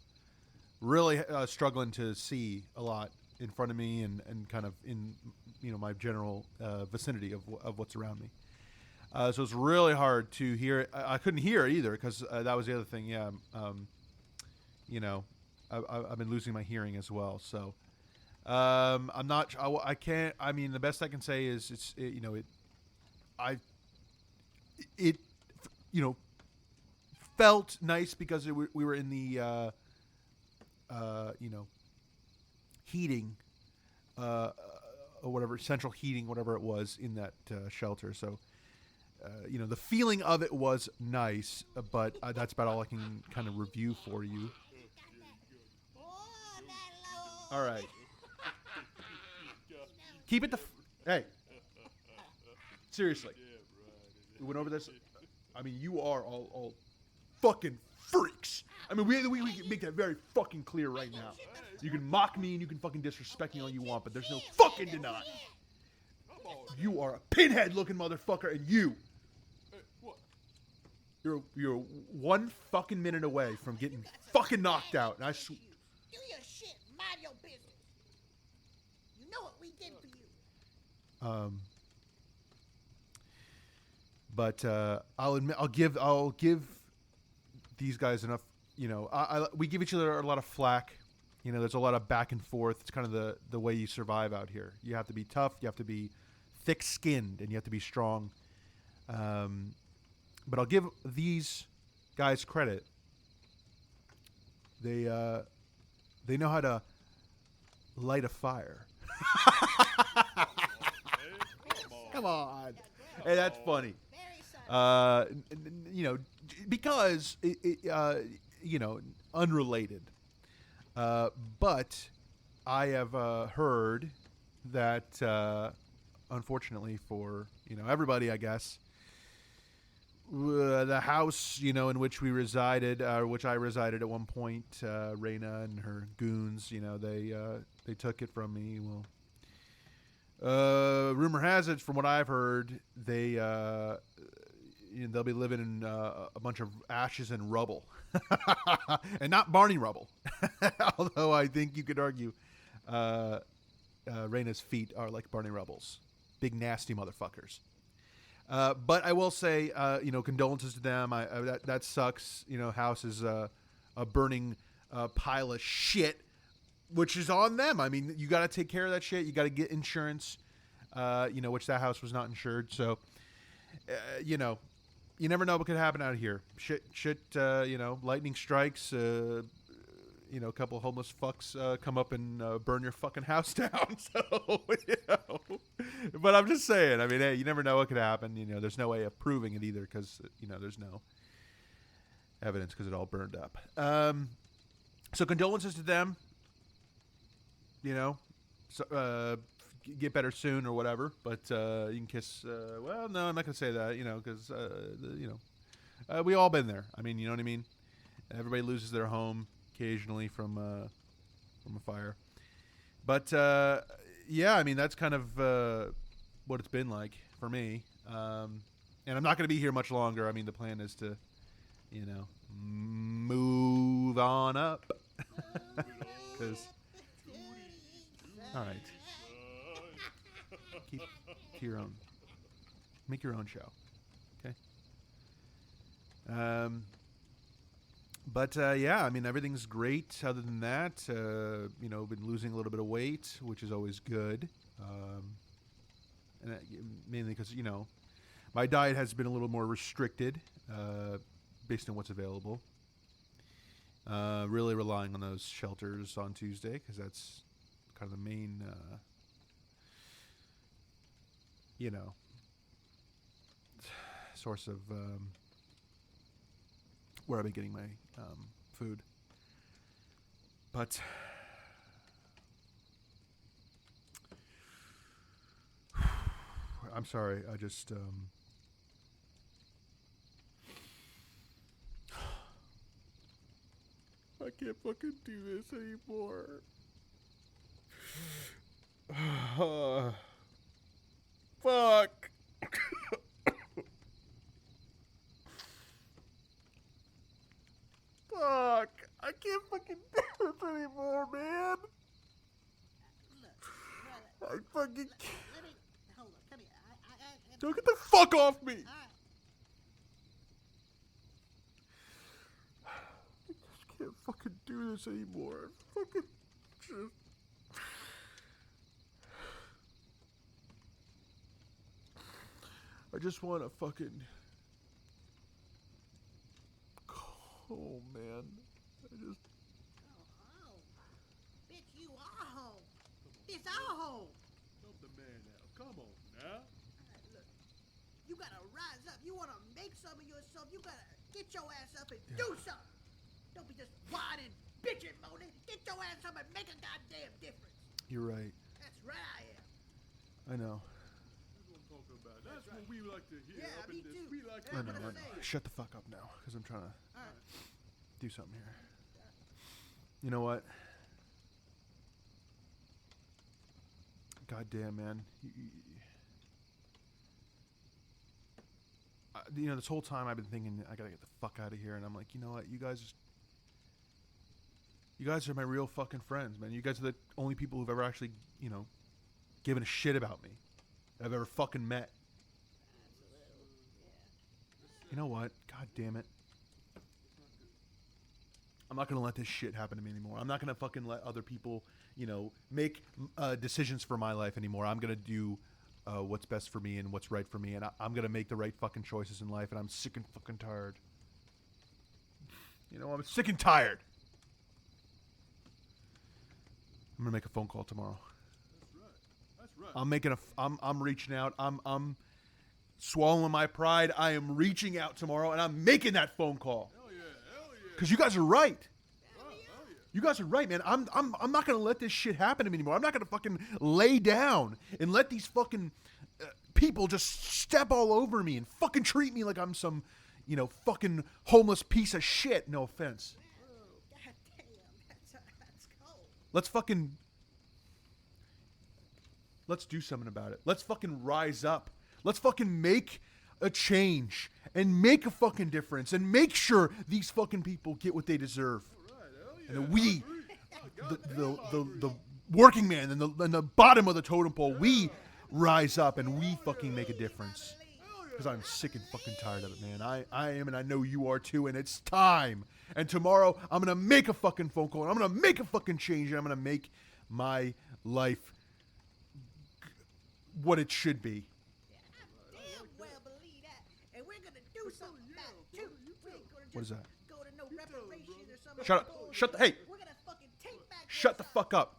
really struggling to see a lot in front of me and kind of in my general vicinity of what's around me. So it's really hard to hear it. I couldn't hear it either because that was the other thing. Yeah, I've been losing my hearing as well. So I'm not. I can't. I mean, the best I can say is it felt nice because we were in the heating whatever central heating, whatever it was in that shelter. So, you know, the feeling of it was nice, but that's about all I can kind of review for you. All right. Keep it hey. Seriously. We went over this. I mean, you are all fucking freaks. I mean, we can make that very fucking clear right now. You can mock me and you can fucking disrespect me all you want, but there's no fucking denying. You are a pinhead-looking motherfucker, and you're 1 fucking minute away from getting fucking knocked out. And I Do your shit. Mind your business. You know what we did for you. But I'll admit, I'll give these guys enough. You know, we give each other a lot of flack. You know, there's a lot of back and forth. It's kind of the way you survive out here. You have to be tough. You have to be thick-skinned, and you have to be strong. But I'll give these guys credit. They know how to light a fire. Come on. Hey, that's funny. You know, because you know, unrelated. But I have heard that, unfortunately for, you know, everybody, I guess, the house, you know, in which we resided, which I resided at one point, Raina and her goons, you know, they took it from me. Well, rumor has it, from what I've heard, they'll be living in a bunch of ashes and rubble, and not Barney rubble. Although I think you could argue Raina's feet are like Barney rubble's, big nasty motherfuckers. But I will say, you know, condolences to them. That sucks. You know, house is a burning pile of shit, which is on them. I mean, you got to take care of that shit. You got to get insurance. You know, which that house was not insured. So, you know, you never know what could happen out here. Shit. You know, lightning strikes. You know, a couple of homeless fucks come up and burn your fucking house down. So, you know. But I'm just saying. I mean, hey, you never know what could happen. You know, there's no way of proving it either because, you know, there's no evidence because it all burned up. So condolences to them. You know, so, get better soon or whatever. But you can kiss. Well, no, I'm not gonna say that. You know, because you know, we all been there. I mean, you know what I mean. Everybody loses their home occasionally from a fire. But yeah, I mean that's kind of what it's been like for me. And I'm not gonna be here much longer. I mean, the plan is to, you know, move on up. Because. All right. Keep to your own. Make your own show. Okay. But yeah, I mean everything's great. Other than that, you know, been losing a little bit of weight, which is always good. And mainly because, you know, my diet has been a little more restricted, based on what's available. Really relying on those shelters on Tuesday because that's kind of the main, you know, source of where I've been getting my food. But I'm sorry, I just I can't fucking do this anymore. Fuck. Fuck. I can't fucking do this anymore, man. Look, I fucking let me hold on. Come here. don't get the fuck off me. I just can't fucking do this anymore. Fucking just. I just want to fucking. Oh man, I just. Oh, bitch, you are home. It's our home. Come on now. Look, you gotta rise up. You wanna make some of yourself. You gotta get your ass up and do something. Don't be just whining, bitching, moaning. Get your ass up and make a goddamn difference. You're right. That's right, I am. I know. That's what I'm talking about. That's what we like to hear. Yeah, up me in this. too. We like Yeah, to I know. say. Shut the fuck up now, because I'm trying to All right. do something here. You know what? God damn, man. You know, this whole time I've been thinking I gotta get the fuck out of here, and I'm like, you know what? You guys are my real fucking friends, man. You guys are the only people who've ever actually, you know, given a shit about me I've ever fucking met. You know what? God damn it. I'm not going to let this shit happen to me anymore. I'm not going to fucking let other people, you know, make decisions for my life anymore. I'm going to do what's best for me and what's right for me. And I'm going to make the right fucking choices in life. And I'm sick and fucking tired. You know, I'm sick and tired. I'm going to make a phone call tomorrow. That's right. I'm reaching out. I'm swallowing my pride. I am reaching out tomorrow, and I'm making that phone call. Hell yeah. Because you guys are right. Hell yeah. You guys are right, man. I'm not gonna let this shit happen to me anymore. I'm not gonna fucking lay down and let these fucking people just step all over me and fucking treat me like I'm some, you know, fucking homeless piece of shit. No offense. God damn, that's cold. Let's do something about it. Let's fucking rise up. Let's fucking make a change and make a fucking difference and make sure these fucking people get what they deserve. All right. Hell yeah. And that we, God, the working man and the bottom of the totem pole, we rise up and we fucking make a difference. Because I'm sick and fucking tired of it, man. I am, and I know you are too, and it's time. And tomorrow, I'm going to make a fucking phone call, and I'm going to make a fucking change, and I'm going to make my life what it should be. Damn well believe that. And we're gonna do something about it too. We ain't gonna just What is that? go to no reparation or something. Shut up. Shut the, hey, We're gonna fucking take back shut the this fuck up.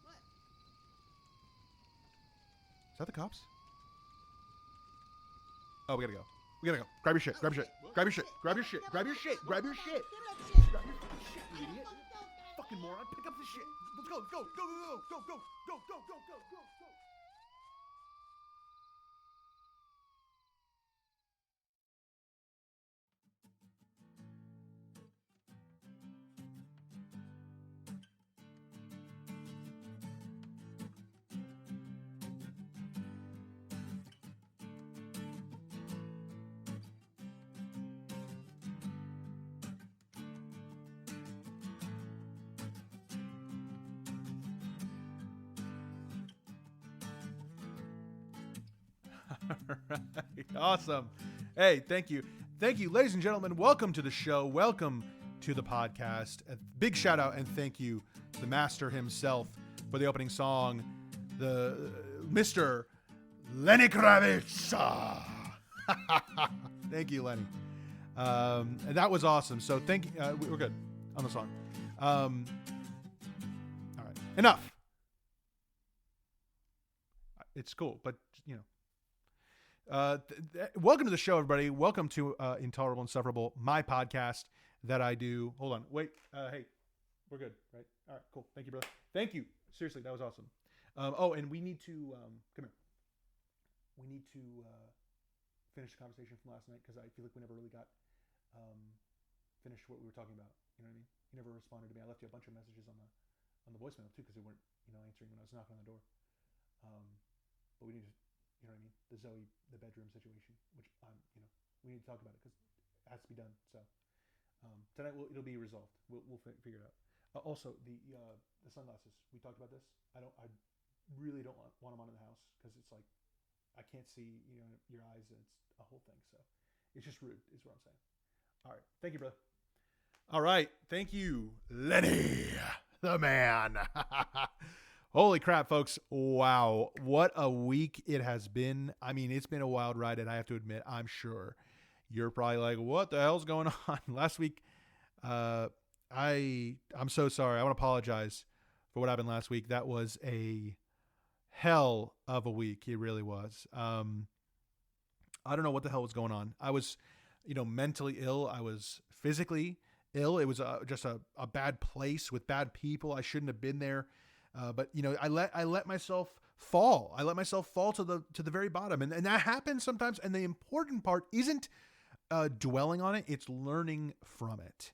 What? Is that the cops? Oh, we gotta go. We gotta go. Grab your shit. Grab your shit. Grab your shit. Grab your shit. Grab your shit. Grab your shit. Give me that shit. Grab your fucking shit, you idiot. Fucking moron. Pick up the shit. Let's go. Go. Go. Go. Go. Go. Go. Go. Go. Go. Go. Go. Go. All right. Awesome. Hey, thank you. Thank you, ladies and gentlemen. Welcome to the show. Welcome to the podcast. A big shout out and thank you to the master himself for the opening song, the Mr. Lenny Kravitz. Thank you, Lenny. And that was awesome. So thank you. We're good on the song. All right. Enough. It's cool, but you know. Welcome to the show, everybody. Welcome to Intolerable, Insufferable, my podcast that I do. Hold on. Wait. Hey, we're good, right? All right, cool. Thank you, brother. Thank you. Seriously, that was awesome. Oh, and we need to, come here. We need to finish the conversation from last night because I feel like we never really got finished what we were talking about. You know what I mean? You never responded to me. I left you a bunch of messages on the voicemail too because they weren't, you know, answering when I was knocking on the door. But we need to, you know what I mean? The Zoe, the bedroom situation, which you know, we need to talk about it because it has to be done. So tonight it'll be resolved. We'll figure it out. Also, the sunglasses. We talked about this. I really don't want them on in the house because it's like I can't see, you know, your eyes. And it's a whole thing. So it's just rude, is what I'm saying. All right, thank you, brother. All right, thank you, Lenny, the man. Holy crap, folks. Wow. What a week it has been. I mean, it's been a wild ride, and I have to admit, I'm sure you're probably like, what the hell's going on? Last week, I'm so sorry. I want to apologize for what happened last week. That was a hell of a week. It really was. I don't know what the hell was going on. I was, mentally ill. I was physically ill. It was just a bad place with bad people. I shouldn't have been there. But I let myself fall. I let myself fall to the very bottom, and that happens sometimes. And the important part isn't dwelling on it; it's learning from it.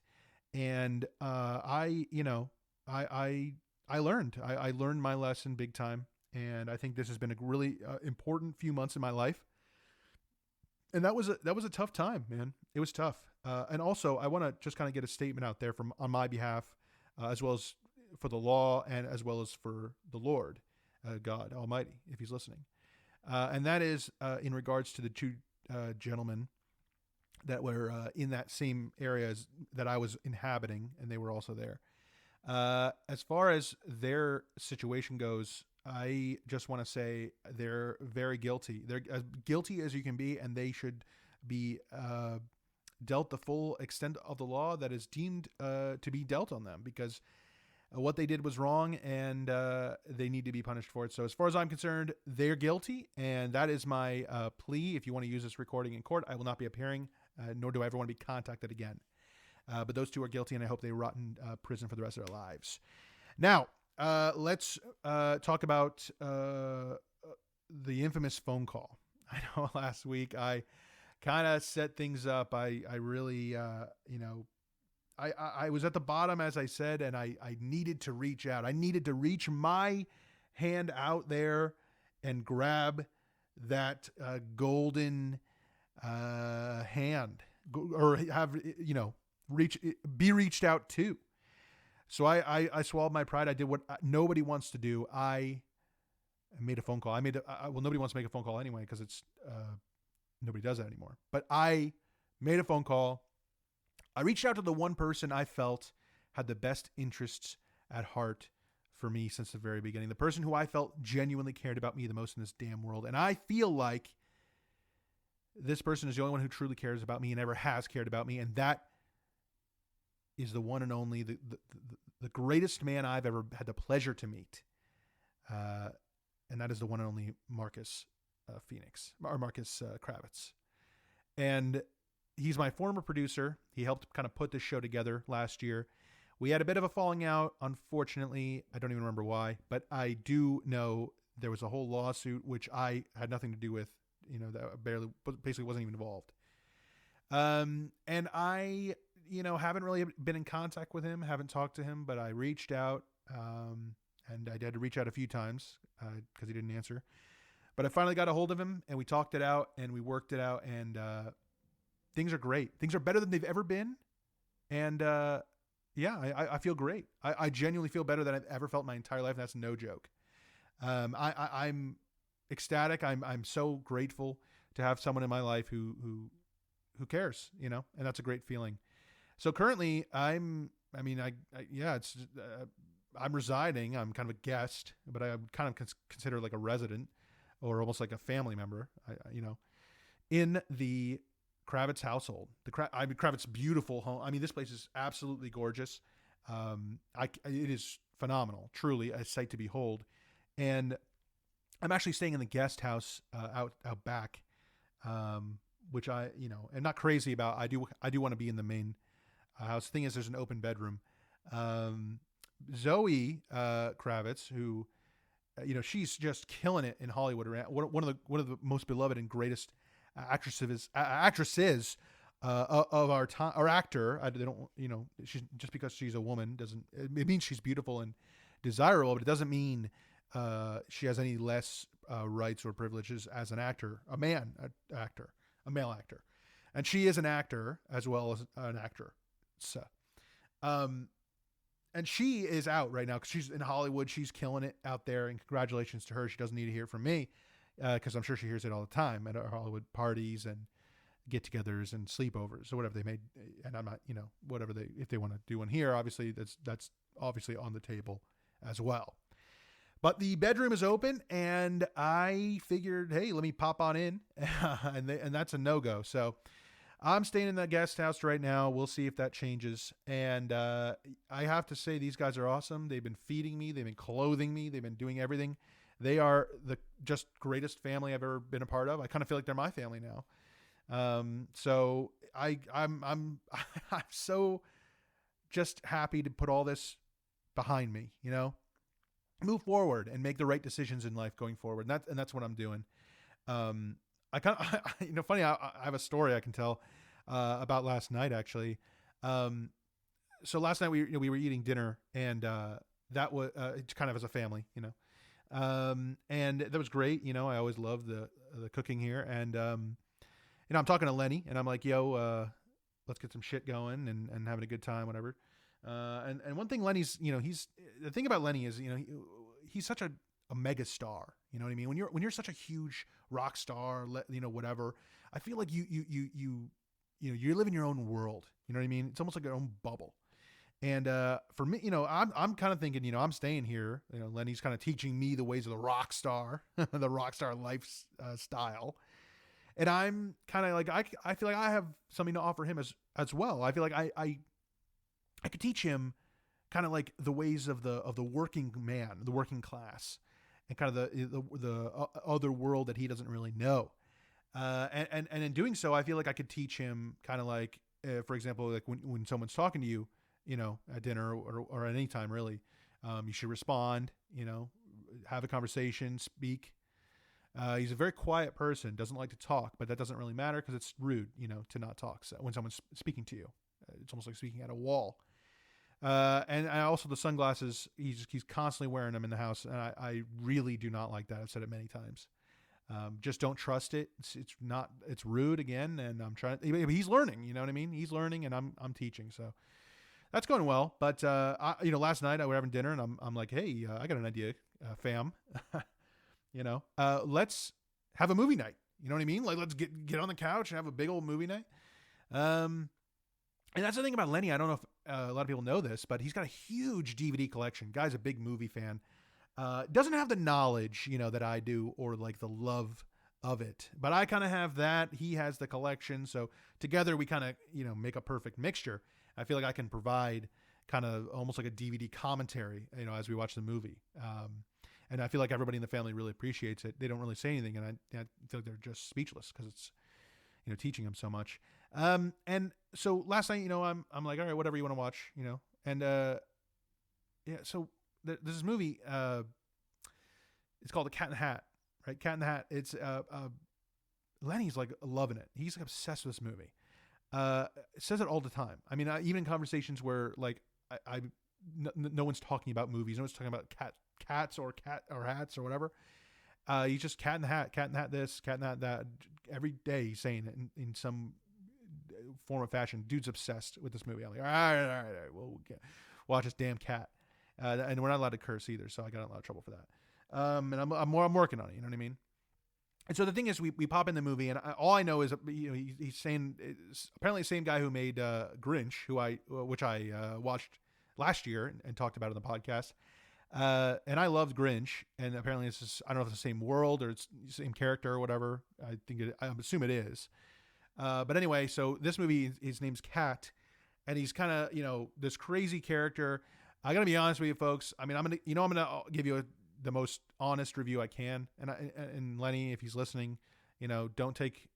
And I learned. I learned my lesson big time, and I think this has been a really important few months in my life. And that was a tough time, man. It was tough. And also, I want to just kind of get a statement out there on my behalf, as well as for the law and as well as for the Lord, God Almighty, if He's listening. And that is in regards to the two gentlemen that were in that same area that I was inhabiting, and they were also there. As far as their situation goes, I just want to say they're very guilty. They're as guilty as you can be, and they should be dealt the full extent of the law that is deemed to be dealt on them, because what they did was wrong, and they need to be punished for it. So as far as I'm concerned, they're guilty, and that is my plea. If you want to use this recording in court, I will not be appearing, nor do I ever want to be contacted again. But those two are guilty, and I hope they rot in prison for the rest of their lives. Now, let's talk about the infamous phone call. I know last week I kind of set things up. I really, I was at the bottom, as I said, and I needed to reach out. I needed to reach my hand out there and grab that golden hand, or have, be reached out to. So I swallowed my pride. I did what nobody wants to do. I made a phone call. Nobody wants to make a phone call anyway, because it's nobody does that anymore. But I made a phone call. I reached out to the one person I felt had the best interests at heart for me since the very beginning. The person who I felt genuinely cared about me the most in this damn world. And I feel like this person is the only one who truly cares about me and ever has cared about me. And that is the one and only, the greatest man I've ever had the pleasure to meet. And that is the one and only Marcus Kravitz. And he's my former producer. He helped kind of put this show together last year. We had a bit of a falling out, unfortunately. I don't even remember why, but I do know there was a whole lawsuit, which I had nothing to do with, that basically wasn't even involved. And I, haven't really been in contact with him, haven't talked to him, but I reached out, and I had to reach out a few times because he didn't answer. But I finally got a hold of him, and we talked it out, and we worked it out, and things are great. Things are better than they've ever been. And I feel great. I genuinely feel better than I've ever felt my entire life. And that's no joke. I'm ecstatic. I'm so grateful to have someone in my life who cares, and that's a great feeling. So currently I'm residing. I'm kind of a guest, but I kind of consider like a resident or almost like a family member, in the Kravitz household. Kravitz beautiful home. This place is absolutely gorgeous. It is phenomenal, truly a sight to behold. And I'm actually staying in the guest house out back, which I am not crazy about. I do want to be in the main house. The thing is, there's an open bedroom. Zoe Kravitz, who she's just killing it in Hollywood. One of the most beloved and greatest actresses of our time, or actor. They don't, she's, just because she's a woman it means she's beautiful and desirable, but it doesn't mean she has any less rights or privileges as an actor, a male actor. And she is an actor as well as an actor. So, and she is out right now because she's in Hollywood. She's killing it out there, and congratulations to her. She doesn't need to hear from me, because I'm sure she hears it all the time at our Hollywood parties and get-togethers and sleepovers or whatever they may. And I'm not, if they want to do one here, obviously that's obviously on the table as well. But the bedroom is open, and I figured, hey, let me pop on in, and that's a no-go. So I'm staying in the guest house right now. We'll see if that changes. And I have to say, these guys are awesome. They've been feeding me. They've been clothing me. They've been doing everything. They are the just greatest family I've ever been a part of. I kind of feel like they're my family now. So I'm I'm so just happy to put all this behind me, move forward and make the right decisions in life going forward. And that's what I'm doing. I kind of, funny. I have a story I can tell, about last night actually. So last night we were eating dinner and, that was, kind of as a family, and that was great. I always love the cooking here. And, I'm talking to Lenny and I'm like, yo, let's get some shit going and having a good time, whatever. And one thing Lenny's, the thing about Lenny is, he's such a mega star. You know what I mean? When you're such a huge rock star, whatever, I feel like you live in your own world. You know what I mean? It's almost like your own bubble. And, for me, I'm kind of thinking, I'm staying here, Lenny's kind of teaching me the ways of the rock star, the rock star lifestyle. And I'm kind of like, I feel like I have something to offer him as well. I feel like I could teach him kind of like the ways of the working man, the working class, and kind of the other world that he doesn't really know. And in doing so, I feel like I could teach him kind of like, for example, like when someone's talking to you, at dinner or at any time really, you should respond, have a conversation, speak. He's a very quiet person, doesn't like to talk, but that doesn't really matter because it's rude, to not talk. So when someone's speaking to you, it's almost like speaking at a wall. And also the sunglasses, he's constantly wearing them in the house. And I really do not like that. I've said it many times. Just don't trust it. It's rude again. And I'm trying, he's learning, you know what I mean? He's learning and I'm teaching. So that's going well. But, last night we were having dinner and I'm like, hey, I got an idea, fam. Let's have a movie night. You know what I mean? Like, let's get on the couch and have a big old movie night. And that's the thing about Lenny. I don't know if a lot of people know this, but he's got a huge DVD collection. Guy's a big movie fan. Doesn't have the knowledge, that I do or like the love of it, but I kind of have that. He has the collection. So together we kind of, make a perfect mixture. I feel like I can provide kind of almost like a DVD commentary, as we watch the movie. And I feel like everybody in the family really appreciates it. They don't really say anything. And I feel like they're just speechless because it's, teaching them so much. And so last night, I'm like, all right, whatever you want to watch, and, so there's this movie, it's called The Cat in the Hat, right? Cat in the Hat. It's, Lenny's like loving it. He's like obsessed with this movie. Says it all the time. I mean, even in conversations where like, no one's talking about movies. No one's talking about cats or hats or whatever. He's just cat in the hat this, cat in the hat that. Every day he's saying it in some form of fashion. Dude's obsessed with this movie. I'm like, all right, we'll watch this damn cat. And we're not allowed to curse either, so I got in a lot of trouble for that. And I'm working on it. You know what I mean? And so the thing is, we pop in the movie, and all I know is, he's saying it's apparently the same guy who made Grinch, which I watched last year and talked about in the podcast. And I loved Grinch, and apparently it's just, I don't know if it's the same world or it's the same character or whatever. I assume it is. But anyway, so this movie, his name's Cat, and he's kind of, this crazy character. I gotta be honest with you folks. I mean, I'm gonna give you the most honest review I can. And Lenny, if he's listening, don't take,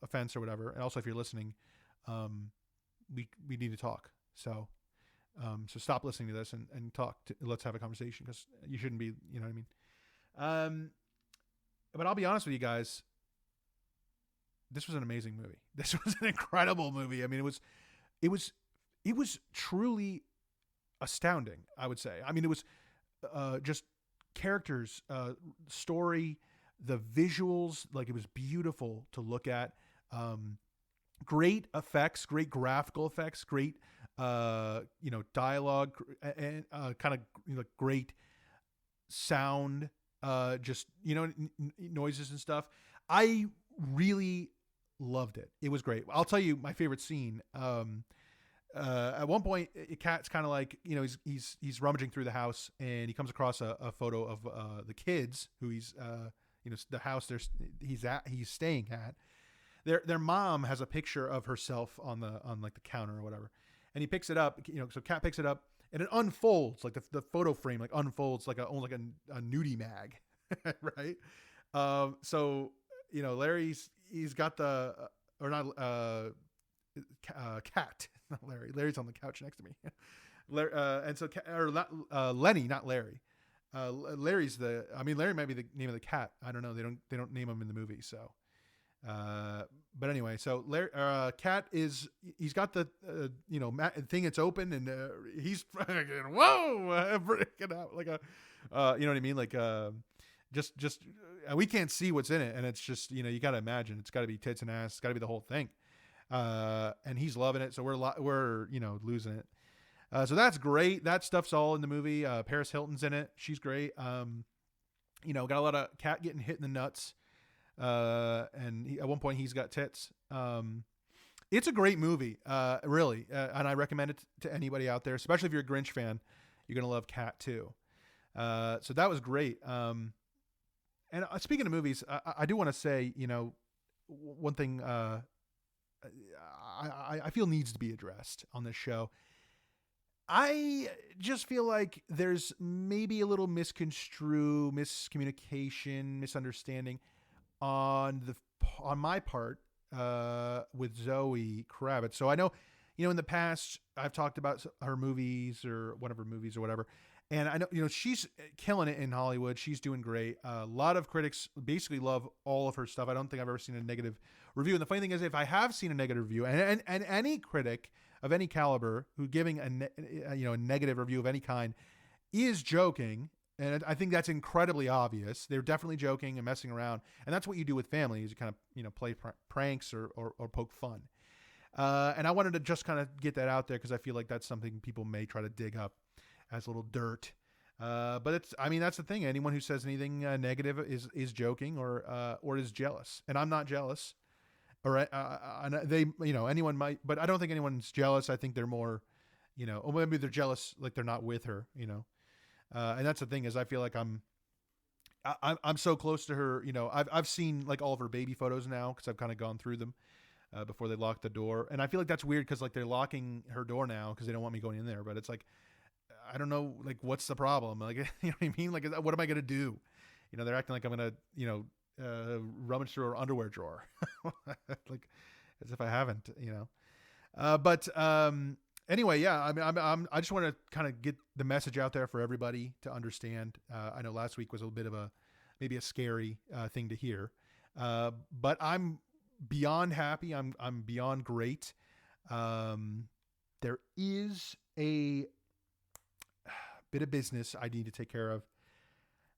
offense or whatever. And also if you're listening, we need to talk. So stop listening to this and talk. Let's have a conversation because you shouldn't be, you know what I mean? But I'll be honest with you guys. This was an amazing movie. This was an incredible movie. I mean, it was truly astounding, I would say. I mean, it was just characters, story, the visuals, like it was beautiful to look at. Great effects, great graphical effects, great dialogue, and kind of great sound, just noises and stuff. I really loved it. It was great. I'll tell you my favorite scene. At one point, Cat's kind of like, he's rummaging through the house and he comes across a photo of the kids who he's the house he's staying at. Their mom has a picture of herself on like the counter or whatever. And he picks it up, so Cat picks it up and it unfolds like the photo frame like unfolds like almost like a nudie mag, right? So he's got the or not cat, not Larry. Larry's on the couch next to me. And so Lenny, not Larry. Larry's Larry might be the name of the cat. I don't know. They don't name him in the movie. So, but anyway, so Larry, cat he's got the thing. It's open and he's freaking freaking out like a you know what I mean, like just we can't see what's in it, and it's just you got to imagine it's got to be tits and ass. It's got to be the whole thing. And he's loving it. So we're losing it. So that's great. That stuff's all in the movie. Paris Hilton's in it. She's great. Got a lot of cat getting hit in the nuts. And at one point he's got tits. It's a great movie. Really. And I recommend it to anybody out there, especially if you're a Grinch fan. You're going to love Cat too. So that was great. And speaking of movies, I do want to say, one thing, I feel needs to be addressed on this show. I just feel like there's maybe a little miscommunication, misunderstanding on my part with Zoe Kravitz. So I know, in the past I've talked about her movies or whatever, and I know, she's killing it in Hollywood. She's doing great. A lot of critics basically love all of her stuff. I don't think I've ever seen a negative review. And the funny thing is, if I have seen a negative review, and any critic of any caliber who giving a negative review of any kind is joking, and I think that's incredibly obvious. They're definitely joking and messing around, and that's what you do with family, is you kind of play pranks or poke fun. And I wanted to just kind of get that out there because I feel like that's something people may try to dig up as a little dirt. But that's the thing. Anyone who says anything negative is joking or is jealous, and I'm not jealous. Or they, anyone might, but I don't think anyone's jealous. I think they're more, or maybe they're jealous like they're not with her, and that's the thing, is I feel like I'm so close to her. I've seen like all of her baby photos now because I've kind of gone through them before they locked the door, and I feel like that's weird because like they're locking her door now because they don't want me going in there. But it's like, I don't know, like what's the problem? Like, you know what I mean? Like, what am I gonna do? They're acting like I'm gonna, rummage through her underwear drawer, like as if I haven't, but anyway, yeah, I just want to kind of get the message out there for everybody to understand. I know last week was a bit of maybe a scary thing to hear, but I'm beyond happy. I'm beyond great. There is a bit of business I need to take care of.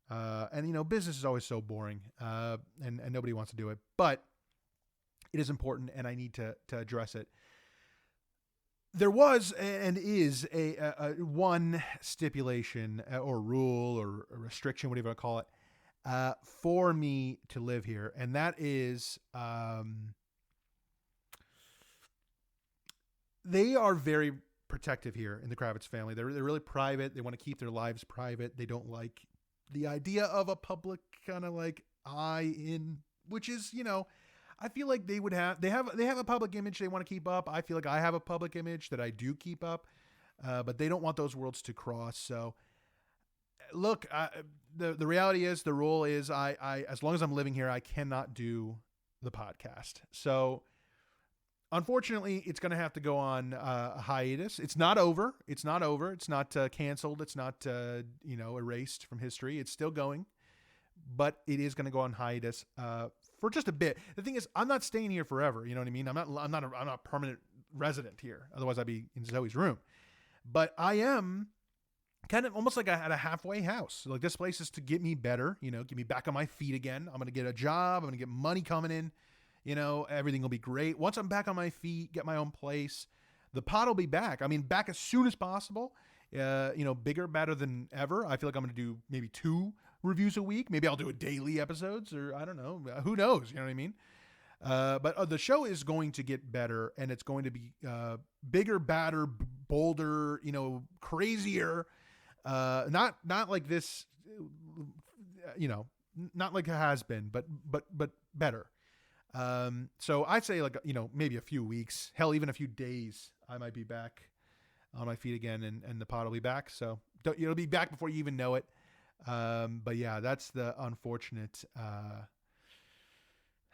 And business is always so boring, and nobody wants to do it, but it is important and I need to address it. There was and is a one stipulation or rule or a restriction, whatever you want to call it, for me to live here. And that is, they are very protective here in the Kravitz family. They're really private. They want to keep their lives private. They don't like the idea of a public kind of like eye in, which is, I feel like they have a public image they want to keep up. I feel like I have a public image that I do keep up, but they don't want those worlds to cross. So look, the reality is, the rule is I as long as I'm living here, I cannot do the podcast. So unfortunately, it's going to have to go on a hiatus. It's not over. It's not canceled. It's not, erased from history. It's still going, but it is going to go on hiatus for just a bit. The thing is, I'm not staying here forever. You know what I mean? I'm not a permanent resident here. Otherwise, I'd be in Zoe's room. But I am kind of almost like at a halfway house. Like, this place is to get me better, get me back on my feet again. I'm going to get a job. I'm going to get money coming in. Everything will be great. Once I'm back on my feet, get my own place, the pod will be back. Back as soon as possible. Bigger, better than ever. I feel like I'm going to do maybe 2 reviews a week. Maybe I'll do a daily episodes, or I don't know. Who knows? You know what I mean? But the show is going to get better, and it's going to be bigger, badder, bolder, crazier. Not like this, not like it has been, but better. So I'd say maybe a few weeks, hell, even a few days, I might be back on my feet again, and the pod will be back. So it'll be back before you even know it. But yeah, that's the unfortunate.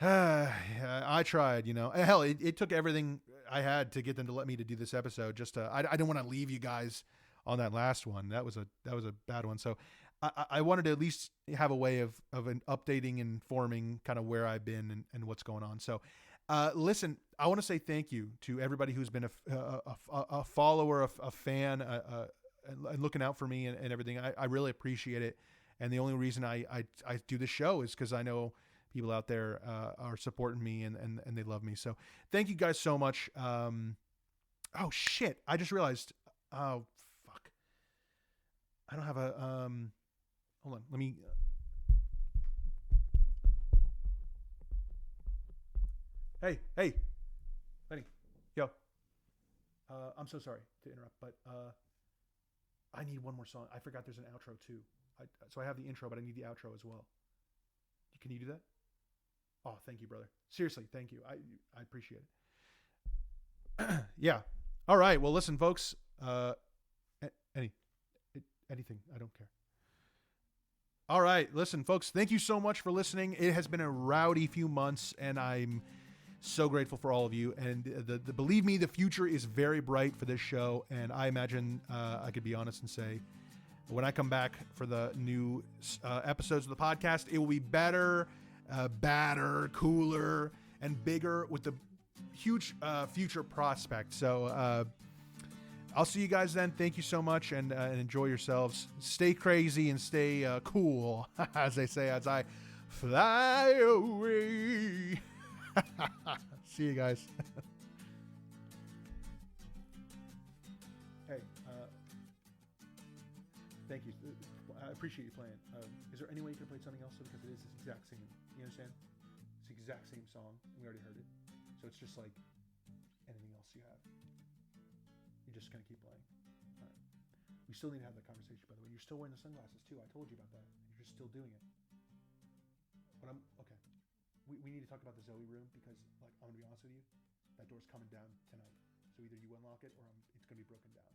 I tried, hell, it took everything I had to get them to let me to do this episode. Just I didn't want to leave you guys on that last one. That was a bad one. So I wanted to at least have a way of an updating and informing kind of where I've been and what's going on. So listen, I want to say thank you to everybody who's been a follower, a fan, and looking out for me and everything. I really appreciate it. And the only reason I do this show is because I know people out there are supporting me and they love me. So thank you guys so much. Oh shit. I just realized, oh fuck. I don't have a, hold on. Let me, Hey, Lenny, yo, I'm so sorry to interrupt, but, I need one more song. I forgot there's an outro too. So I have the intro, but I need the outro as well. Can you do that? Oh, thank you, brother. Seriously, thank you. I appreciate it. Yeah. All right. Well, listen, folks. Anything. I don't care. All right. Listen, folks. Thank you so much for listening. It has been a rowdy few months, and I'm so grateful for all of you. And believe me, the future is very bright for this show. And I imagine I could be honest and say, when I come back for the new episodes of the podcast, it will be better, badder, cooler, and bigger with the huge future prospect. So I'll see you guys then. Thank you so much, and enjoy yourselves. Stay crazy and stay cool, as they say, as I fly away. See you guys. Hey, thank you. I appreciate you playing. Is there any way you can play something else? Because it is the exact same. You understand? It's the exact same song. We already heard it. So it's just like anything else you have. You're just going to keep playing. All right. We still need to have that conversation, by the way. You're still wearing the sunglasses, too. I told you about that. You're just still doing it. But okay. We need to talk about the Zoe room because, like, I'm going to be honest with you. That door's coming down tonight. So either you unlock it or it's going to be broken down.